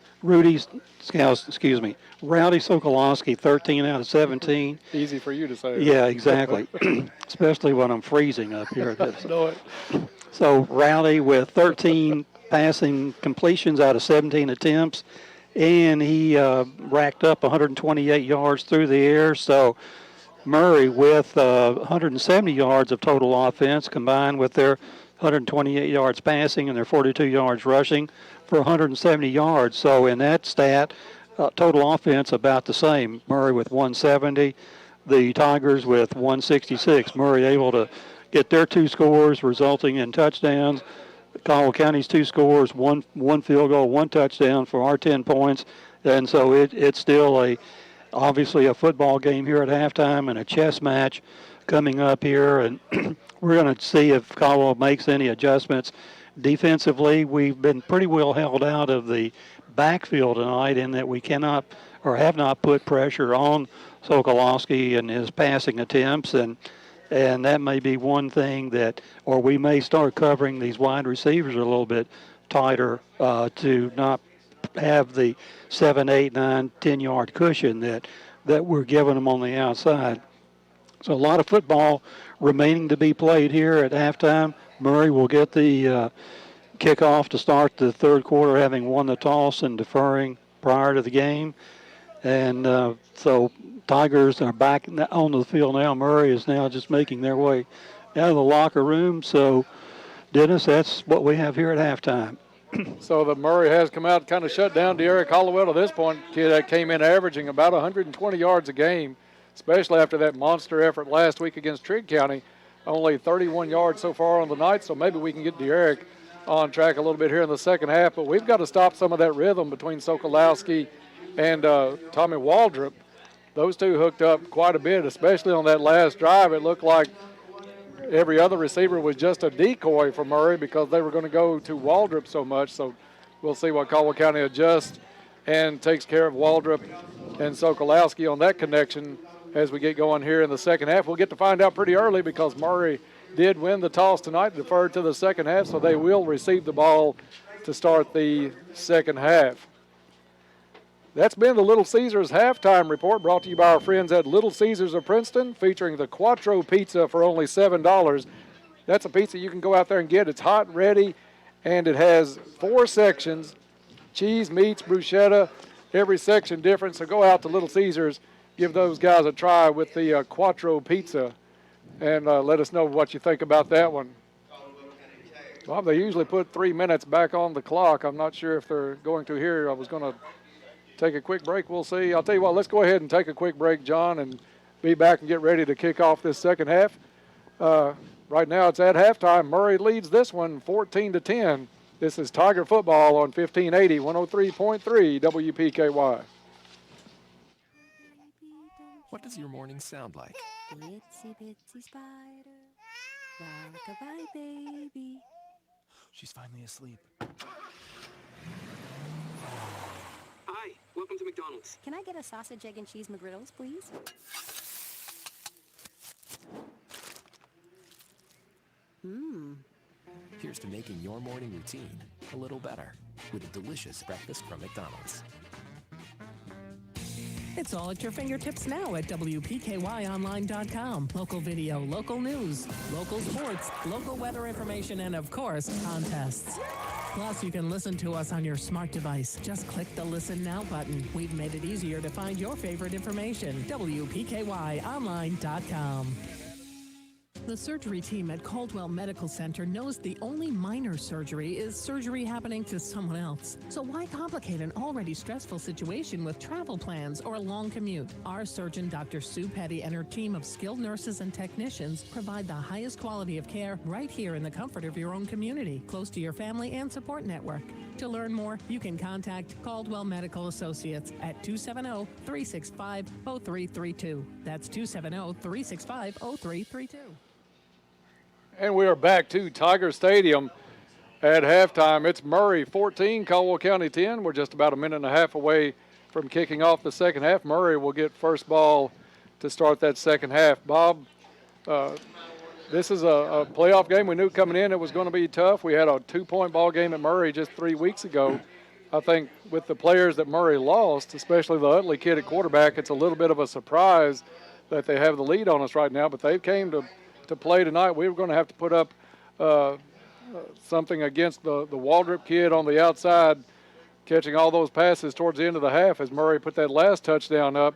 Sokolowski, 13 out of 17. Easy for you to say. Yeah, exactly. Especially when I'm freezing up here. Know it. So Rowdy with 13 passing completions out of 17 attempts, and he racked up 128 yards through the air. So Murray with 170 yards of total offense, combined with their 128 yards passing and their 42 yards rushing for 170 yards. So in that stat, total offense about the same. Murray with 170, the Tigers with 166. Murray able to get their 2 scores, resulting in touchdowns. Caldwell County's 2 scores, one field goal, 1 touchdown for our 10 points. And so it's still obviously a football game here at halftime and a chess match coming up here. And we're going to see if Caldwell makes any adjustments. Defensively, we've been pretty well held out of the backfield tonight in that we cannot or have not put pressure on Sokolowski and his passing attempts. And that may be one thing or we may start covering these wide receivers a little bit tighter to not have the 7, 8, 9, 10-yard cushion that we're giving them on the outside. So a lot of football remaining to be played here at halftime. Murray will get the kickoff to start the third quarter, having won the toss and deferring prior to the game. And so Tigers are back on the field now. Murray is now just making their way out of the locker room. So, Dennis, that's what we have here at halftime. So the Murray has come out, kind of shut down Derek Hollowell to this point. Kid that came in averaging about 120 yards a game, especially after that monster effort last week against Trigg County. Only 31 yards so far on the night, so maybe we can get Derek on track a little bit here in the second half. But we've got to stop some of that rhythm between Sokolowski and Tommy Waldrop. Those two hooked up quite a bit, especially on that last drive. It looked like every other receiver was just a decoy for Murray because they were going to go to Waldrop so much. So we'll see what Caldwell County adjusts and takes care of Waldrop and Sokolowski on that connection as we get going here in the second half. We'll get to find out pretty early because Murray did win the toss tonight, deferred to the second half, so they will receive the ball to start the second half. That's been the Little Caesars halftime report, brought to you by our friends at Little Caesars of Princeton, featuring the Quattro Pizza for only $7. That's a pizza you can go out there and get. It's hot and ready, and it has 4 sections, cheese, meats, bruschetta, every section different. So go out to Little Caesars, give those guys a try with the Quattro Pizza, and let us know what you think about that one. Well, they usually put 3 minutes back on the clock. I'm not sure if they're going to here. I was going to take a quick break. We'll see. I'll tell you what, let's go ahead and take a quick break, John, and be back and get ready to kick off this second half. Right now it's at halftime. Murray leads this one 14-10. This is Tiger football on 1580, 103.3 WPKY. What does your morning sound like? Itsy bitsy spider, rock-a-bye baby. She's finally asleep. Hi, welcome to McDonald's. Can I get a sausage, egg, and cheese McGriddles, please? Here's to making your morning routine a little better with a delicious breakfast from McDonald's. It's all at your fingertips now at WPKYonline.com. Local video, local news, local sports, local weather information, and of course, contests. Plus, you can listen to us on your smart device. Just click the Listen Now button. We've made it easier to find your favorite information. WPKYonline.com. The surgery team at Caldwell Medical Center knows the only minor surgery is surgery happening to someone else. So why complicate an already stressful situation with travel plans or a long commute? Our surgeon, Dr. Sue Petty, and her team of skilled nurses and technicians provide the highest quality of care right here in the comfort of your own community, close to your family and support network. To learn more, you can contact Caldwell Medical Associates at 270-365-0332. That's 270-365-0332. And we are back to Tiger Stadium at halftime. It's Murray 14, Caldwell County 10. We're just about a minute and a half away from kicking off the second half. Murray will get first ball to start that second half. Bob, this is a playoff game. We knew coming in it was going to be tough. We had a 2-point ball game at Murray just 3 weeks ago. I think with the players that Murray lost, especially the Utley kid at quarterback, it's a little bit of a surprise that they have the lead on us right now, but they came to play tonight. We were going to have to put up something against the Waldrop kid on the outside, catching all those passes towards the end of the half as Murray put that last touchdown up.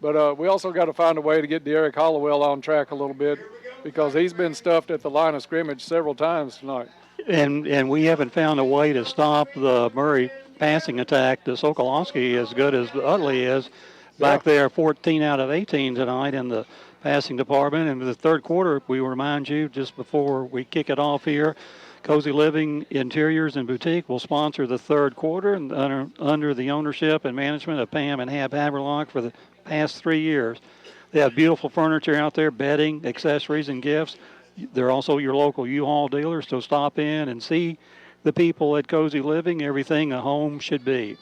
But we also got to find a way to get Derek Hollowell on track a little bit because he's been stuffed at the line of scrimmage several times tonight. And we haven't found a way to stop the Murray passing attack to Sokolowski as good as Utley is. Back there, 14 out of 18 tonight in the passing department. And in the third quarter, we remind you, just before we kick it off here, Cozy Living Interiors and Boutique will sponsor the third quarter and under the ownership and management of Pam and Hab Haverlock for the past 3 years. They have beautiful furniture out there, bedding, accessories, and gifts. They're also your local U-Haul dealers, so stop in and see the people at Cozy Living, everything a home should be.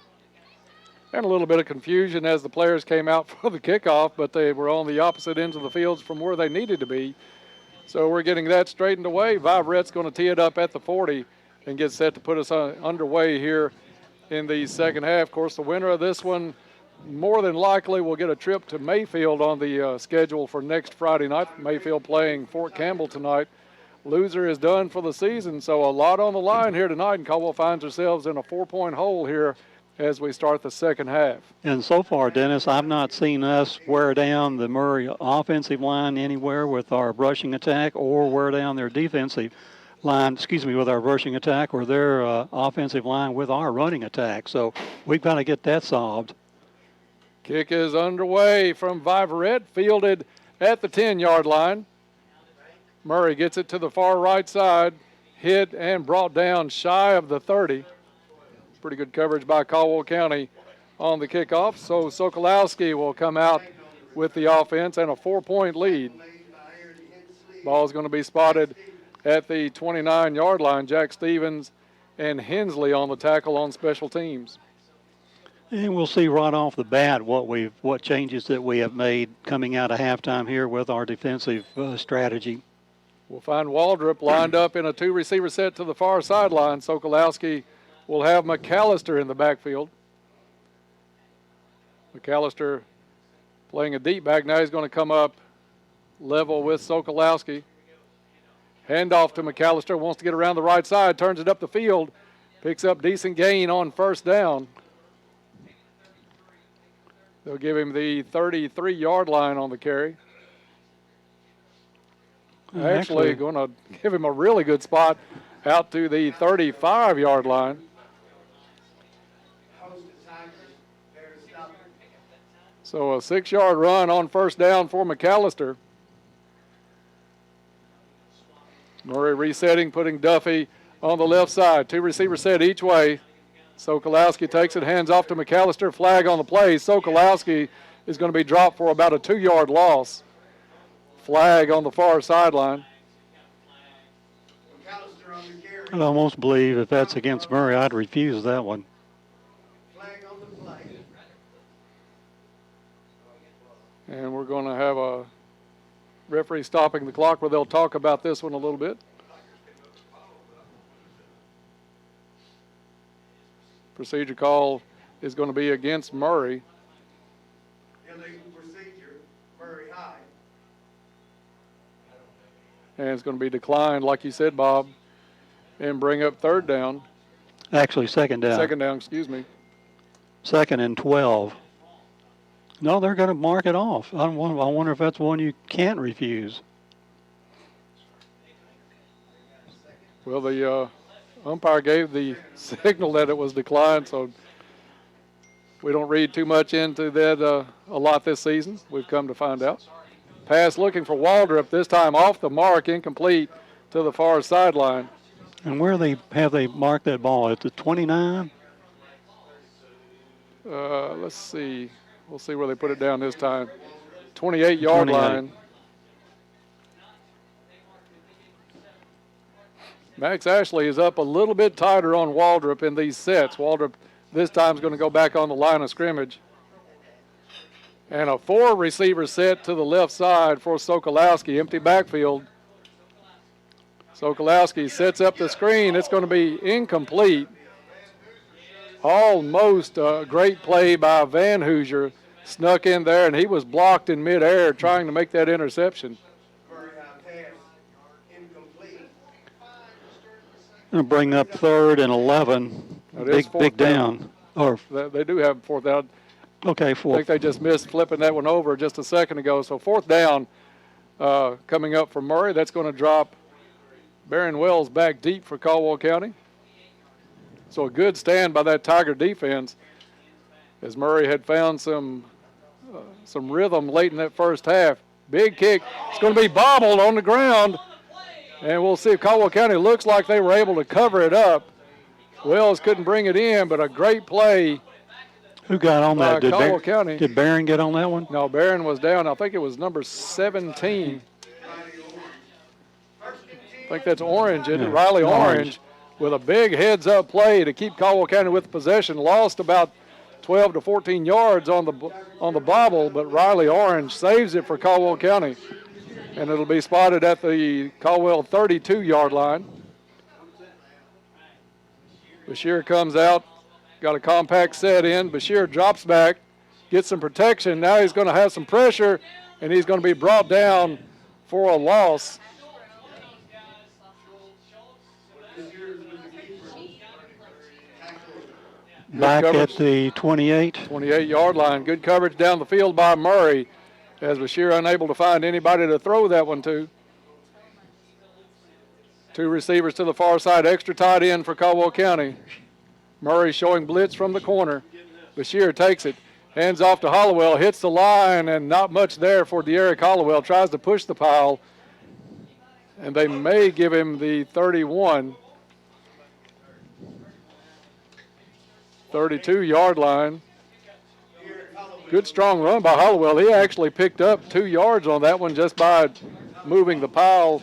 And a little bit of confusion as the players came out for the kickoff, but they were on the opposite ends of the fields from where they needed to be. So we're getting that straightened away. Viverette's going to tee it up at the 40 and get set to put us underway here in the second half. Of course, the winner of this one more than likely will get a trip to Mayfield on the schedule for next Friday night. Mayfield playing Fort Campbell tonight. Loser is done for the season, so a lot on the line here tonight, and Caldwell finds ourselves in a 4-point hole here as we start the second half. And so far, Dennis, I've not seen us wear down the Murray offensive line anywhere with our rushing attack or wear down their defensive line, with our rushing attack or their offensive line with our running attack. So we've got to get that solved. Kick is underway from Viverette, fielded at the 10-yard line. Murray gets it to the far right side, hit and brought down shy of the 30. Pretty good coverage by Caldwell County on the kickoff. So Sokolowski will come out with the offense and a 4-point lead. Ball is going to be spotted at the 29-yard line. Jack Stevens and Hensley on the tackle on special teams. And we'll see right off the bat what changes that we have made coming out of halftime here with our defensive strategy. We'll find Waldrop lined up in a 2-receiver set to the far sideline. Sokolowski will have McAllister in the backfield. McAllister playing a deep back. Now he's going to come up level with Sokolowski. Handoff to McAllister. Wants to get around the right side. Turns it up the field. Picks up decent gain on first down. They'll give him the 33-yard line on the carry. Actually going to give him a really good spot out to the 35-yard line. So a 6-yard run on first down for McAllister. Murray resetting, putting Duffy on the left side. 2-receiver set each way. Sokolowski takes it, hands off to McAllister. Flag on the play. Sokolowski is going to be dropped for about a 2-yard loss. Flag on the far sideline. I almost believe if that's against Murray, I'd refuse that one. And we're going to have a referee stopping the clock where they'll talk about this one a little bit. Procedure call is going to be against Murray. Illegal procedure, Murray High. And it's going to be declined, like you said, Bob, and bring up third down. Actually, second down. Second down, excuse me. 2nd and 12. No, they're going to mark it off. I wonder if that's one you can't refuse. Well, the umpire gave the signal that it was declined, so we don't read too much into that a lot this season. We've come to find out. Pass looking for Waldrop, this time off the mark, incomplete to the far sideline. And where have they marked that ball? At the 29? Let's see. We'll see where they put it down this time. 28-yard line. Max Ashley is up a little bit tighter on Waldrop in these sets. Waldrop this time is going to go back on the line of scrimmage. And a 4-receiver set to the left side for Sokolowski. Empty backfield. Sokolowski sets up the screen. It's going to be incomplete. Almost a great play by Van Hoosier. Snuck in there, and he was blocked in midair trying to make that interception. Going to bring up 3rd and 11. Big down. Or they do have 4th down. Okay, 4th. I think they just missed flipping that one over just a second ago. So 4th down coming up for Murray. That's going to drop Barron Wells back deep for Caldwell County. So a good stand by that Tiger defense as Murray had found some rhythm late in that first half. Big kick. It's going to be bobbled on the ground. And we'll see if Caldwell County looks like they were able to cover it up. Wells couldn't bring it in, but a great play. Who got on that? Caldwell County. Did Barron get on that one? No, Barron was down. I think it was number 17. I think that's Orange, isn't it? Riley Orange with a big heads-up play to keep Caldwell County with possession. Lost about 12 to 14 yards on the bobble, but Riley Orange saves it for Caldwell County. And it'll be spotted at the Caldwell 32-yard line. Bashir comes out, got a compact set in. Bashir drops back, gets some protection. Now he's going to have some pressure, and he's going to be brought down for a loss. Back at the 28. 28-yard line. Good coverage down the field by Murray as Bashir unable to find anybody to throw that one to. 2 receivers to the far side, extra tight end for Caldwell County. Murray showing blitz from the corner. Bashir takes it, hands off to Hollowell, hits the line, and not much there for De'Eric Hollowell. Tries to push the pile, and they may give him the 31. 32-yard line. Good strong run by Hollowell. He actually picked up 2 yards on that one just by moving the pile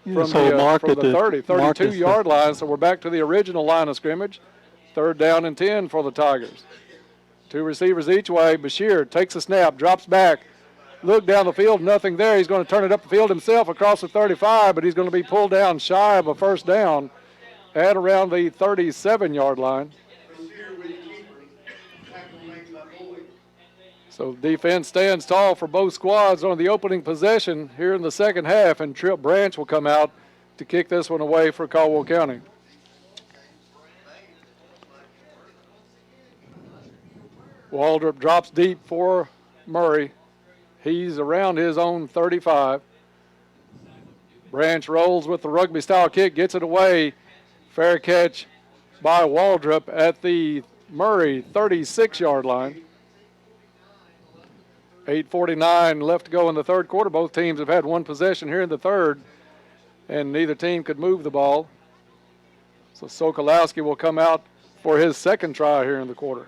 from the 32-yard line. So we're back to the original line of scrimmage. 3rd down and 10 for the Tigers. 2 receivers each way. Bashir takes a snap, drops back. Look down the field, nothing there. He's going to turn it up the field himself across the 35, but he's going to be pulled down shy of a 1st down at around the 37-yard line. So defense stands tall for both squads on the opening possession here in the second half, and Tripp Branch will come out to kick this one away for Caldwell County. Waldrop drops deep for Murray. He's around his own 35. Branch rolls with the rugby-style kick, gets it away. Fair catch by Waldrop at the Murray 36-yard line. 8:49 left to go in the 3rd quarter. Both teams have had 1 possession here in the 3rd, and neither team could move the ball. So Sokolowski will come out for his 2nd try here in the quarter.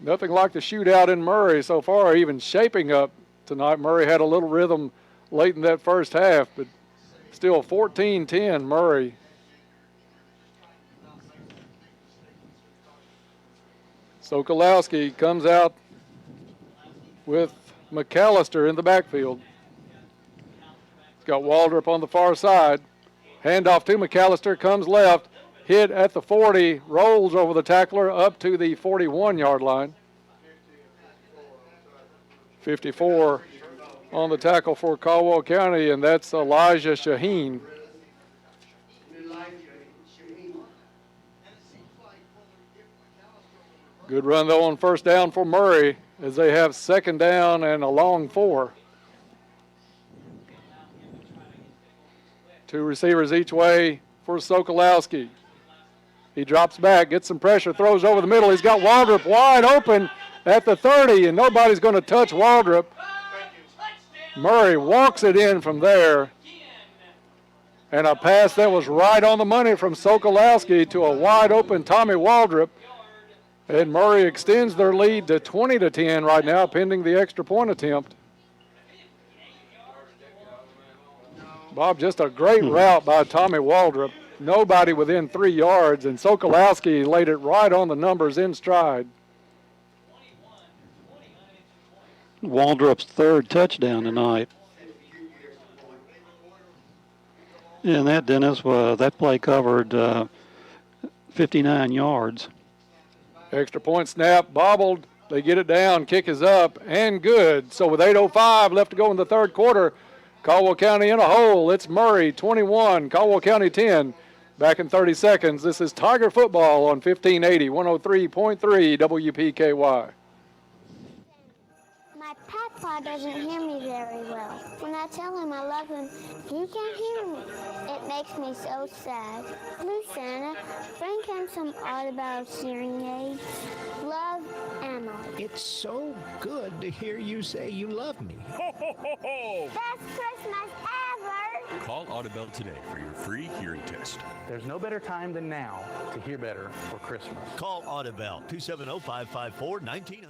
Nothing like the shootout in Murray so far, even shaping up tonight. Murray had a little rhythm late in that first half, but still 14-10 Murray. Sokolowski comes out with McAllister in the backfield. He's got Waldrop on the far side. Handoff to McAllister, comes left, hit at the 40, rolls over the tackler up to the 41-yard line. 54 on the tackle for Caldwell County, and that's Elijah Shaheen. Good run, though, on 1st down for Murray as they have 2nd down and a long 4. Two receivers each way for Sokolowski. He drops back, gets some pressure, throws over the middle. He's got Waldrop wide open at the 30, and nobody's going to touch Waldrop. Murray walks it in from there. And a pass that was right on the money from Sokolowski to a wide open Tommy Waldrop. And Murray extends their lead to 20-10 right now, pending the extra point attempt. Bob, just a great route by Tommy Waldrop. Nobody within 3 yards, and Sokolowski laid it right on the numbers in stride. Waldrop's third touchdown tonight. And that, Dennis, that play covered 59 yards. Extra point snap, bobbled. They get it down, kick is up, and good. So with 8:05 left to go in the third quarter, Caldwell County in a hole. It's Murray 21, Caldwell County 10. Back in 30 seconds. This is Tiger football on 1580, 103.3 WPKY. My papa doesn't hear me very well. When I tell him I love him, he can't hear me. It makes me so sad. Please, Santa, bring him some Audible hearing aids. Love, Emma. It's so good to hear you say you love me. Ho, ho, ho, ho! Best Christmas ever! Call Audible today for your free hearing test. There's no better time than now to hear better for Christmas. Call Audible, 270-554-1900.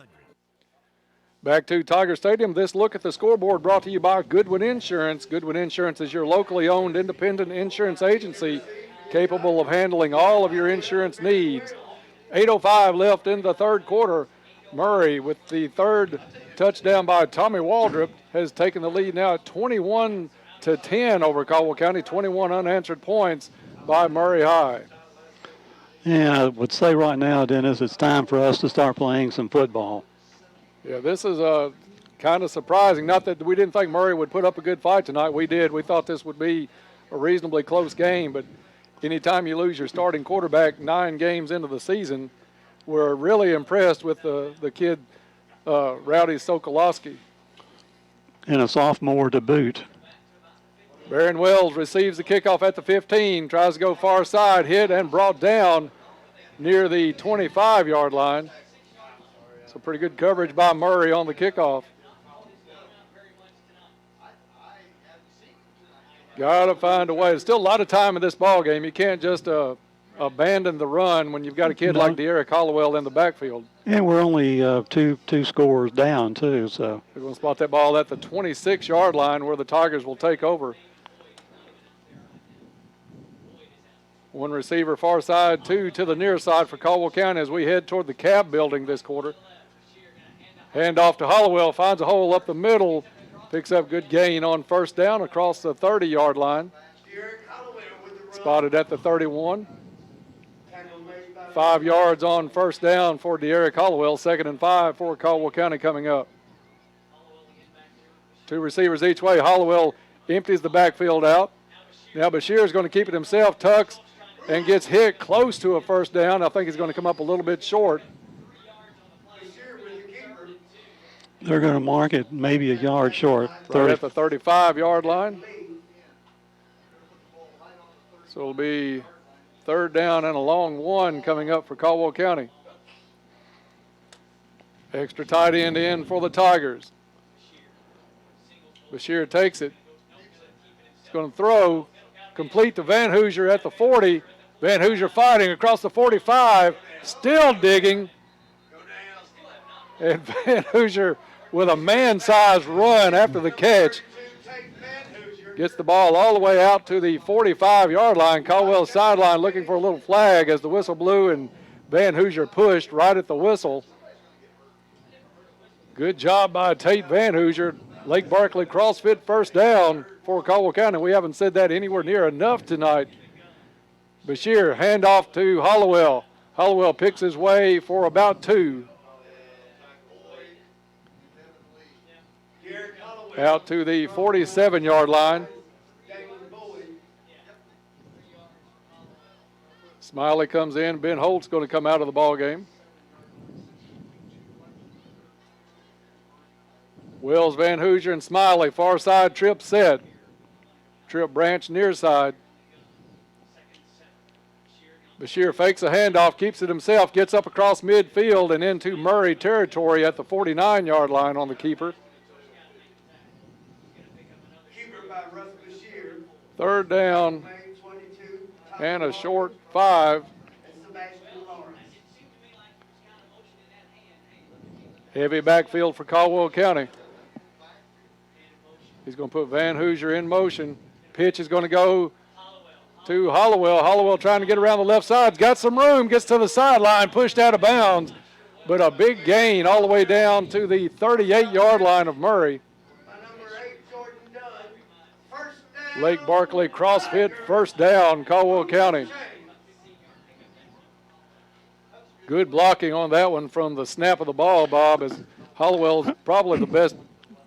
Back to Tiger Stadium. This look at the scoreboard brought to you by Goodwin Insurance. Goodwin Insurance is your locally owned independent insurance agency capable of handling all of your insurance needs. 8:05 left in the third quarter. Murray, with the third touchdown by Tommy Waldrop, has taken the lead now at 21-10 over Caldwell County. 21 unanswered points by Murray High. Yeah, I would say right now, Dennis, it's time for us to start playing some football. Yeah, this is kind of surprising. Not that we didn't think Murray would put up a good fight tonight. We did. We thought this would be a reasonably close game, but anytime you lose your starting quarterback 9 games into the season, we're really impressed with the kid, Rowdy Sokolowski. And a sophomore to boot. Barron Wells receives the kickoff at the 15, tries to go far side, hit and brought down near the 25-yard line. So pretty good coverage by Murray on the kickoff. Got to find a way. There's still a lot of time in this ball game. You can't just abandon the run when you've got a kid like De'Eric Hollowell in the backfield. And we're only two scores down, too. So They're going to spot that ball at the 26-yard line where the Tigers will take over. One receiver far side, 2 to the near side for Caldwell County as we head toward the Cab building this quarter. Hand off to Hollowell, finds a hole up the middle, picks up good gain on first down across the 30-yard line. Spotted at the 31. 5 yards on first down for De'Eric Hollowell. 2nd and 5 for Caldwell County coming up. 2 receivers each way. Hollowell empties the backfield out. Now Bashir is going to keep it himself, tucks, and gets hit close to a first down. I think he's going to come up a little bit short. they're going to mark it maybe a yard short. Right at the 35-yard line. So it'll be 3rd down and a long one coming up for Caldwell County. Extra tight end in for the Tigers. Bashir takes it. He's going to throw, complete to Van Hoosier at the 40. Van Hoosier fighting across the 45, still digging. And Van Hoosier with a man-sized run after the catch. Gets the ball all the way out to the 45-yard line. Caldwell sideline looking for a little flag as the whistle blew and Van Hoosier pushed right at the whistle. Good job by Tate Van Hoosier. Lake Barkley CrossFit first down for Caldwell County. We haven't said that anywhere near enough tonight. Bashir, handoff to Hollowell. Hollowell picks his way for about 2. Out to the 47-yard line. Smiley comes in. Ben Holt's going to come out of the ball game. Wills, Van Hoosier, and Smiley. Far side trip set. Trip Branch near side. Bashir fakes a handoff, keeps it himself, gets up across midfield and into Murray territory at the 49-yard line on the keeper. Third down and a short 5. Heavy backfield for Caldwell County. He's going to put Van Hoosier in motion. Pitch is going to go to Hollowell. Hollowell trying to get around the left side. Got some room, gets to the sideline, pushed out of bounds. But a big gain all the way down to the 38-yard line of Murray. Lake Barkley CrossFit first down, Caldwell County. Good blocking on that one from the snap of the ball, Bob, as Hollowell's probably the best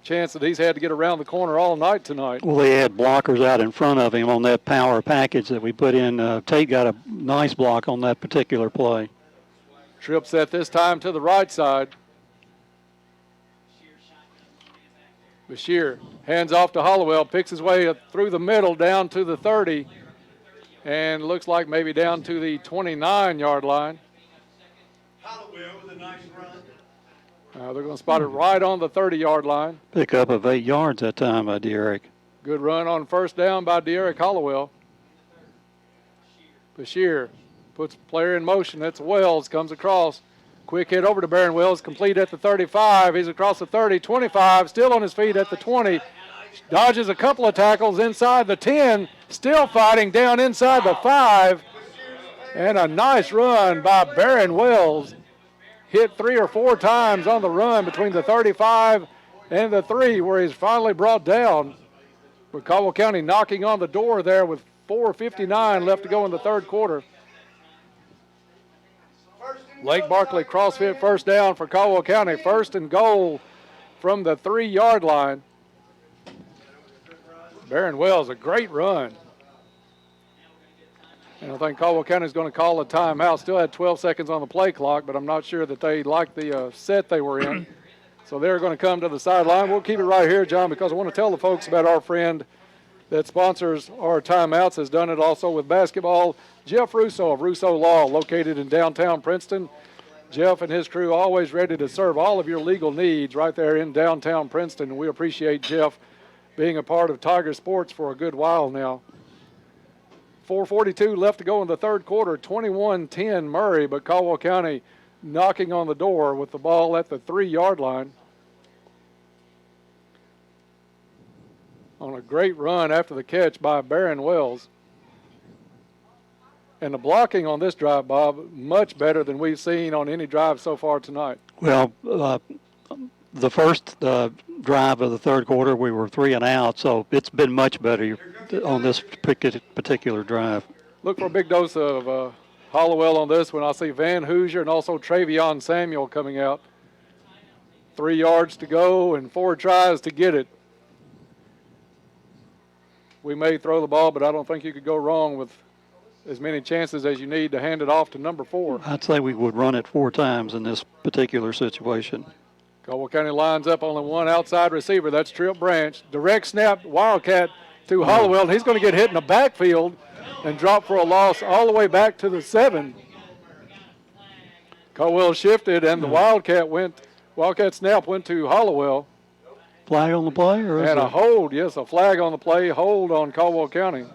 chance that he's had to get around the corner all night tonight. Well, they had blockers out in front of him on that power package that we put in. Tate got a nice block on that particular play. Trip set this time to the right side. Bashir hands off to Hollowell, picks his way through the middle down to the 30, and looks like maybe down to the 29-yard line. Caldwell with a nice run. They're going to spot it right on the 30-yard line. Pick up of 8 yards that time by Derek. Good run on first down by Derek Hollowell. Bashir puts player in motion. That's Wells, comes across. Quick hit over to Barron Wells, complete at the 35. He's across the 30, 25, still on his feet at the 20. Dodges a couple of tackles inside the 10, still fighting down inside the 5. And a nice run by Barron Wells. Hit 3 or 4 times on the run between the 35 and the 3, where he's finally brought down. But Caldwell County knocking on the door there with 4:59 left to go in the third quarter. Lake Barkley CrossFit first down for Caldwell County. First and goal from the 3-yard line. Barron Wells, a great run. And I think Caldwell County is going to call a timeout. Still had 12 seconds on the play clock, but I'm not sure that they liked the set they were in. So they're going to come to the sideline. We'll keep it right here, John, because I want to tell the folks about our friend that sponsors our timeouts, has done it also with basketball. Jeff Russo of Russo Law, located in downtown Princeton. Jeff and his crew always ready to serve all of your legal needs right there in downtown Princeton. We appreciate Jeff being a part of Tiger Sports for a good while now. 4:42 left to go in the third quarter, 21-10 Murray, but Caldwell County knocking on the door with the ball at the 3-yard line. On a great run after the catch by Barron Wells. And the blocking on this drive, Bob, much better than we've seen on any drive so far tonight. Well, the first drive of the third quarter, we were 3 and out, so it's been much better on this particular drive. Look for a big dose of Hollowell on this one. I see Van Hoosier and also Travion Samuel coming out. 3 yards to go and 4 tries to get it. We may throw the ball, but I don't think you could go wrong with as many chances as you need to hand it off to number 4. I'd say we would run it 4 times in this particular situation. Caldwell County lines up only one outside receiver. That's Trip Branch. Direct snap, Wildcat to Hollowell. And he's going to get hit in the backfield and drop for a loss all the way back to the 7. Caldwell shifted, and the Wildcat snap went to Hollowell. Flag on the play? And a hold, yes, a flag on the play, hold on Caldwell County.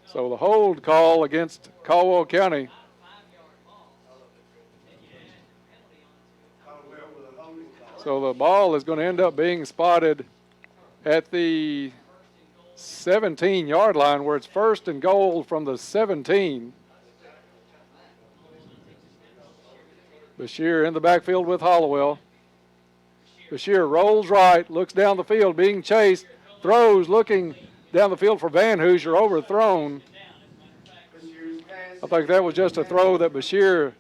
So the hold call against Caldwell County. So the ball is going to end up being spotted at the 17-yard line, where it's first and goal from the 17. Bashir in the backfield with Hollowell. Bashir rolls right, looks down the field, being chased, throws, looking down the field for Van Hoosier, overthrown. I think that was just a throw that Bashir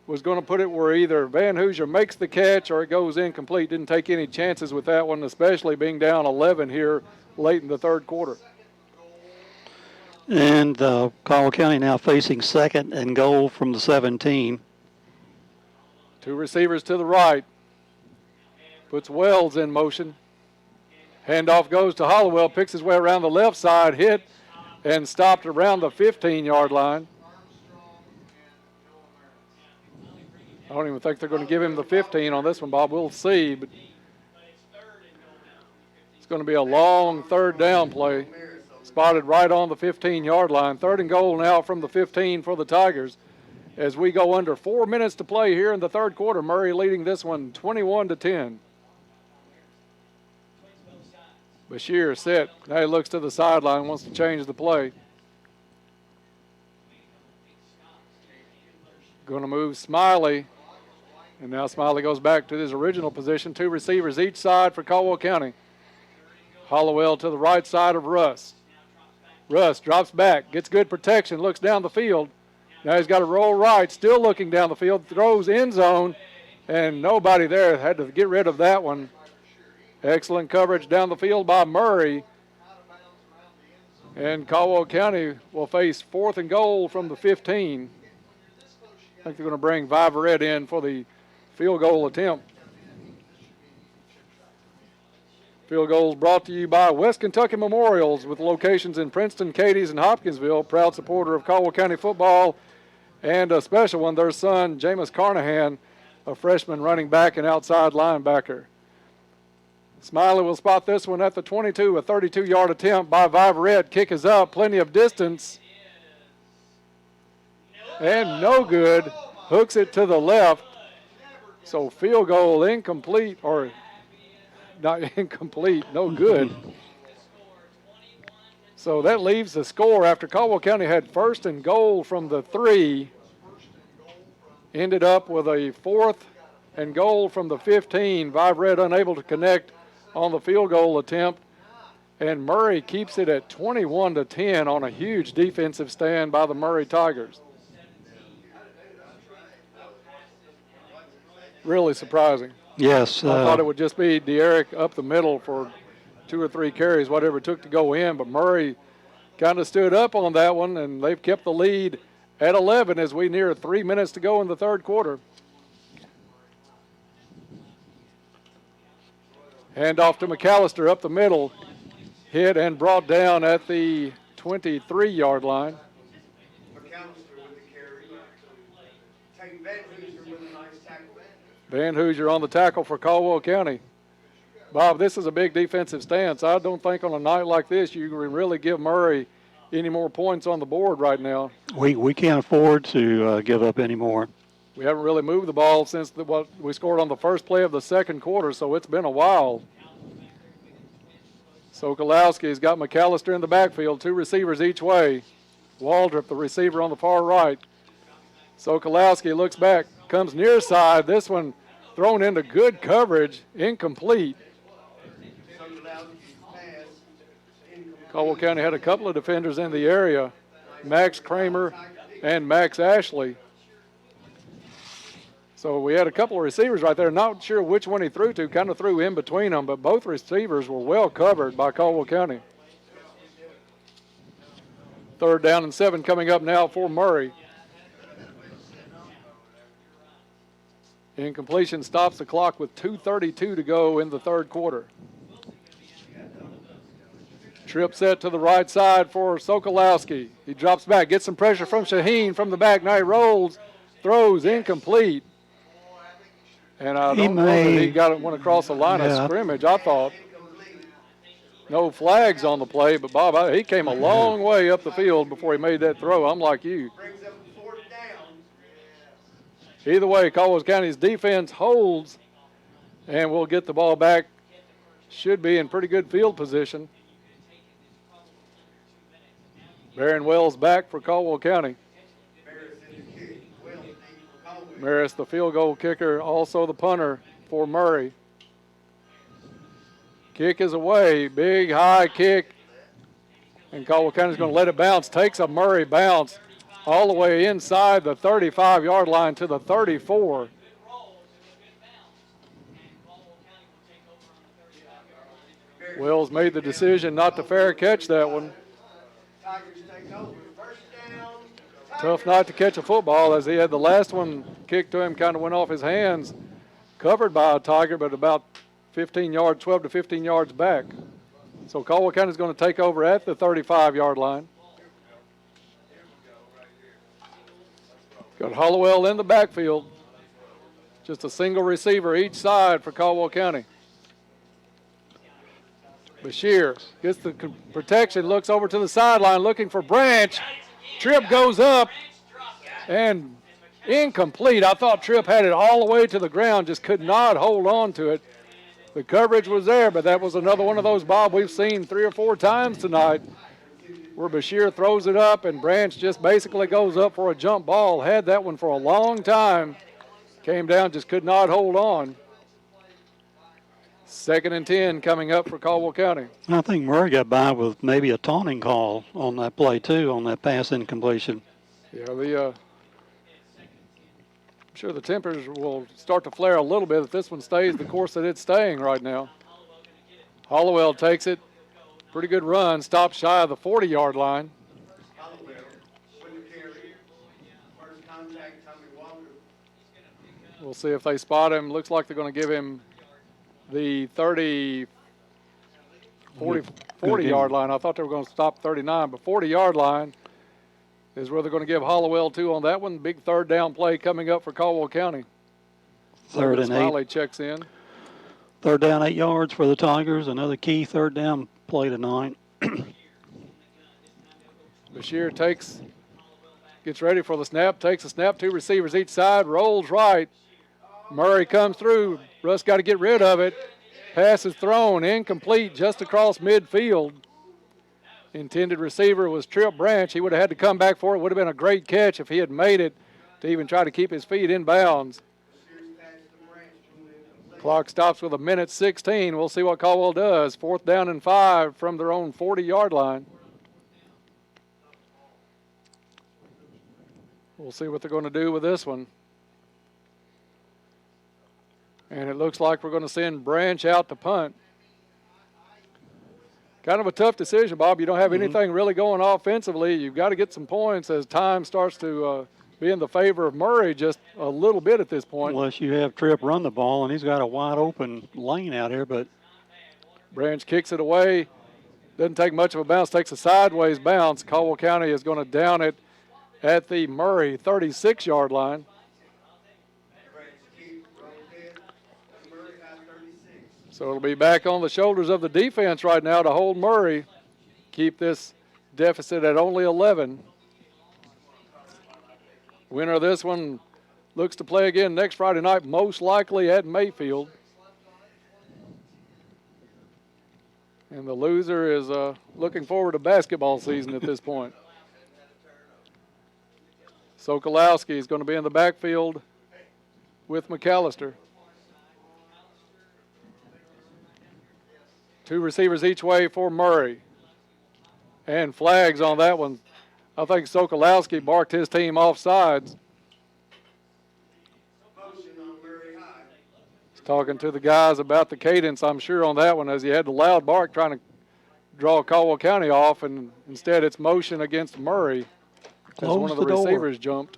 was going to put it where either Van Hoosier makes the catch or it goes incomplete. Didn't take any chances with that one, especially being down 11 here late in the third quarter. And Caldwell County now facing second and goal from the 17. 2 receivers to the right. Puts Wells in motion. Handoff goes to Hollowell, picks his way around the left side, hit and stopped around the 15-yard line. I don't even think they're going to give him the 15 on this one, Bob. We'll see, but it's going to be a long third down play. Spotted right on the 15-yard line. 3rd and goal now from the 15 for the Tigers as we go under 4 minutes to play here in the third quarter. Murray leading this one 21-10. Bashir set. Now he looks to the sideline, wants to change the play. Going to move Smiley. And now Smiley goes back to his original position. 2 receivers each side for Caldwell County. Hollowell to the right side of Russ. Russ drops back, gets good protection, looks down the field. Now he's got to roll right, still looking down the field, throws end zone, and nobody there. Had to get rid of that one. Excellent coverage down the field by Murray. And Caldwell County will face 4th and goal from the 15. I think they're going to bring Viverette in for the field goal attempt. Field goals brought to you by West Kentucky Memorials with locations in Princeton, Cadiz, and Hopkinsville. Proud supporter of Caldwell County football. And a special one, their son, Jameis Carnahan, a freshman running back and outside linebacker. Smiley will spot this one at the 22, a 32-yard attempt by Viverette. Kick is up, plenty of distance. And no good. Hooks it to the left. So field goal incomplete, or not incomplete, no good. So that leaves the score after Caldwell County had 1st and goal from the 3. Ended up with a 4th and goal from the 15. Viverette unable to connect on the field goal attempt. And Murray keeps it at 21-10 on a huge defensive stand by the Murray Tigers. Really surprising. Yes. I thought it would just be De'Eric up the middle for 2 or 3 carries, whatever it took to go in. But Murray kind of stood up on that one, and they've kept the lead at 11 as we near 3 minutes to go in the third quarter. Handoff to McAllister up the middle. Hit and brought down at the 23-yard line. Van Hoosier on the tackle for Caldwell County. Bob, this is a big defensive stance. I don't think on a night like this you can really give Murray any more points on the board right now. We can't afford to give up any more. We haven't really moved the ball since what we scored on the first play of the second quarter, so it's been a while. Sokolowski's got McAllister in the backfield, 2 receivers each way. Waldrop, the receiver on the far right. Sokolowski looks back, comes near side. This one thrown into good coverage, incomplete. Caldwell County had a couple of defenders in the area, Max Kramer and Max Ashley. So we had a couple of receivers right there. Not sure which one he threw to, kind of threw in between them, but both receivers were well covered by Caldwell County. 3rd down and 7 coming up now for Murray. Incompletion stops the clock with 2:32 to go in the third quarter. Trip set to the right side for Sokolowski. He drops back, gets some pressure from Shaheen from the back. Now he rolls, throws, incomplete. And I don't know that he went across the line of scrimmage, I thought. No flags on the play, but Bob, he came a long way up the field before he made that throw. I'm like you. Either way, Caldwell County's defense holds, and we'll get the ball back. Should be in pretty good field position. Barron Wells back for Caldwell County. Maris, the field goal kicker, also the punter for Murray. Kick is away, big high kick, and Caldwell County's going to let it bounce. Takes a Murray bounce all the way inside the 35-yard line to the 34. Wells made the decision not to fair catch that one. Tough not to catch a football, as he had the last one kicked to him, kind of went off his hands, covered by a Tiger, but about 15 yards, 12 to 15 yards back. So Caldwell County is going to take over at the 35-yard line. Got Hollowell in the backfield. Just a single receiver each side for Caldwell County. Bashir gets the protection, looks over to the sideline looking for Branch. Tripp goes up and incomplete. I thought Tripp had it all the way to the ground, just could not hold on to it. The coverage was there, but that was another one of those, Bob, we've seen 3 or 4 times tonight where Bashir throws it up and Branch just basically goes up for a jump ball. Had that one for a long time. Came down, just could not hold on. 2nd and 10 coming up for Caldwell County. I think Murray got by with maybe a taunting call on that play, too, on that pass incompletion. Yeah, I'm sure the tempers will start to flare a little bit if this one stays the course that it's staying right now. Hollowell takes it. Pretty good run. Stops shy of the 40-yard line. We'll see if they spot him. Looks like they're going to give him the 40-yard line. I thought they were going to stop 39, but 40-yard line is where they're going to give Hollowell 2 on that one. Big 3rd down play coming up for Caldwell County. 3rd and 8. Smiley checks in. 3rd down, 8 yards for the Tigers. Another key 3rd down play tonight. Bashir gets ready for the snap, takes the snap, 2 receivers each side, rolls right. Murray comes through. Russ got to get rid of it. Pass is thrown, incomplete, just across midfield. Intended receiver was Tripp Branch. He would have had to come back for it. Would have been a great catch if he had made it to even try to keep his feet in bounds. Clock stops with 1:16. We'll see what Caldwell does. 4th down and 5 from their own 40-yard line. We'll see what they're going to do with this one. And it looks like we're going to send Branch out to punt. Kind of a tough decision, Bob. You don't have anything really going offensively. You've got to get some points as time starts to be in the favor of Murray just a little bit at this point. Unless you have Tripp run the ball, and he's got a wide open lane out here, but Branch kicks it away. Doesn't take much of a bounce, takes a sideways bounce. Caldwell County is going to down it at the Murray 36-yard line. So it'll be back on the shoulders of the defense right now to hold Murray, keep this deficit at only 11. Winner of this one looks to play again next Friday night, most likely at Mayfield. And the loser is looking forward to basketball season at this point. Sokolowski is going to be in the backfield with McAllister. 2 receivers each way for Murray. And flags on that one. I think Sokolowski barked his team offsides. He's talking to the guys about the cadence, I'm sure, on that one, as he had the loud bark trying to draw Caldwell County off, and instead it's motion against Murray as one of the receivers jumped.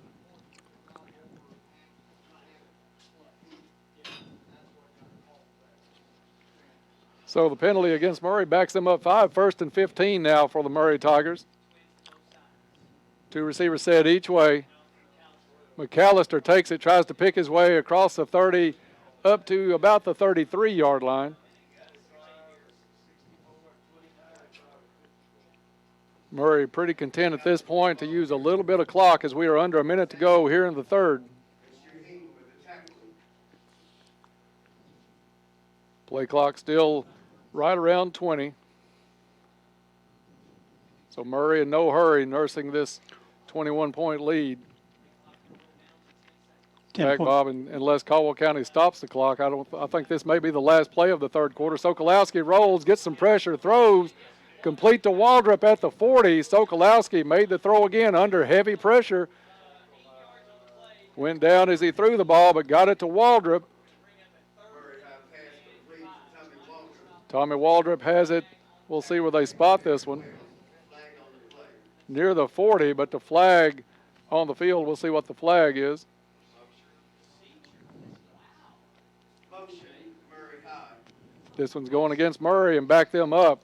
So the penalty against Murray backs them up 5. 1st and 15 now for the Murray Tigers. 2 receivers set each way. McAllister takes it, tries to pick his way across the 30 up to about the 33-yard line. Murray pretty content at this point to use a little bit of clock as we are under a minute to go here in the 3rd. Play clock still right around 20. So Murray in no hurry nursing this 21-point lead. In fact, Bob, unless Caldwell County stops the clock, I think this may be the last play of the 3rd quarter. Sokolowski rolls, gets some pressure, throws, complete to Waldrop at the 40. Sokolowski made the throw again under heavy pressure. Went down as he threw the ball, but got it to Waldrop. Tommy Waldrop has it. We'll see where they spot this one. Near the 40, but the flag on the field, we'll see what the flag is. This one's going against Murray and back them up.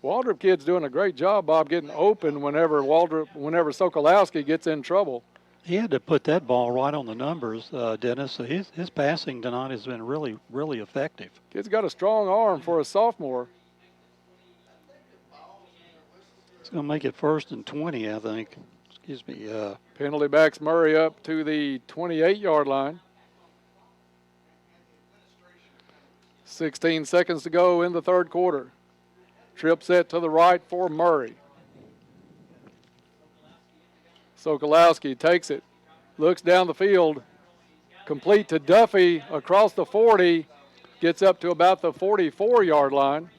Waldrop kid's doing a great job, Bob, getting open whenever Sokolowski gets in trouble. He had to put that ball right on the numbers, Dennis. So his passing tonight has been really, really effective. Kid's got a strong arm for a sophomore. It's going to make it 1st and 20, I think. Excuse me. Penalty backs Murray up to the 28-yard line. 16 seconds to go in the third quarter. Trip set to the right for Murray. Sokolowski takes it, looks down the field, complete to Duffy across the 40, gets up to about the 44-yard line.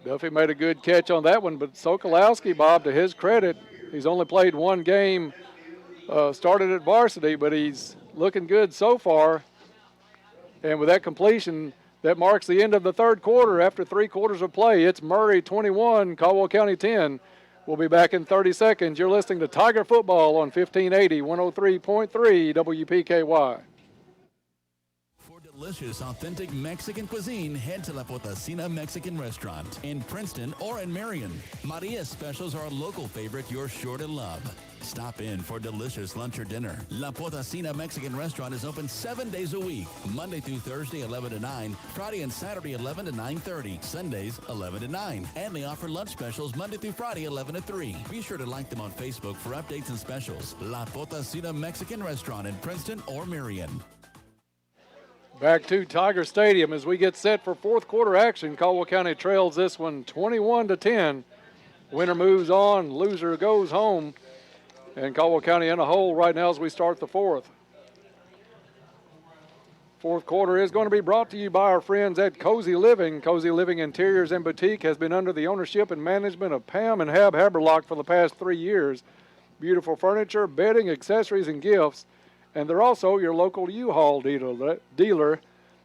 Duffy made a good catch on that one, but Sokolowski, Bob, to his credit, he's only played one game, started at varsity, but he's looking good so far. And with that completion, that marks the end of the third quarter after 3 quarters of play. It's Murray 21, Caldwell County 10. We'll be back in 30 seconds. You're listening to Tiger Football on 1580, 103.3 WPKY. Delicious, authentic Mexican cuisine, head to La Potosina Mexican Restaurant in Princeton or in Marion. Maria's specials are a local favorite you're sure to love. Stop in for delicious lunch or dinner. La Potosina Mexican Restaurant is open 7 days a week, Monday through Thursday 11 to 9, Friday and Saturday 11 to 9:30, Sundays 11 to 9. And they offer lunch specials Monday through Friday 11 to 3. Be sure to like them on Facebook for updates and specials. La Potosina Mexican Restaurant in Princeton or Marion. Back to Tiger Stadium as we get set for fourth quarter action. Caldwell County trails this one 21-10. Winner moves on, loser goes home. And Caldwell County in a hole right now as we start the fourth. Fourth quarter is going to be brought to you by our friends at Cozy Living. Cozy Living Interiors and Boutique has been under the ownership and management of Pam and Hab Haberlock for the past 3 years. Beautiful furniture, bedding, accessories, and gifts. And they're also your local U-Haul dealer.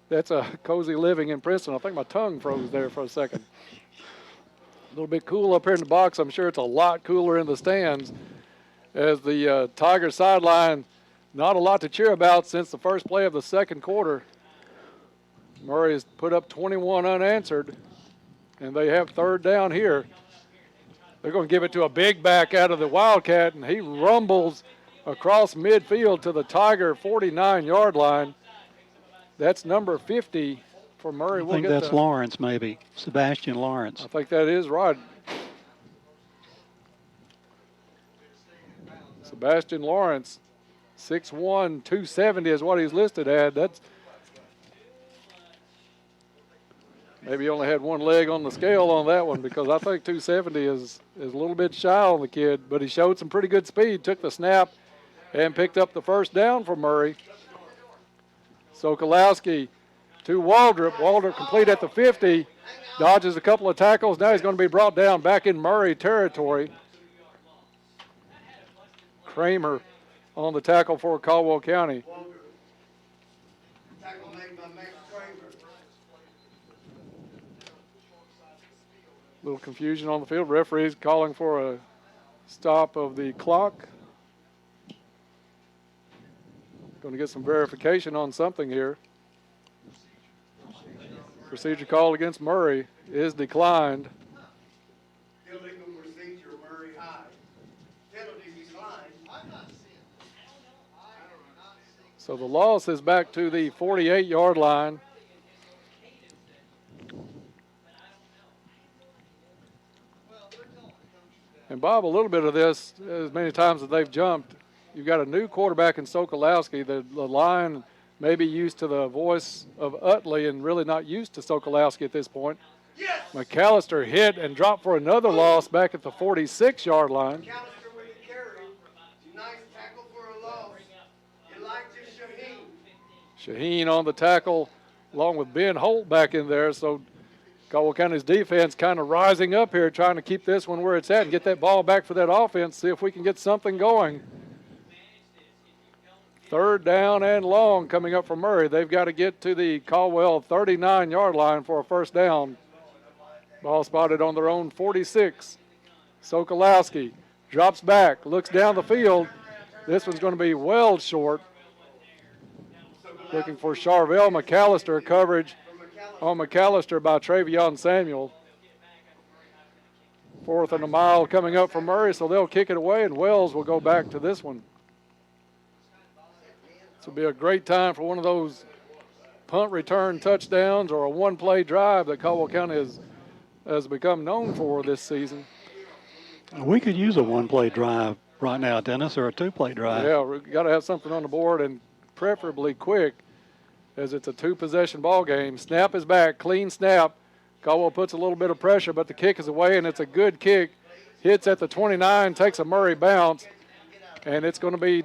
That's a Cozy Living in Princeton. I think my tongue froze there for a second. A little bit cool up here in the box. I'm sure it's a lot cooler in the stands. As the Tiger sideline, not a lot to cheer about since the first play of the second quarter. Murray has put up 21 unanswered, and they have third down here. They're going to give it to a big back out of the Wildcat, and he rumbles across midfield to the Tiger 49-yard line. That's number 50 for Murray. I think that's Lawrence, maybe. Sebastian Lawrence. I think that is right. Sebastian Lawrence, 6'1", 270 is what he's listed at. That's maybe he only had one leg on the scale on that one, because I think 270 is a little bit shy on the kid, but he showed some pretty good speed, took the snap, and picked up the first down for Murray. Sokolowski to Waldrop. Waldrop complete at the 50, dodges a couple of tackles. Now he's going to be brought down back in Murray territory. Kramer on the tackle for Caldwell County. Little confusion on the field. Referees calling for a stop of the clock. Going to get some verification on something here. Procedure call against Murray is declined. Illegal procedure, Murray high. Penalty declined. So the loss is back to the 48-yard line. And Bob, a little bit of this, as many times as they've jumped, you've got a new quarterback in Sokolowski. The line may be used to the voice of Utley and really not used to Sokolowski at this point. Yes. McAllister hit and dropped for another loss back at the 46-yard line. McAllister with the carry. Nice tackle for a loss. Elijah Shaheen. Shaheen on the tackle along with Ben Holt back in there. So Caldwell County's defense kind of rising up here, trying to keep this one where it's at and get that ball back for that offense, see if we can get something going. Third down and long coming up from Murray. They've got to get to the Caldwell 39-yard line for a first down. Ball spotted on their own 46. Sokolowski drops back, looks down the field. This one's going to be well short. Looking for Charvel McAllister, coverage on McAllister by Travion Samuel. 4th and a mile coming up for Murray, so they'll kick it away, and Wells will go back to this one. This will be a great time for one of those punt return touchdowns or a one-play drive that Caldwell County has become known for this season. We could use a one-play drive right now, Dennis, or a two-play drive. Yeah, we've got to have something on the board, and preferably quick, as it's a two-possession ball game. Snap is back, clean snap. Caldwell puts a little bit of pressure, but the kick is away, and it's a good kick. Hits at the 29, takes a Murray bounce, and it's going to be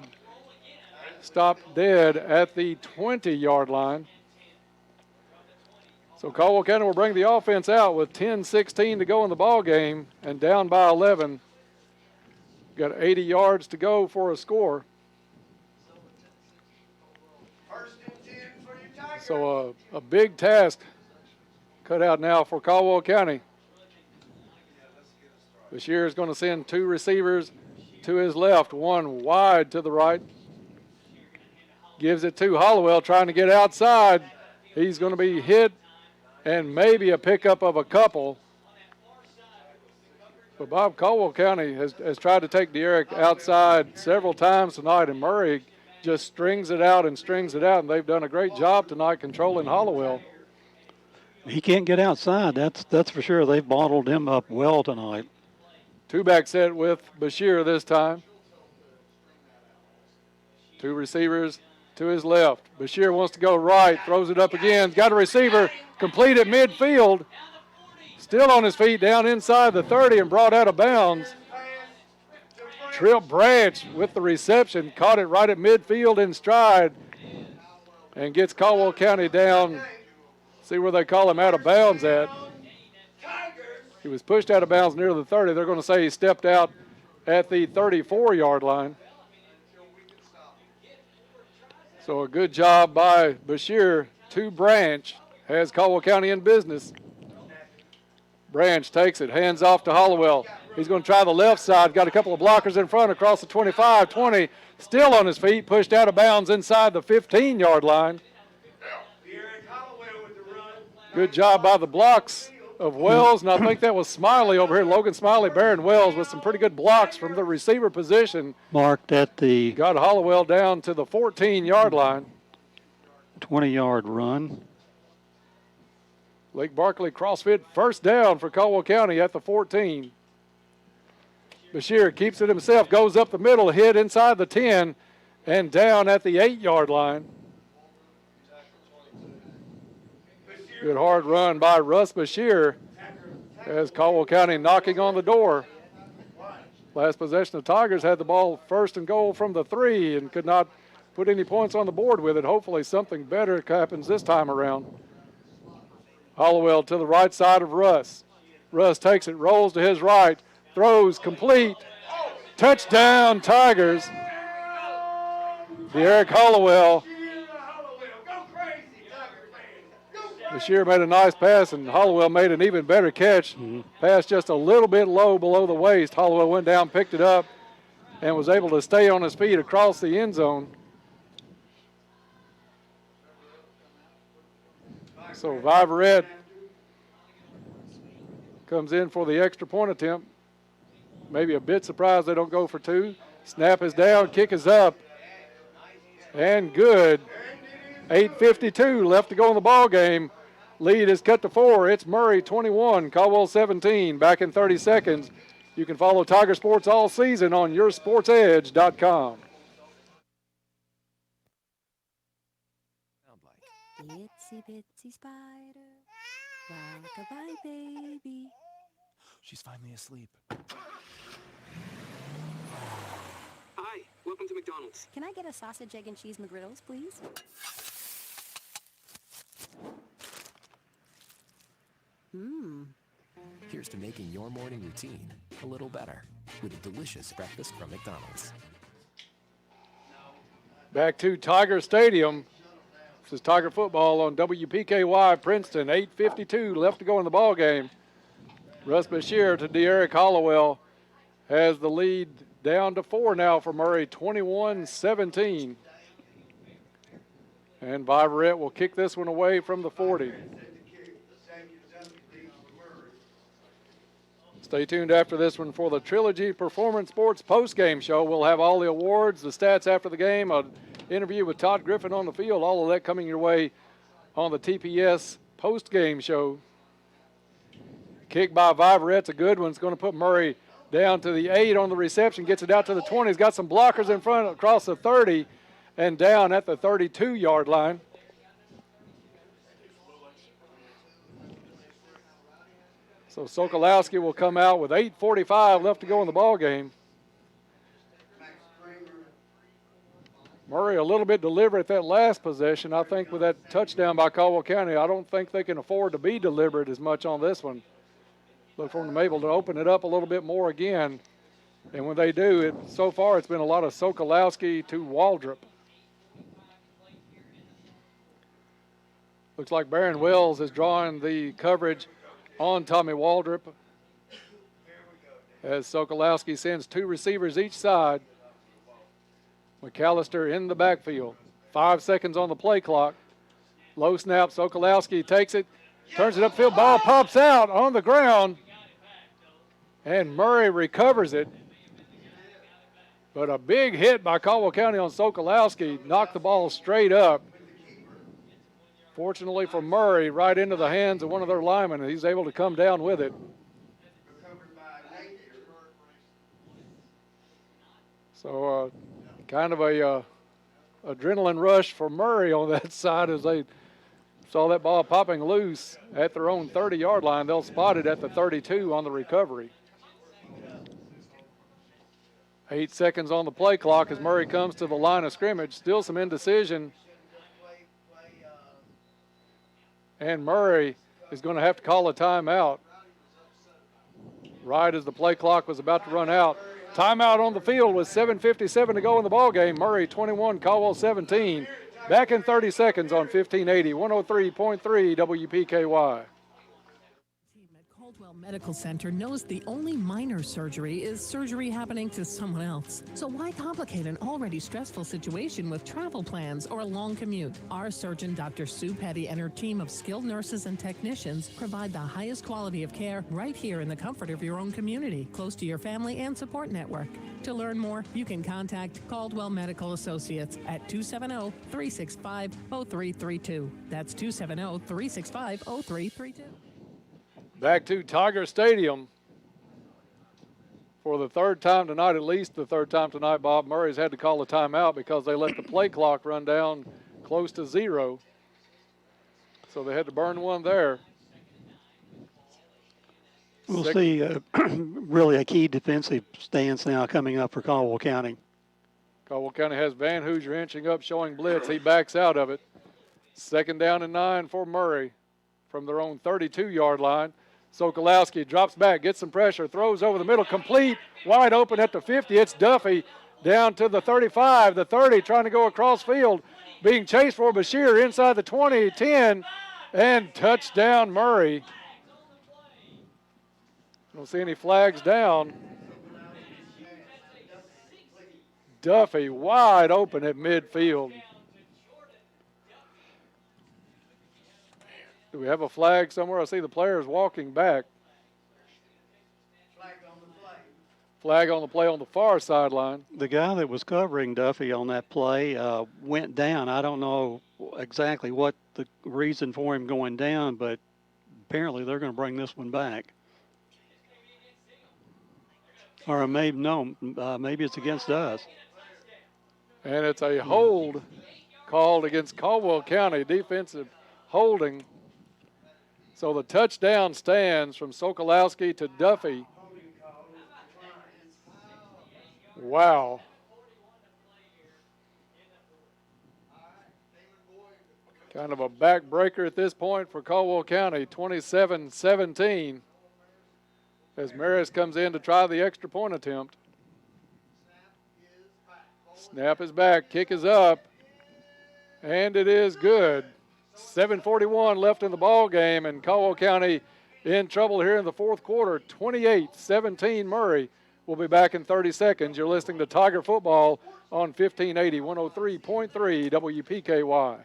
stopped dead at the 20-yard line. So Caldwell County will bring the offense out with 10:16 to go in the ball game and down by 11. Got 80 yards to go for a score. So a big task cut out now for Caldwell County. Bashir is going to send 2 receivers to his left, 1 wide to the right. Gives it to Hollowell trying to get outside. He's going to be hit and maybe a pickup of a couple. But Bob, Caldwell County has tried to take Derek outside several times tonight, and Murray just strings it out, and they've done a great job tonight controlling Hollowell. He can't get outside, that's for sure. They've bottled him up well tonight. 2-back set with Bashir this time. 2 receivers to his left. Bashir wants to go right, throws it up again. Got a receiver complete at midfield. Still on his feet down inside the 30 and brought out of bounds. Trill Branch with the reception, caught it right at midfield in stride and gets Caldwell County down. See where they call him out of bounds at. He was pushed out of bounds near the 30. They're going to say he stepped out at the 34-yard line. So a good job by Bashir to Branch. Has Caldwell County in business. Branch takes it, hands off to Hollowell. He's going to try the left side. Got a couple of blockers in front across the 25, 20. Still on his feet, pushed out of bounds inside the 15-yard line. Good job by the blocks of Wells, and I think that was Smiley over here. Logan Smiley, Barron Wells with some pretty good blocks from the receiver position. Marked at the... Got Hollowell down to the 14-yard line. 20-yard run. Lake Barkley CrossFit first down for Caldwell County at the 14. Bashir keeps it himself, goes up the middle, hit inside the 10, and down at the 8-yard line. Good hard run by Russ Bashir as Caldwell County knocking on the door. Last possession, the Tigers had the ball 1st and goal from the 3 and could not put any points on the board with it. Hopefully something better happens this time around. Hollowell to the right side of Russ. Russ takes it, rolls to his right, throws complete. Touchdown, Tigers. Derek Hollowell. Bashir made a nice pass, and Hollowell made an even better catch. Pass just a little bit low below the waist. Hollowell went down, picked it up, and was able to stay on his feet across the end zone. So Viverette comes in for the extra point attempt. Maybe a bit surprised they don't go for 2. Snap is down, kick is up, and good. 8:52 left to go in the ball game. Lead is cut to 4. It's Murray 21, Caldwell 17. Back in 30 seconds. You can follow Tiger Sports all season on yoursportsedge.com. Itsy bitsy spider, rock-a-bye baby. She's finally asleep. Hi, welcome to McDonald's. Can I get a sausage, egg, and cheese McGriddles, please? Here's to making your morning routine a little better with a delicious breakfast from McDonald's. Back to Tiger Stadium. This is Tiger football on WPKY Princeton. 8:52 left to go in the ball game. Russ Bashir to Derek Hollowell has the lead down to 4 now for Murray, 21-17. And Viverette will kick this one away from the 40. Stay tuned after this one for the Trilogy Performance Sports postgame show. We'll have all the awards, the stats after the game, an interview with Todd Griffin on the field, all of that coming your way on the TPS postgame show. Kick by Viverette's a good one. It's going to put Murray down to the 8 on the reception, gets it out to the 20. He's got some blockers in front across the 30 and down at the 32-yard line. So Sokolowski will come out with 8:45 left to go in the ball game. Murray a little bit deliberate at that last possession. I think with that touchdown by Caldwell County, I don't think they can afford to be deliberate as much on this one. Look for them able to open it up a little bit more again. And when they do, so far it's been a lot of Sokolowski to Waldrop. Looks like Barron Wells is drawing the coverage on Tommy Waldrop as Sokolowski sends 2 receivers each side. McAllister in the backfield. 5 seconds on the play clock. Low snap, Sokolowski takes it, turns it upfield, ball pops out on the ground, and Murray recovers it. But a big hit by Caldwell County on Sokolowski knocked the ball straight up. Fortunately for Murray, right into the hands of one of their linemen, and he's able to come down with it. So kind of a adrenaline rush for Murray on that side as they saw that ball popping loose at their own 30-yard line. They'll spot it at the 32 on the recovery. 8 seconds on the play clock as Murray comes to the line of scrimmage. Still some indecision. And Murray is going to have to call a timeout right as the play clock was about to run out. Timeout on the field with 7:57 to go in the ball game. Murray 21, Caldwell 17. Back in 30 seconds on 1580, 103.3 WPKY. Caldwell Medical Center knows the only minor surgery is surgery happening to someone else. So why complicate an already stressful situation with travel plans or a long commute? Our surgeon, Dr. Sue Petty, and her team of skilled nurses and technicians provide the highest quality of care right here in the comfort of your own community, close to your family and support network. To learn more, you can contact Caldwell Medical Associates at 270-365-0332. That's 270-365-0332. Back to Tiger Stadium for the third time tonight, at least the third time tonight. Bob Murray's had to call a timeout because they let the play clock run down close to 0. So they had to burn one there. We'll see really a key defensive stance now coming up for Caldwell County. Caldwell County has Van Hoosier inching up, showing blitz. He backs out of it. 2nd down and 9 for Murray from their own 32-yard line. Sokolowski drops back, gets some pressure, throws over the middle, complete, wide open at the 50. It's Duffy down to the 35, the 30, trying to go across field, being chased for Bashir inside the 20, 10, and touchdown Murray. Don't see any flags down. Duffy wide open at midfield. Do we have a flag somewhere? I see the players walking back. Flag on the play on the far sideline. The guy that was covering Duffy on that play went down. I don't know exactly what the reason for him going down, but apparently they're going to bring this one back. Or maybe, no, maybe it's against us. And it's a hold called against Caldwell County, defensive holding. So the touchdown stands from Sokolowski to Duffy. Wow. Kind of a backbreaker at this point for Caldwell County, 27-17. As Maris comes in to try the extra point attempt. Snap is back, kick is up, and it is good. 7:41 left in the ball game, and Caldwell County in trouble here in the fourth quarter. 28-17 Murray. We'll be back in 30 seconds. You're listening to Tiger Football on 1580, 103.3 WPKY.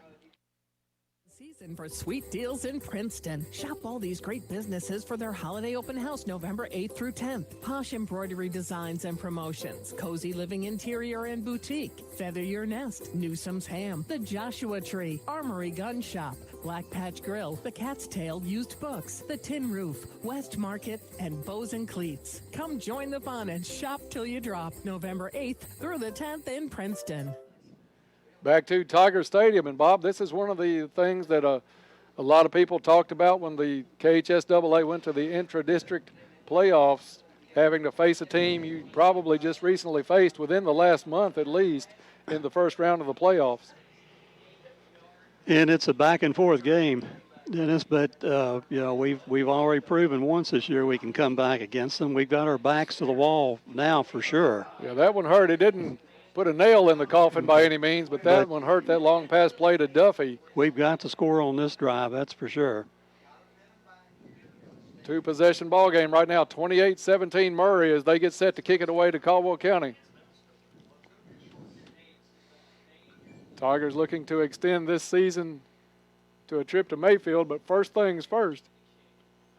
Listen for sweet deals in Princeton. Shop all these great businesses for their holiday open house November 8th through 10th. Posh embroidery designs and promotions, cozy living interior and boutique, Feather Your Nest, Newsom's Ham, The Joshua Tree, Armory Gun Shop, Black Patch Grill, The Cat's Tail Used Books, The Tin Roof, West Market, and Bows and Cleats. Come join the fun and shop till you drop November 8th through the 10th in Princeton. Back to Tiger Stadium, and Bob, this is one of the things that a lot of people talked about when the KHSAA went to the intra-district playoffs, having to face a team you probably just recently faced within the last month at least in the first round of the playoffs. And it's a back and forth game, Dennis, but we've already proven once this year we can come back against them. We've got our backs to the wall now for sure. Yeah, that one hurt. It didn't put a nail in the coffin by any means, but that one hurt, that long pass play to Duffy. We've got to score on this drive, that's for sure. Two-possession ball game right now, 28-17 Murray as they get set to kick it away to Caldwell County. Tigers looking to extend this season to a trip to Mayfield, but first things first.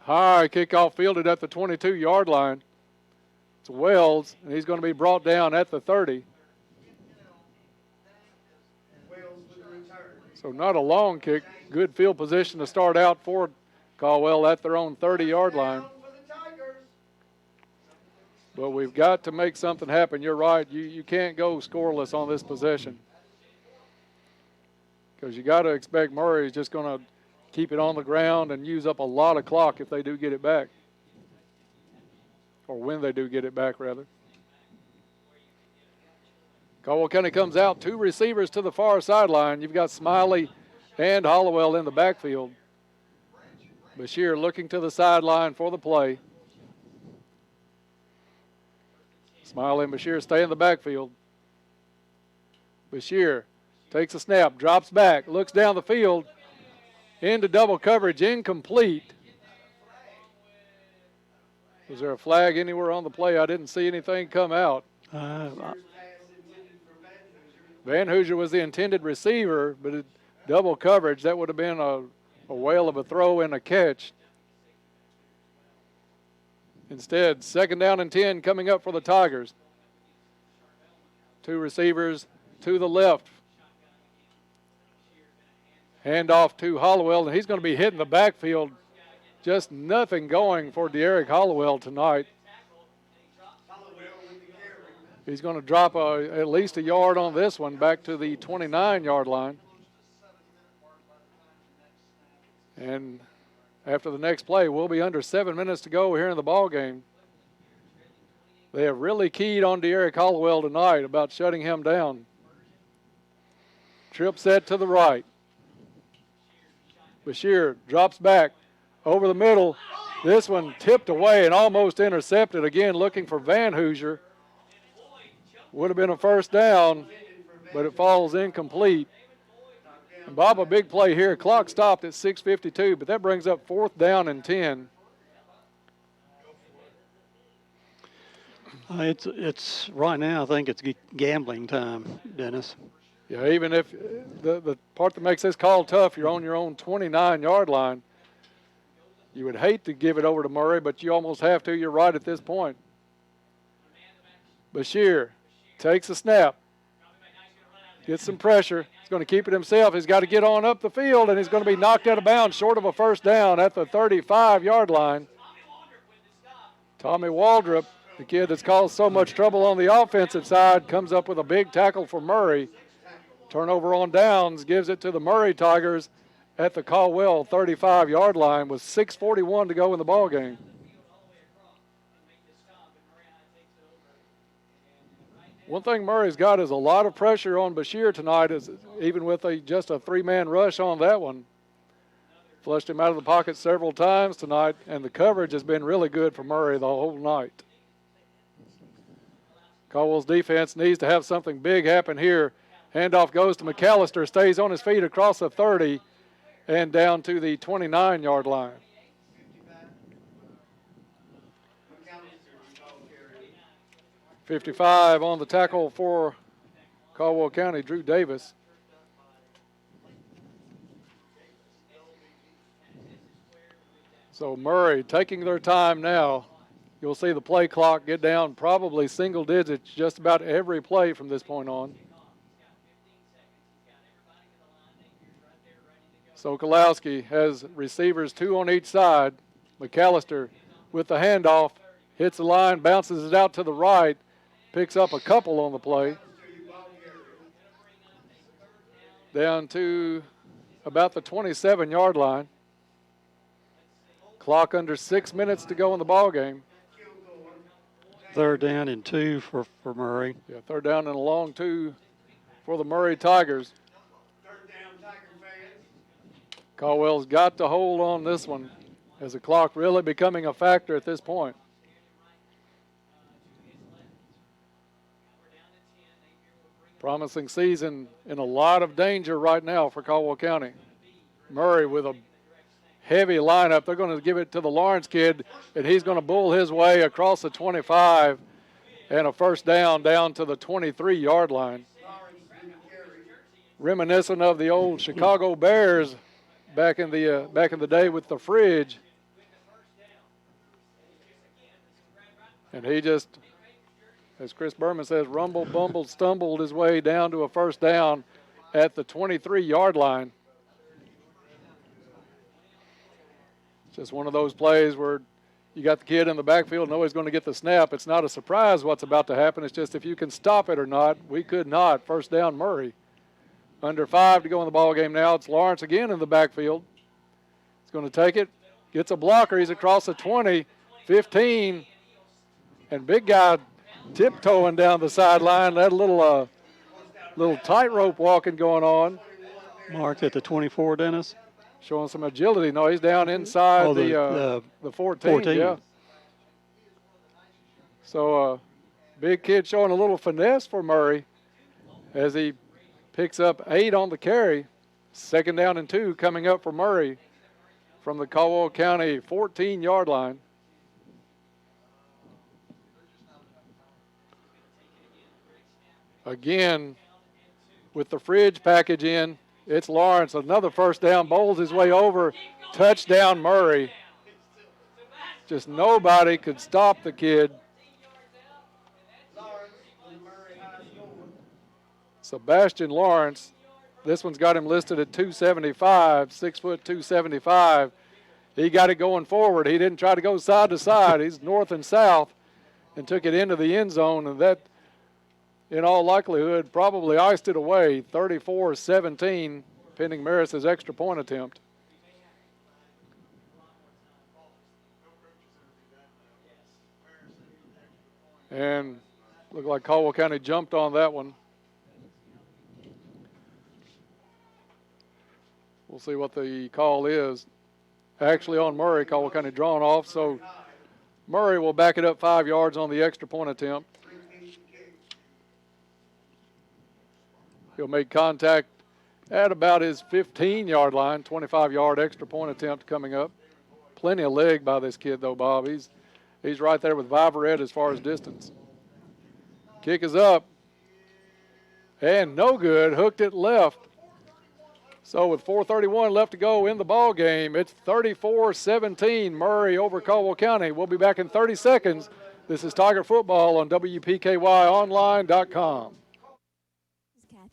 High kickoff fielded at the 22-yard line. It's Wells, and he's going to be brought down at the 30. So not a long kick. Good field position to start out for Caldwell at their own 30-yard line. But we've got to make something happen. You're right. You can't go scoreless on this possession, because you got to expect Murray is just going to keep it on the ground and use up a lot of clock if they do get it back, or when they do get it back, rather. Caldwell County comes out, two receivers to the far sideline. You've got Smiley and Hollowell in the backfield. Bashir looking to the sideline for the play. Smiley and Bashir stay in the backfield. Bashir takes a snap, drops back, looks down the field, into double coverage, incomplete. Was there a flag anywhere on the play? I didn't see anything come out. Van Hoosier was the intended receiver, but double coverage, that would have been a whale of a throw and a catch. Instead, second down and 10 coming up for the Tigers. Two receivers to the left. Hand off to Hollowell, and he's going to be hitting the backfield. Just nothing going for De'Eric Hollowell tonight. He's going to drop at least a yard on this one back to the 29-yard line. And after the next play, we'll be under 7 minutes to go here in the ball game. They have really keyed on De'Eric Hollowell tonight about shutting him down. Trip set to the right. Bashir drops back over the middle. This one tipped away and almost intercepted. Again, looking for Van Hoosier. Would have been a first down, but it falls incomplete. And Bob, a big play here. Clock stopped at 6:52, but that brings up fourth down and 10. It's right now, I think it's gambling time, Dennis. Yeah, even if the part that makes this call tough, you're on your own 29-yard line. You would hate to give it over to Murray, but you almost have to. You're right at this point. Bashir takes a snap, gets some pressure. He's going to keep it himself. He's got to get on up the field, and he's going to be knocked out of bounds short of a first down at the 35-yard line. Tommy Waldrop, the kid that's caused so much trouble on the offensive side, comes up with a big tackle for Murray. Turnover on downs gives it to the Murray Tigers at the Caldwell 35-yard line with 6:41 to go in the ball game. One thing Murray's got is a lot of pressure on Bashir tonight, even with just a three-man rush on that one. Flushed him out of the pocket several times tonight, and the coverage has been really good for Murray the whole night. Caldwell's defense needs to have something big happen here. Handoff goes to McAllister, stays on his feet across the 30 and down to the 29-yard line. .55 on the tackle for Caldwell County, Drew Davis. So Murray taking their time now. You'll see the play clock get down probably single digits just about every play from this point on. Sokolowski has receivers 2 on each side. McAllister with the handoff, hits the line, bounces it out to the right, picks up a couple on the play. Down to about the 27-yard line. Clock under 6 minutes to go in the ball game. 3rd down and 2 for Murray. Yeah, 3rd down and a long 2 for the Murray Tigers. Caldwell's got to hold on this one as the clock really becoming a factor at this point. Promising season in a lot of danger right now for Caldwell County. Murray with a heavy lineup. They're going to give it to the Lawrence kid, and he's going to bull his way across the 25 and a 1st down to the 23-yard line. Reminiscent of the old Chicago Bears back in the day with the fridge. And he just, as Chris Berman says, rumbled, bumbled, stumbled his way down to a 1st down at the 23-yard line. Just one of those plays where you got the kid in the backfield, know he's going to get the snap. It's not a surprise what's about to happen. It's just if you can stop it or not. We could not. 1st down, Murray. Under 5 to go in the ball game now. It's Lawrence again in the backfield. He's going to take it. Gets a blocker. He's across the 20, 15. And big guy tiptoeing down the sideline. That little tightrope walking going on. Marked at the 24, Dennis. Showing some agility. No, he's down inside the 14. Yeah. So big kid showing a little finesse for Murray as he picks up 8 on the carry. 2nd down and 2 coming up for Murray from the Caldwell County 14-yard line. Again, with the fridge package in, it's Lawrence, another 1st down, bowls his way over, touchdown Murray. Just nobody could stop the kid. Sebastian Lawrence, this one's got him listed at 275, 6 foot 275. He got it going forward. He didn't try to go side to side. He's north and south and took it into the end zone, and that, in all likelihood, probably iced it away, 34-17, pending Maris's extra point attempt. And looked like Caldwell County jumped on that one. We'll see what the call is. Actually on Murray, Caldwell County drawn off, so Murray will back it up 5 yards on the extra point attempt. He'll make contact at about his 15-yard line, 25-yard extra point attempt coming up. Plenty of leg by this kid, though, Bob. He's right there with Viverette as far as distance. Kick is up. And no good. Hooked it left. So with 4:31 left to go in the ball game, it's 34-17 Murray over Caldwell County. We'll be back in 30 seconds. This is Tiger Football on WPKYonline.com.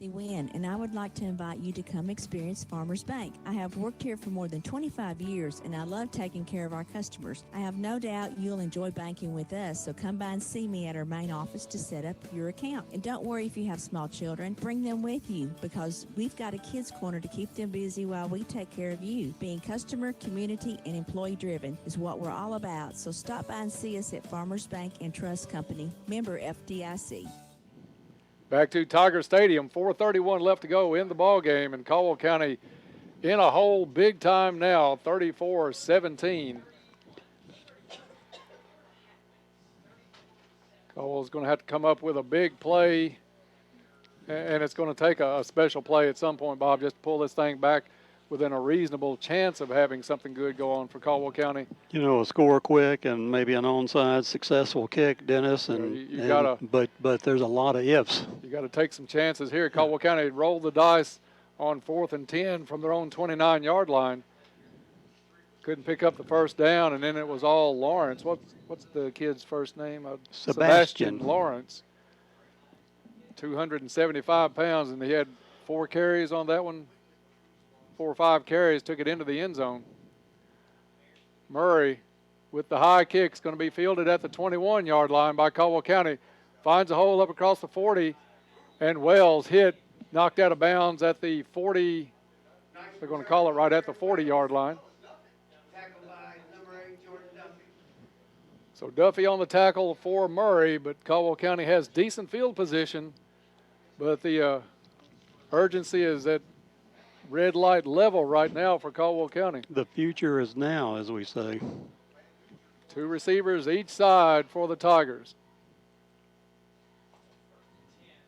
Win, and I would like to invite you to come experience Farmers Bank. I have worked here for more than 25 years, and I love taking care of our customers. I have no doubt you'll enjoy banking with us, so come by and see me at our main office to set up your account. And don't worry if you have small children, bring them with you, because we've got a kids corner to keep them busy while we take care of you. Being customer, community, and employee driven is what we're all about, so stop by and see us at Farmers Bank and Trust Company, member FDIC. Back to Tiger Stadium, 4:31 left to go in the ball game, and Caldwell County in a hole big time now, 34-17. Caldwell's going to have to come up with a big play, and it's going to take a special play at some point, Bob, just to pull this thing back within a reasonable chance of having something good go on for Caldwell County. You know, a score quick and maybe an onside successful kick, Dennis. But there's a lot of ifs. You got to take some chances here. Caldwell County rolled the dice on 4th and 10 from their own 29-yard line. couldn't pick up the first down, and then it was all Lawrence. What's the kid's first name? Sebastian Lawrence. 275 pounds, and he had 4 carries on that one. 4 or 5 carries, took it into the end zone. Murray with the high kick is going to be fielded at the 21-yard line by Caldwell County. Finds a hole up across the 40, and Wells knocked out of bounds at the 40. They're going to call it right at the 40-yard line. So Duffy on the tackle for Murray, but Caldwell County has decent field position, but the urgency is at red light level right now for Caldwell County. The future is now, as we say. 2 receivers each side for the Tigers.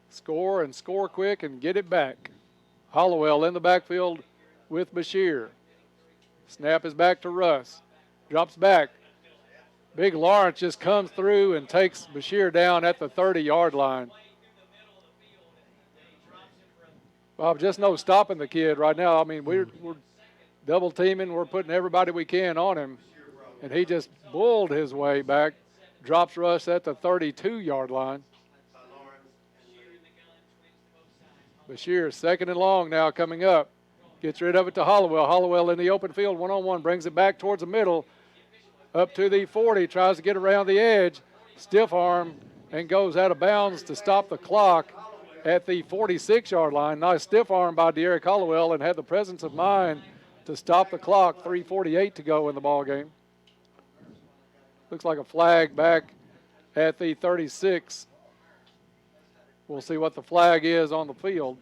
Score and score quick and get it back. Hollowell in the backfield with Bashir. Snap is back to Russ. Drops back. Big Lawrence just comes through and takes Bashir down at the 30-yard line. Bob, just no stopping the kid right now. I mean, we're double teaming. We're putting everybody we can on him. And he just bulled his way back. Drops Russ at the 32-yard line. Bashir, second and long now coming up. Gets rid of it to Hollowell. Hollowell in the open field, one-on-one, brings it back towards the middle. Up to the 40, tries to get around the edge. Stiff arm and goes out of bounds to stop the clock at the 46-yard line. Nice stiff arm by De'Eric Hollowell and had the presence of mind to stop the clock. 3:48 to go in the ball game. Looks like a flag back at the 36. We'll see what the flag is on the field.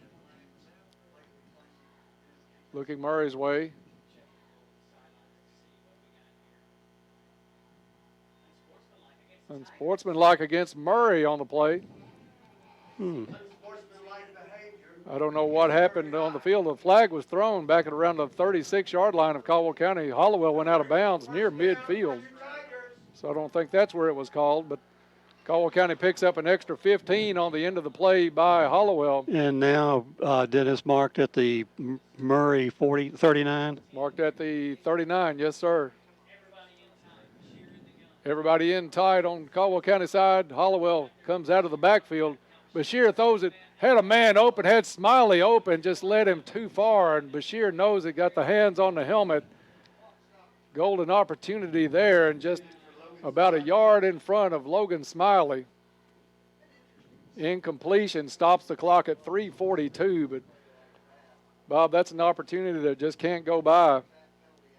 Looking Murray's way. And sportsmanlike against Murray on the play. I don't know what happened on the field. The flag was thrown back at around the 36-yard line of Caldwell County. Hollowell went out of bounds near midfield. So I don't think that's where it was called, but Caldwell County picks up an extra 15 on the end of the play by Hollowell. And now Dennis marked at the Murray 39. Marked at the 39, yes, sir. Everybody in tight on Caldwell County side. Hollowell comes out of the backfield. Bashir throws it, had a man open, had Smiley open, just led him too far, and Bashir knows it, got the hands on the helmet. Golden opportunity there, and just about a yard in front of Logan Smiley. Incompletion stops the clock at 3:42, but Bob, that's an opportunity that just can't go by.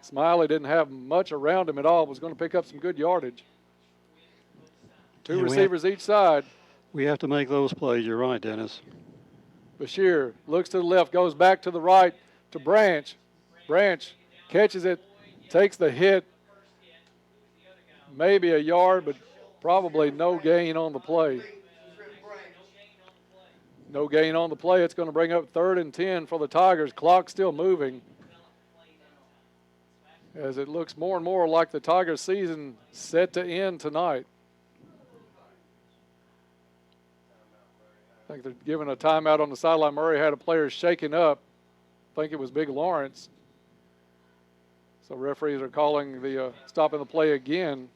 Smiley didn't have much around him at all, was going to pick up some good yardage. Two receivers each side. We have to make those plays. You're right, Dennis. Bashir looks to the left, goes back to the right to Branch. Branch catches it, takes the hit. Maybe a yard, but probably no gain on the play. No gain on the play. It's going to bring up 3rd and 10 for the Tigers. Clock still moving, as it looks more and more like the Tigers season set to end tonight. I think they're giving a timeout on the sideline. Murray had a player shaking up. I think it was Big Lawrence. So referees are calling the stopping the play again.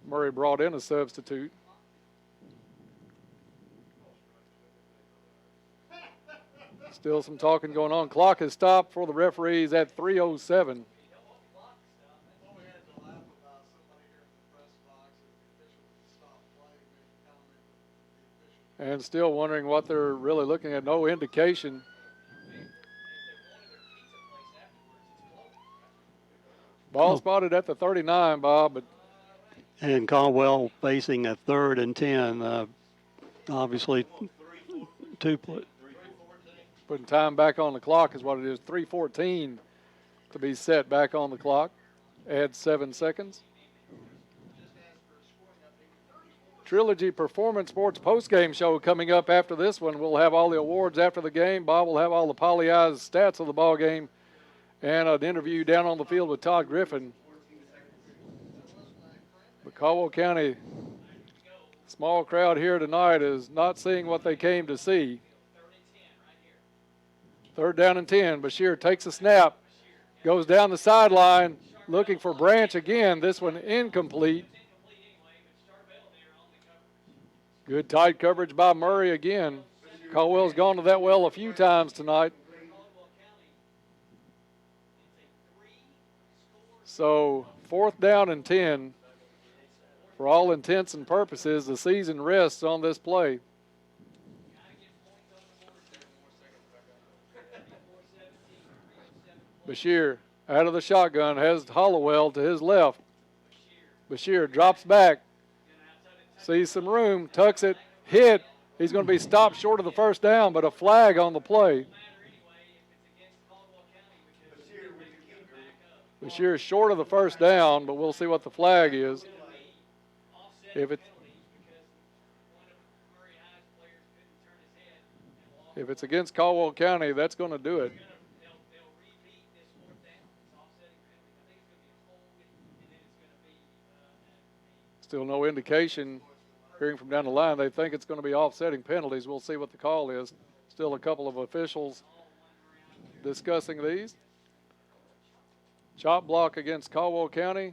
Murray brought in a substitute. Still some talking going on. Clock has stopped for the referees at 3:07. And still wondering what they're really looking at. No indication. Ball spotted at the 39, Bob. But and Caldwell facing a 3rd and 10. Obviously, putting time back on the clock is what it is. 3:14 to be set back on the clock. Add 7 seconds. Trilogy Performance Sports postgame show coming up after this one. We'll have all the awards after the game. Bob will have all the poly-eyes stats of the ball game and an interview down on the field with Todd Griffin. But Caldwell County, small crowd here tonight, is not seeing what they came to see. 3rd down and 10. Bashir takes a snap, Goes down the sideline, looking for Branch again. This one incomplete. Good tight coverage by Murray again. Caldwell's gone to that well a few times tonight. So 4th down and 10. For all intents and purposes, the season rests on this play. Bashir out of the shotgun has Hollowell to his left. Bashir drops back, sees some room, tucks it, hit. He's going to be stopped short of the first down, but a flag on the play. Bashir is short of the first down, but we'll see what the flag is. If it's against Caldwell County, that's going to do it. Still no indication, hearing from down the line, they think it's going to be offsetting penalties. We'll see what the call is. Still a couple of officials discussing these. Chop block against Caldwell County.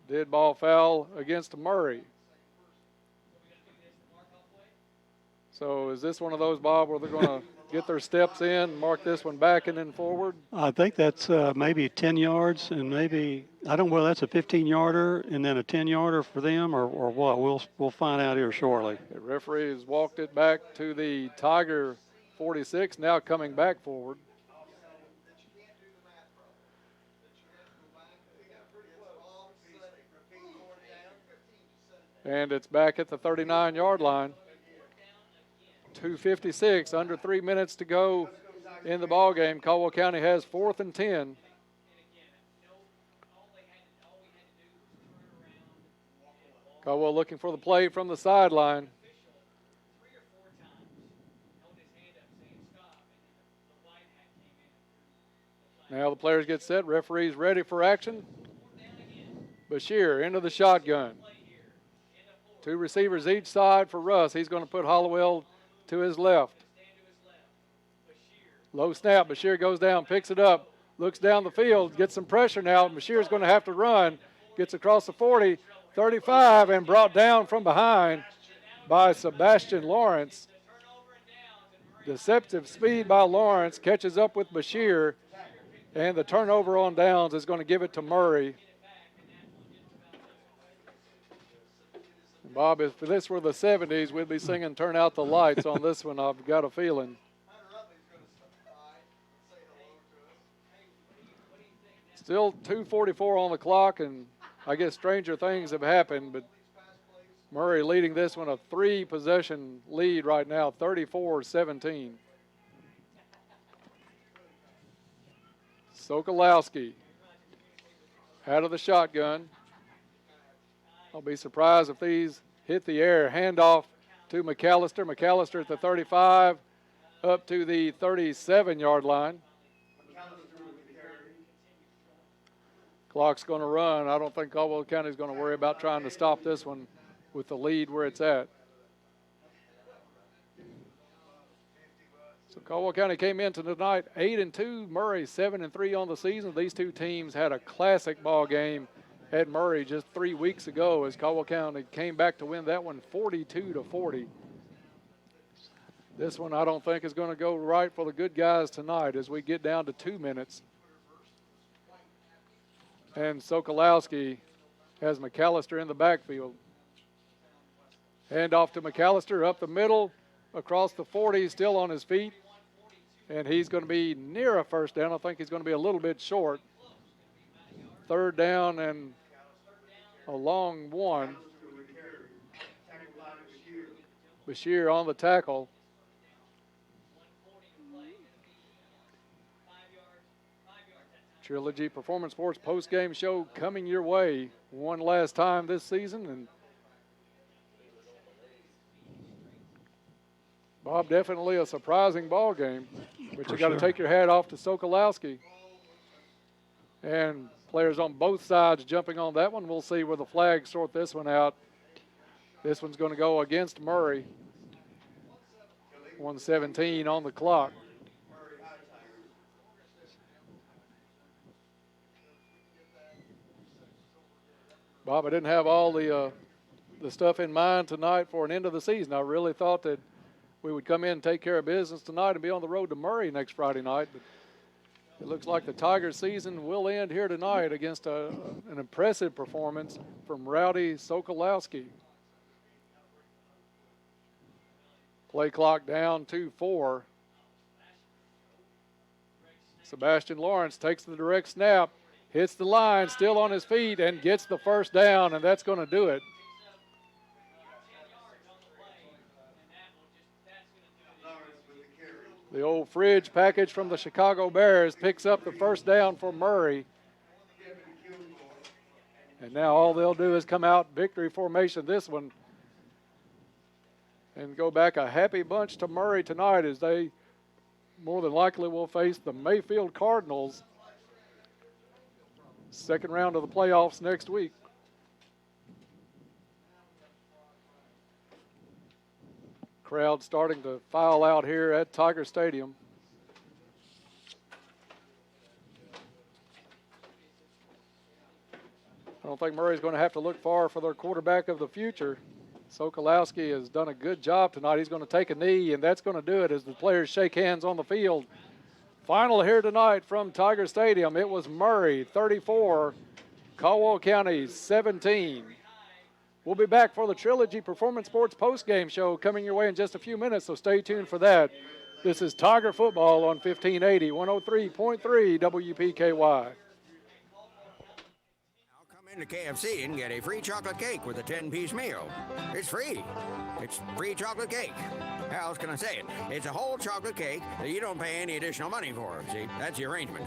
Dead ball foul against Murray. So is this one of those, Bob, where they're going to get their steps in, mark this one back and then forward? I think that's maybe 10 yards and maybe, I don't know whether that's a 15-yarder and then a 10-yarder for them or what. We'll find out here shortly. The referee has walked it back to the Tiger 46, now coming back forward. And it's back at the 39-yard line. 2:56, under 3 minutes to go in the ball game. Caldwell County has 4th and 10. Caldwell looking for the play from the sideline. Now the players get set. Referees ready for action. Bashir into the shotgun. 2 receivers each side for Russ. He's going to put Hollowell to his left. Low snap. Bashir goes down, picks it up, looks down the field, gets some pressure now. Bashir's going to have to run. Gets across the 40, 35, and brought down from behind by Sebastian Lawrence. Deceptive speed by Lawrence catches up with Bashir, and the turnover on downs is going to give it to Murray. Bob, if this were the 70s, we'd be singing Turn Out the Lights on this one, I've got a feeling. Still 2:44 on the clock, and I guess stranger things have happened, but Murray leading this one a 3-possession lead right now, 34-17. Sokolowski out of the shotgun. I'll be surprised if these hit the air. Handoff to McAllister. McAllister at the 35, up to the 37-yard line. Clock's going to run. I don't think Caldwell County is going to worry about trying to stop this one with the lead where it's at. So Caldwell County came into tonight 8-2. Murray 7-3 on the season. These two teams had a classic ball game at Murray just 3 weeks ago as Caldwell County came back to win that one 42-40. This one I don't think is going to go right for the good guys tonight as we get down to 2 minutes. And Sokolowski has McAllister in the backfield. Hand off to McAllister up the middle, across the 40, still on his feet. And he's going to be near a first down. I think he's going to be a little bit short. 3rd down and a long one. Bashir on the tackle. Trilogy Performance Sports post-game show coming your way one last time this season. And Bob, definitely a surprising ball game, but you got to take your hat off to Sokolowski. And players on both sides jumping on that one. We'll see where the flags sort this one out. This one's going to go against Murray. 1:17 on the clock. Bob, I didn't have all the stuff in mind tonight for an end of the season. I really thought that we would come in and take care of business tonight and be on the road to Murray next Friday night. But it looks like the Tigers season will end here tonight against an impressive performance from Rowdy Sokolowski. Play clock down 2-4. Sebastian Lawrence takes the direct snap, hits the line, still on his feet, and gets the first down, and that's going to do it. The old fridge package from the Chicago Bears picks up the first down for Murray. And now all they'll do is come out victory formation this one and go back a happy bunch to Murray tonight, as they more than likely will face the Mayfield Cardinals. Second round of the playoffs next week. Crowd starting to file out here at Tiger Stadium. I don't think Murray's going to have to look far for their quarterback of the future. Sokolowski has done a good job tonight. He's going to take a knee, and that's going to do it as the players shake hands on the field. Final here tonight from Tiger Stadium. It was Murray 34, Caldwell County 17. We'll be back for the Trilogy Performance Sports postgame show coming your way in just a few minutes, so stay tuned for that. This is Tiger Football on 1580, 103.3 WPKY. Into KFC and get a free chocolate cake with a 10-piece meal. It's free. It's free chocolate cake. How else can I say it? It's a whole chocolate cake that you don't pay any additional money for. See, that's the arrangement.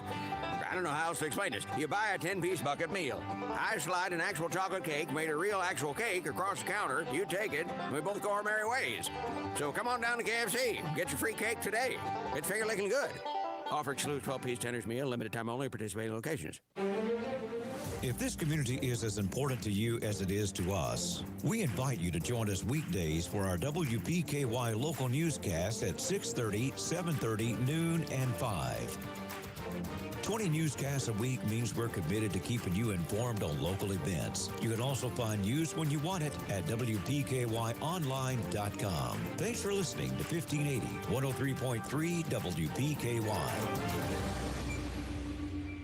I don't know how else to explain this. You buy a 10-piece bucket meal. I slide an actual chocolate cake made a real actual cake across the counter. You take it, and we both go our merry ways. So come on down to KFC. Get your free cake today. It's finger licking good. Offer excludes 12-piece tender's meal, limited time only, participating locations. If this community is as important to you as it is to us, we invite you to join us weekdays for our WPKY local newscast at 6:30, 7:30, noon, and 5. 20 newscasts a week means we're committed to keeping you informed on local events. You can also find news when you want it at WPKYonline.com. Thanks for listening to 1580, 103.3 WPKY.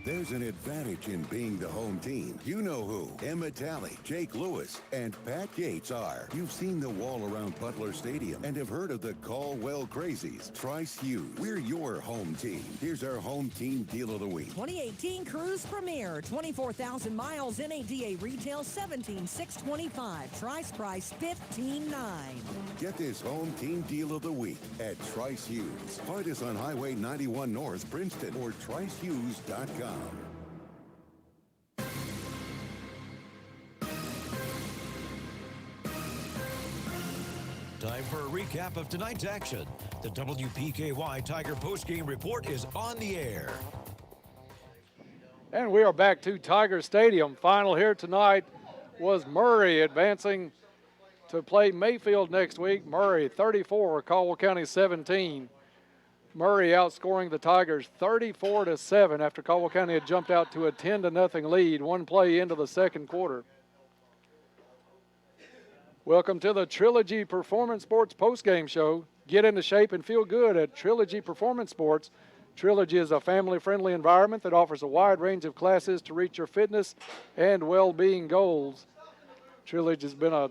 There's an advantage in being the home team. You know who Emma Talley, Jake Lewis, and Pat Gates are. You've seen the wall around Butler Stadium and have heard of the Caldwell Crazies. Trice Hughes, we're your home team. Here's our home team deal of the week. 2018 Cruise Premier, 24,000 miles NADA retail, $17,625. Trice price, $15,900. Get this home team deal of the week at Trice Hughes. Find us on Highway 91 North, Princeton, or tricehughes.com. Time for a recap of tonight's action. The WPKY Tiger postgame report is on the air. And we are back to Tiger Stadium. Final here tonight was Murray advancing to play Mayfield next week. Murray 34, Caldwell County 17. Murray outscoring the Tigers 34-7 after Caldwell County had jumped out to a 10-0 lead, one play into the second quarter. Welcome to the Trilogy Performance Sports postgame show. Get into shape and feel good at Trilogy Performance Sports. Trilogy is a family-friendly environment that offers a wide range of classes to reach your fitness and well-being goals. Trilogy has been a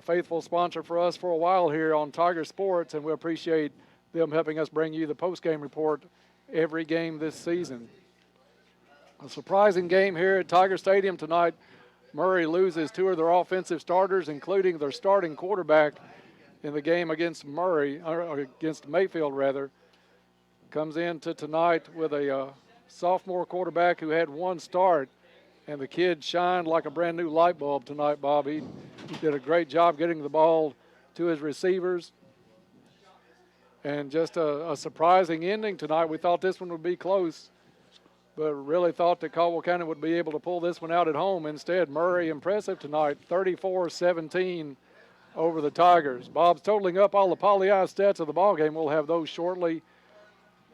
faithful sponsor for us for a while here on Tiger Sports, and we appreciate them helping us bring you the post-game report every game this season. A surprising game here at Tiger Stadium tonight. Murray loses two of their offensive starters, including their starting quarterback in the game against against Mayfield rather. Comes into tonight with a sophomore quarterback who had one start, and the kid shined like a brand new light bulb tonight, Bob. He did a great job getting the ball to his receivers. And just a surprising ending tonight. We thought this one would be close, but really thought that Caldwell County would be able to pull this one out at home. Instead, Murray impressive tonight, 34-17 over the Tigers. Bob's totaling up all the poly-eye stats of the ball game. We'll have those shortly,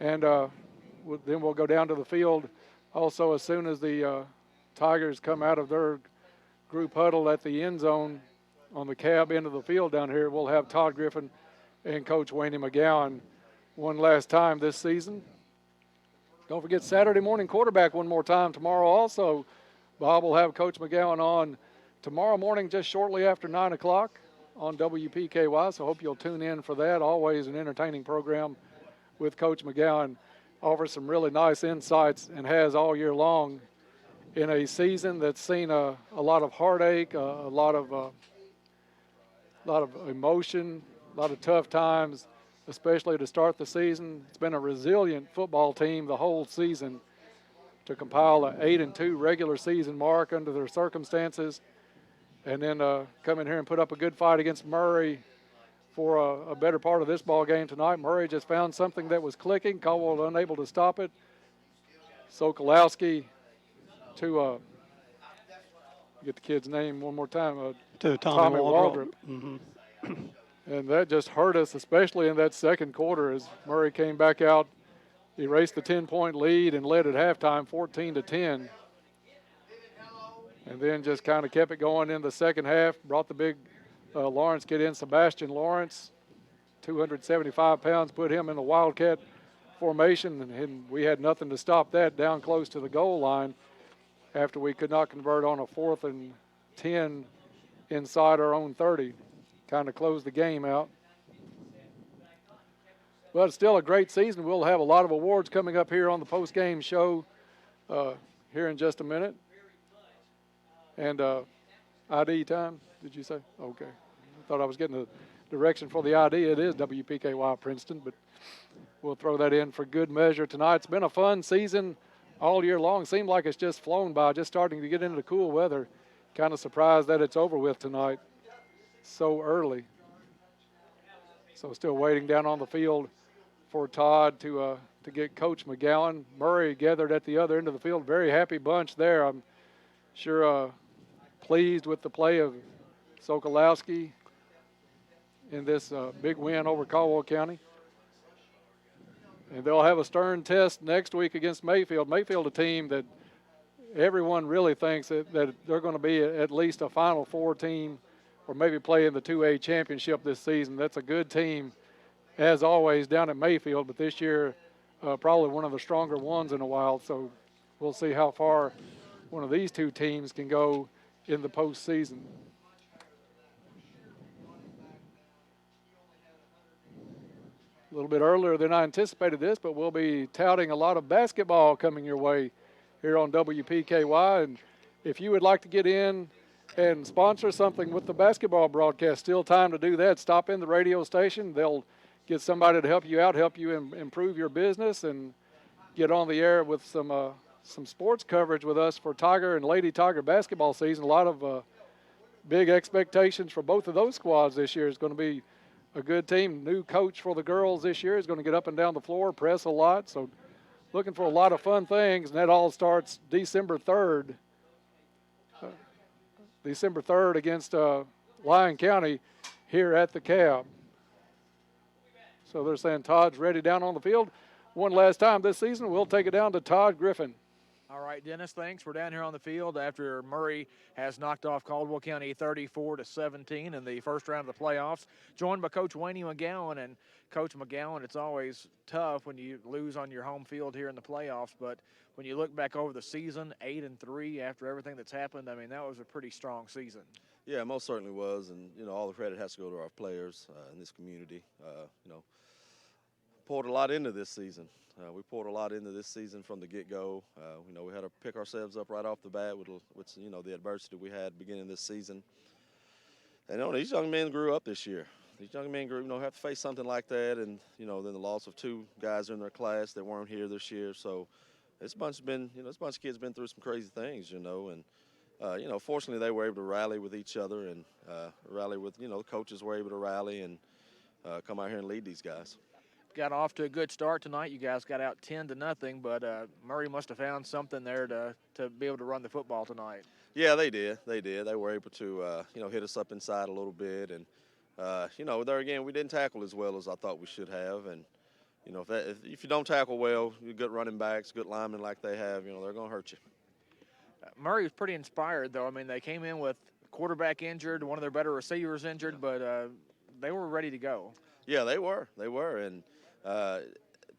and then we'll go down to the field also as soon as the Tigers come out of their group huddle at the end zone on the cab end of the field down here. We'll have Todd Griffin and Coach Wayne McGowan one last time this season. Don't forget Saturday morning quarterback one more time tomorrow also. Bob will have Coach McGowan on tomorrow morning just shortly after 9 o'clock on WPKY, so hope you'll tune in for that. Always an entertaining program with Coach McGowan. Offers some really nice insights and has all year long in a season that's seen a lot of heartache, a lot of emotion, a lot of tough times, especially to start the season. It's been a resilient football team the whole season to compile an 8-2 regular season mark under their circumstances, and then come in here and put up a good fight against Murray for a better part of this ball game tonight. Murray just found something that was clicking. Caldwell unable to stop it. Sokolowski to get the kid's name one more time. To Tommy Waldrop. And that just hurt us, especially in that second quarter as Murray came back out, erased the 10-point lead and led at halftime 14-10. And then just kind of kept it going in the second half, brought the big Lawrence kid in, Sebastian Lawrence, 275 pounds, put him in the Wildcat formation, and we had nothing to stop that down close to the goal line after we could not convert on a 4th and 10 inside our own 30. Kind of closed the game out. But it's still a great season. We'll have a lot of awards coming up here on the post-game show here in just a minute. And ID time, did you say? Okay. I thought I was getting the direction for the ID. It is WPKY Princeton, but we'll throw that in for good measure tonight. It's been a fun season all year long. Seemed like it's just flown by, just starting to get into the cool weather. Kind of surprised that it's over with tonight so early. So still waiting down on the field for Todd to get Coach McGowan. Murray gathered at the other end of the field. Very happy bunch there. I'm sure pleased with the play of Sokolowski in this big win over Caldwell County. And they'll have a stern test next week against Mayfield. Mayfield, a team that everyone really thinks that they're going to be at least a Final Four team or maybe play in the 2A championship this season. That's a good team, as always, down at Mayfield, but this year probably one of the stronger ones in a while. So we'll see how far one of these two teams can go in the postseason. A little bit earlier than I anticipated this, but we'll be touting a lot of basketball coming your way here on WPKY. And if you would like to get in and sponsor something with the basketball broadcast, still time to do that. Stop in the radio station. They'll get somebody to help you out, help you improve your business, and get on the air with some sports coverage with us for Tiger and Lady Tiger basketball season. A lot of big expectations for both of those squads this year. It's going to be a good team. New coach for the girls this year is going to get up and down the floor, press a lot. So looking for a lot of fun things, and that all starts December 3rd. December 3rd against Lyon County here at the Cab. So they're saying Todd's ready down on the field. One last time this season, we'll take it down to Todd Griffin. All right, Dennis, thanks. We're down here on the field after Murray has knocked off Caldwell County 34-17 in the first round of the playoffs. Joined by Coach Wayne McGowan. And Coach McGowan, it's always tough when you lose on your home field here in the playoffs, but when you look back over the season, 8-3 after everything that's happened, I mean, that was a pretty strong season. Yeah, most certainly was, and, all the credit has to go to our players in this community. Poured a lot into this season. We poured a lot into this season from the get-go. We had to pick ourselves up right off the bat with the adversity we had beginning this season. And these young men grew up this year. These young men have to face something like that, and then the loss of 2 guys in their class that weren't here this year. So this bunch of kids been through some crazy things, and fortunately they were able to rally with each other and rally with the coaches were able to rally and come out here and lead these guys. Got off to a good start tonight. You guys got out 10-0, but Murray must have found something there to be able to run the football tonight. Yeah, they did. They were able to hit us up inside a little bit, and there again we didn't tackle as well as I thought we should have, and if you don't tackle well, you good running backs, good linemen like they have, they're going to hurt you. Murray was pretty inspired, though. I mean, they came in with quarterback injured, one of their better receivers injured, but they were ready to go. Yeah, they were, and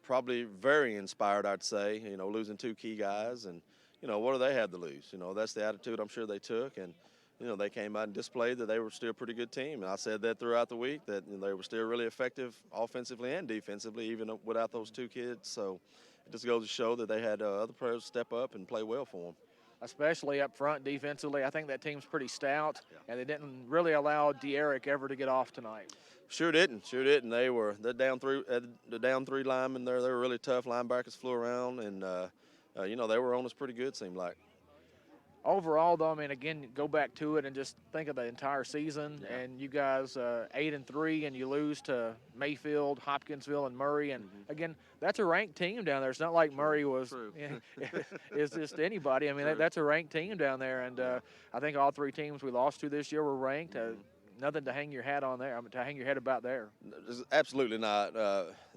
probably very inspired, I'd say. You know, losing 2 key guys, and you know, what do they have to lose? You know, that's the attitude I'm sure they took, and you know, they came out and displayed that they were still a pretty good team. And I said that throughout the week, that you know, they were still really effective offensively and defensively, even without those 2 kids. So it just goes to show that they had other players step up and play well for them. Especially up front defensively. I think that team's pretty stout, and they didn't really allow De'Eric ever to get off tonight. Sure didn't. They're down 3, the down 3 linemen there. They were really tough. Linebackers flew around, and you know, they were on us pretty good, seemed like. Overall, though, I mean, again, go back to it and just think of the entire season. Yeah. And you guys 8-3, and you lose to Mayfield, Hopkinsville, and Murray. And again, that's a ranked team down there. It's not like Murray was is just anybody. I mean, that's a ranked team down there. And I think all 3 teams we lost to this year were ranked. Nothing to hang your hat on there. I mean, to hang your head about there. Absolutely not.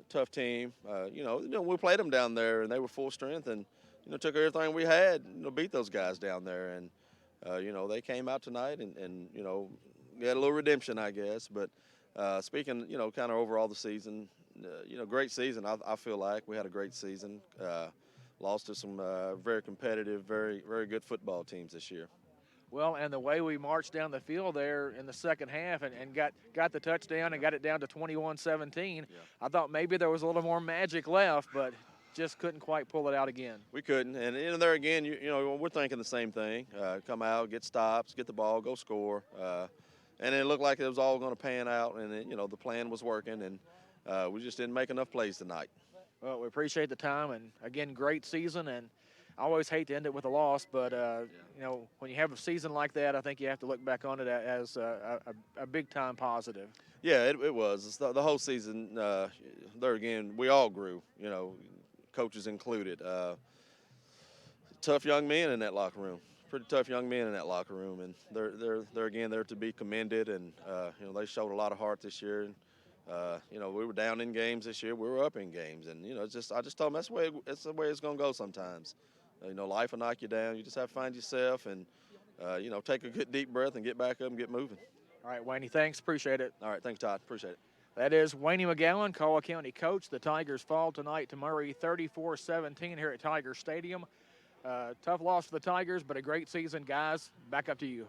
Tough team. You know, we played them down there, and they were full strength, and you know, took everything we had, you know, beat those guys down there. And, you know, they came out tonight and you know, we had a little redemption, I guess. But speaking, you know, kind of overall the season, you know, great season. I feel like we had a great season. Lost to some very competitive, very, very good football teams this year. Well, and the way we marched down the field there in the second half and got the touchdown and got it down to 21-17, I thought maybe there was a little more magic left, but just couldn't quite pull it out again. We couldn't, and in there again, you know, we're thinking the same thing. Come out, get stops, get the ball, go score, and it looked like it was all going to pan out, and it, you know, the plan was working, and we just didn't make enough plays tonight. Well, we appreciate the time, and again, great season, and I always hate to end it with a loss, but you know, when you have a season like that, I think you have to look back on it as a big-time positive. Yeah, it was. It's the whole season. There again, we all grew, you know, coaches included. Tough young men in that locker room. Pretty tough young men in that locker room, and they're to be commended. And you know, they showed a lot of heart this year. And, you know, we were down in games this year. We were up in games, and you know, I just told them that's the way it's going to go sometimes. You know, life will knock you down. You just have to find yourself and you know, take a good deep breath and get back up and get moving. All right, Wayne, thanks. Appreciate it. All right, thanks, Todd. Appreciate it. That is Wayne McGowan, Caldwell County coach. The Tigers fall tonight to Murray 34-17 here at Tiger Stadium. Tough loss for the Tigers, but a great season, guys. Back up to you.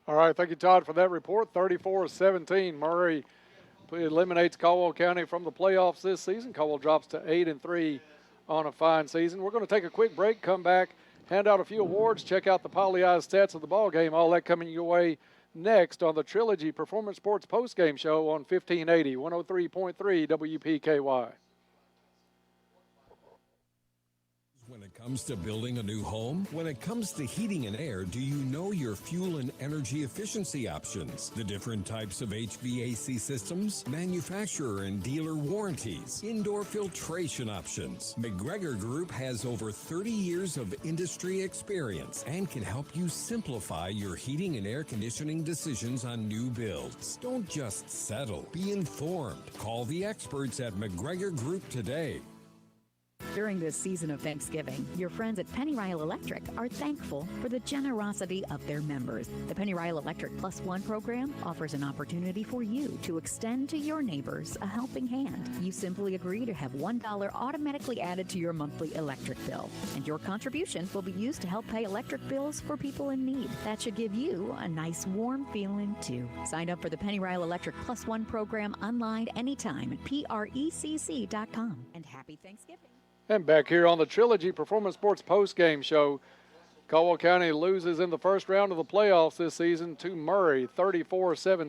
All right, thank you, Todd, for that report. 34-17, Murray eliminates Caldwell County from the playoffs this season. Caldwell drops to 8-3 on a fine season. We're going to take a quick break, come back, hand out a few awards, check out the poly-eyed stats of the ball game. All that coming your way next on the Trilogy Performance Sports postgame show on 1580, 103.3 WPKY. When it comes to building a new home, when it comes to heating and air, do you know your fuel and energy efficiency options? The different types of HVAC systems, manufacturer and dealer warranties, indoor filtration options. McGregor Group has over 30 years of industry experience and can help you simplify your heating and air conditioning decisions on new builds. Don't just settle. Be informed. Call the experts at McGregor Group today. During this season of Thanksgiving, your friends at Penny Ryle Electric are thankful for the generosity of their members. The Penny Ryle Electric Plus One program offers an opportunity for you to extend to your neighbors a helping hand. You simply agree to have $1 automatically added to your monthly electric bill, and your contribution will be used to help pay electric bills for people in need. That should give you a nice warm feeling too. Sign up for the Penny Ryle Electric Plus One program online anytime at precc.com. And happy Thanksgiving. And back here on the Trilogy Performance Sports postgame show, Caldwell County loses in the first round of the playoffs this season to Murray, 34-17.